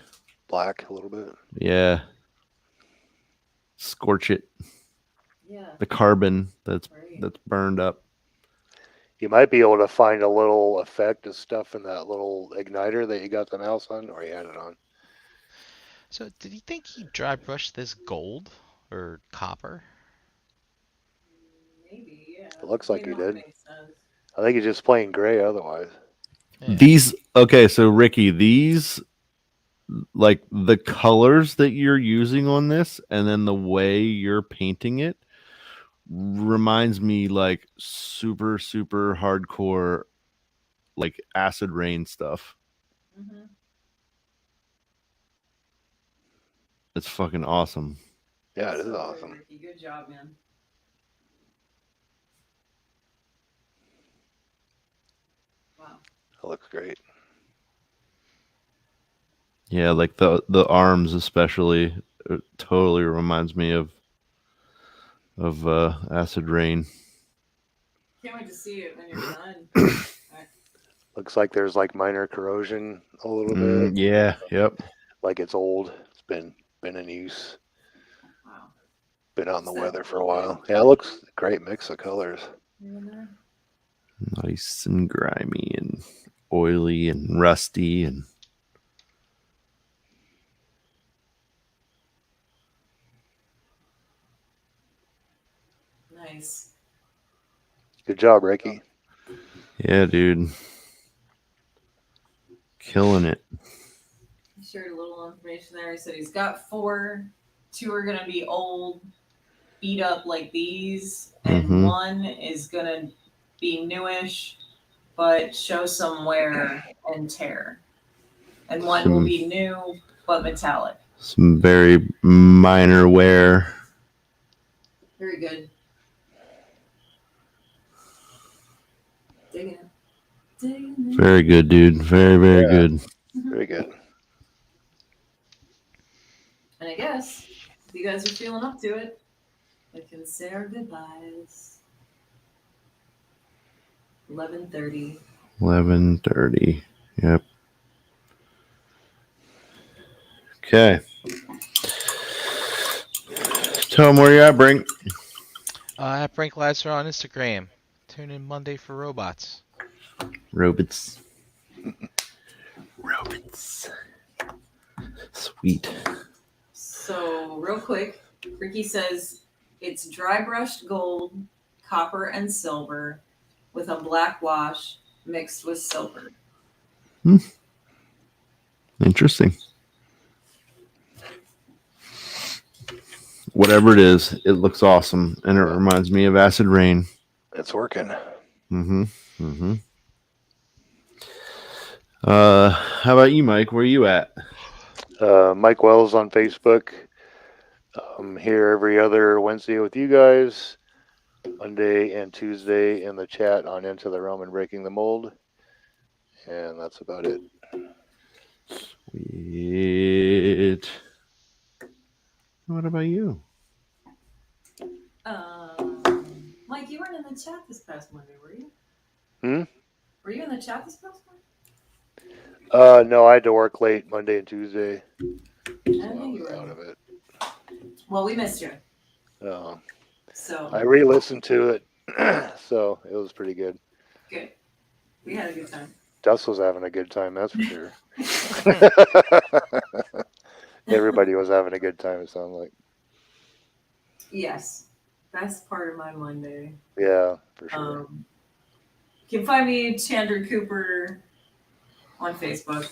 black a little bit. Yeah. Scorch it. Yeah. The carbon that's burned up. You might be able to find a little effect of stuff in that little igniter that you got the mouse on, or you had it on. So, did you think he dry brushed this gold or copper? Maybe, yeah. It looks like he did. I think he's just plain gray otherwise. Yeah. So Ricky, these, like the colors that you're using on this and then the way you're painting it reminds me like super, super hardcore, like acid rain stuff. It's fucking awesome. Yeah, it is awesome. Ricky. Good job, man. Wow. It looks great. Yeah, like the arms especially, it totally reminds me of acid rain. Can't wait to see it when you're done. Looks like there's like minor corrosion a little bit. Yeah, yep. Like it's old. It's been in use. Wow. Been out in the weather for a while. Yeah, it looks a great mix of colors. Nice and grimy and oily and rusty and nice. Good job, Ricky. Yeah, dude. Killing it. He shared a little information there. He said he's got 4. 2 are gonna be old, beat up like these, and 1 is gonna be newish, but show some wear and tear. And 1 will be new but metallic. Some very minor wear. Very good. Digging it. Very good, dude. Very, very good. Very good. And I guess if you guys are feeling up to it, we can say our goodbyes. 11:30. 11:30. Yep. Okay. Tell them where you're at, Brink. At Brink Lasser on Instagram. Tune in Monday for robots. Robots. Robots. Sweet. So, real quick, Ricky says it's dry brushed gold, copper, and silver with a black wash mixed with silver. Interesting. Whatever it is, it looks awesome, and it reminds me of acid rain. It's working. How about you, Mike? Where are you at? Mike Wells on Facebook. I'm here every other Wednesday with you guys. Monday and Tuesday in the chat on Into the Realm and Breaking the Mold. And that's about it. Sweet. What about you? Mike, you weren't in the chat this past Monday, were you? Were you in the chat this past Monday? No, I had to work late Monday and Tuesday. So I was out of it. Well, we missed you. So I re-listened to it, so it was pretty good. Good. We had a good time. Dust was having a good time, that's for sure. Everybody was having a good time, it sounds like. Yes. Best part of my Monday. Yeah, for sure. You can find me, Chandra Cooper, on Facebook.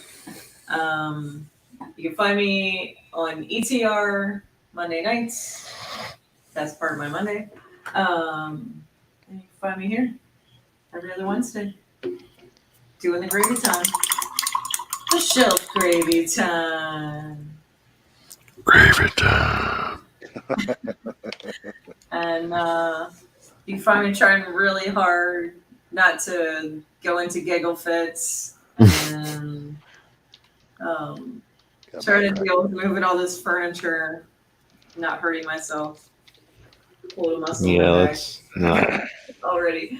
You can find me on ETR Monday nights. That's part of my Monday. And you can find me here every other Wednesday. Doing the gravy time. The shelf gravy time. Gravy time. And you find me trying really hard not to go into giggle fits and trying to deal with moving all this furniture, not hurting myself. Pull a muscle in my back. No. Already.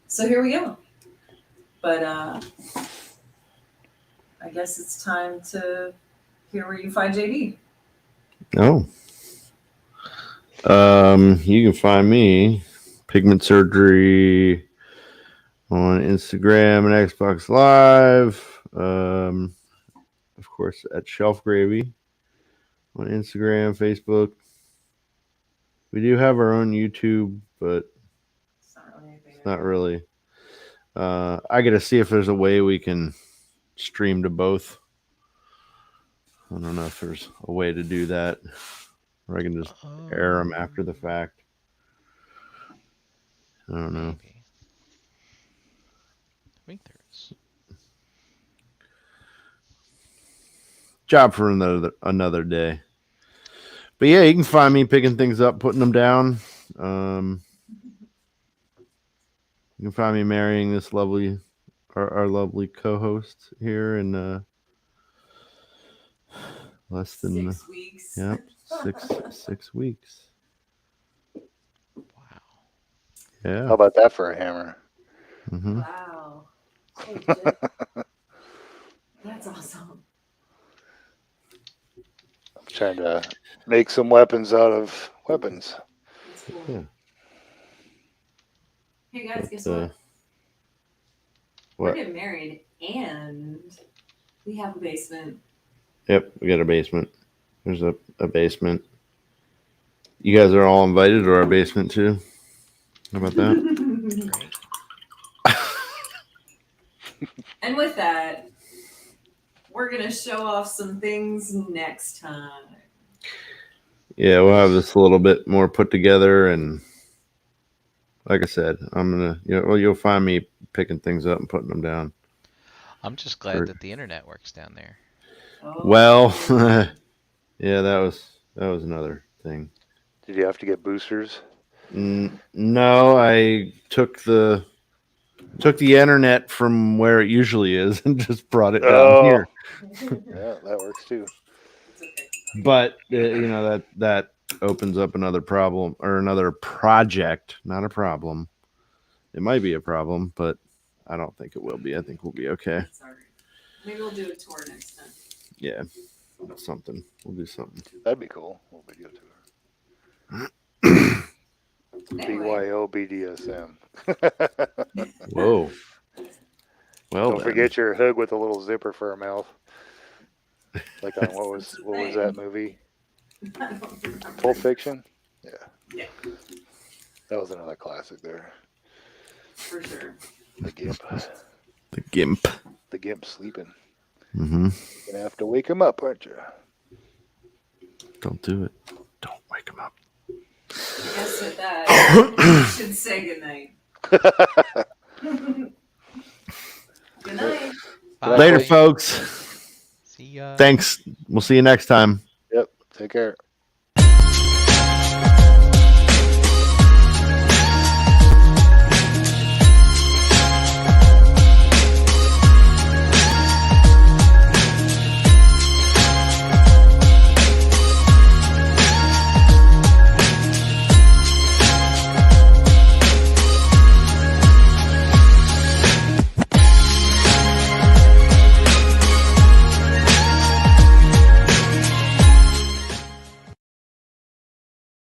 So here we go. But I guess it's time to hear where you find JD. Oh. You can find me, Pigment Surgery, on Instagram and Xbox Live. Of course, at ShelfGravy on Instagram, Facebook. We do have our own YouTube, but it's not really. I got to see if there's a way we can stream to both. I don't know if there's a way to do that, or I can just air them after the fact. I don't know. Maybe. I think there is. Job for another day. But yeah, you can find me picking things up, putting them down. You can find me marrying this our lovely co-host here in less than 6 weeks. Yep, 6 weeks. Wow. Yeah. How about that for a hammer? Mm-hmm. Wow. Holy shit. That's awesome. I'm trying to make some weapons out of weapons. That's cool. Yeah. Hey guys, guess what? We're What? getting married and we have a basement. Yep, we got a basement. There's a basement. You guys are all invited to our basement too. How about that? Great. And with that, we're going to show off some things next time. Yeah, we'll have this a little bit more put together, and like I said, I'm gonna, you'll find me picking things up and putting them down. I'm just glad that the internet works down there. Oh. Well, yeah, that was another thing. Did you have to get boosters? No, I took the internet from where it usually is and just brought it down here. Yeah, that works too. But that opens up another problem or another project, not a problem. It might be a problem, but I don't think it will be. I think we'll be okay. Sorry. Maybe we'll do a tour next time. Yeah, something. We'll do something. That'd be cool. We'll video tour. Anyway. BYO BDSM. Whoa. Well, Don't forget your hood with a little zipper for a mouth. Like on what was that movie? I don't remember. Pulp Fiction? Yeah. Yeah. That was another classic there. For sure. The Gimp. The Gimp. The Gimp sleeping. Mm-hmm. You're gonna have to wake him up, aren't you? Don't do it. Don't wake him up. I guess with that, we should say goodnight. Good night. Bye. Later, folks. See ya. Thanks. We'll see you next time. Yep. Take care.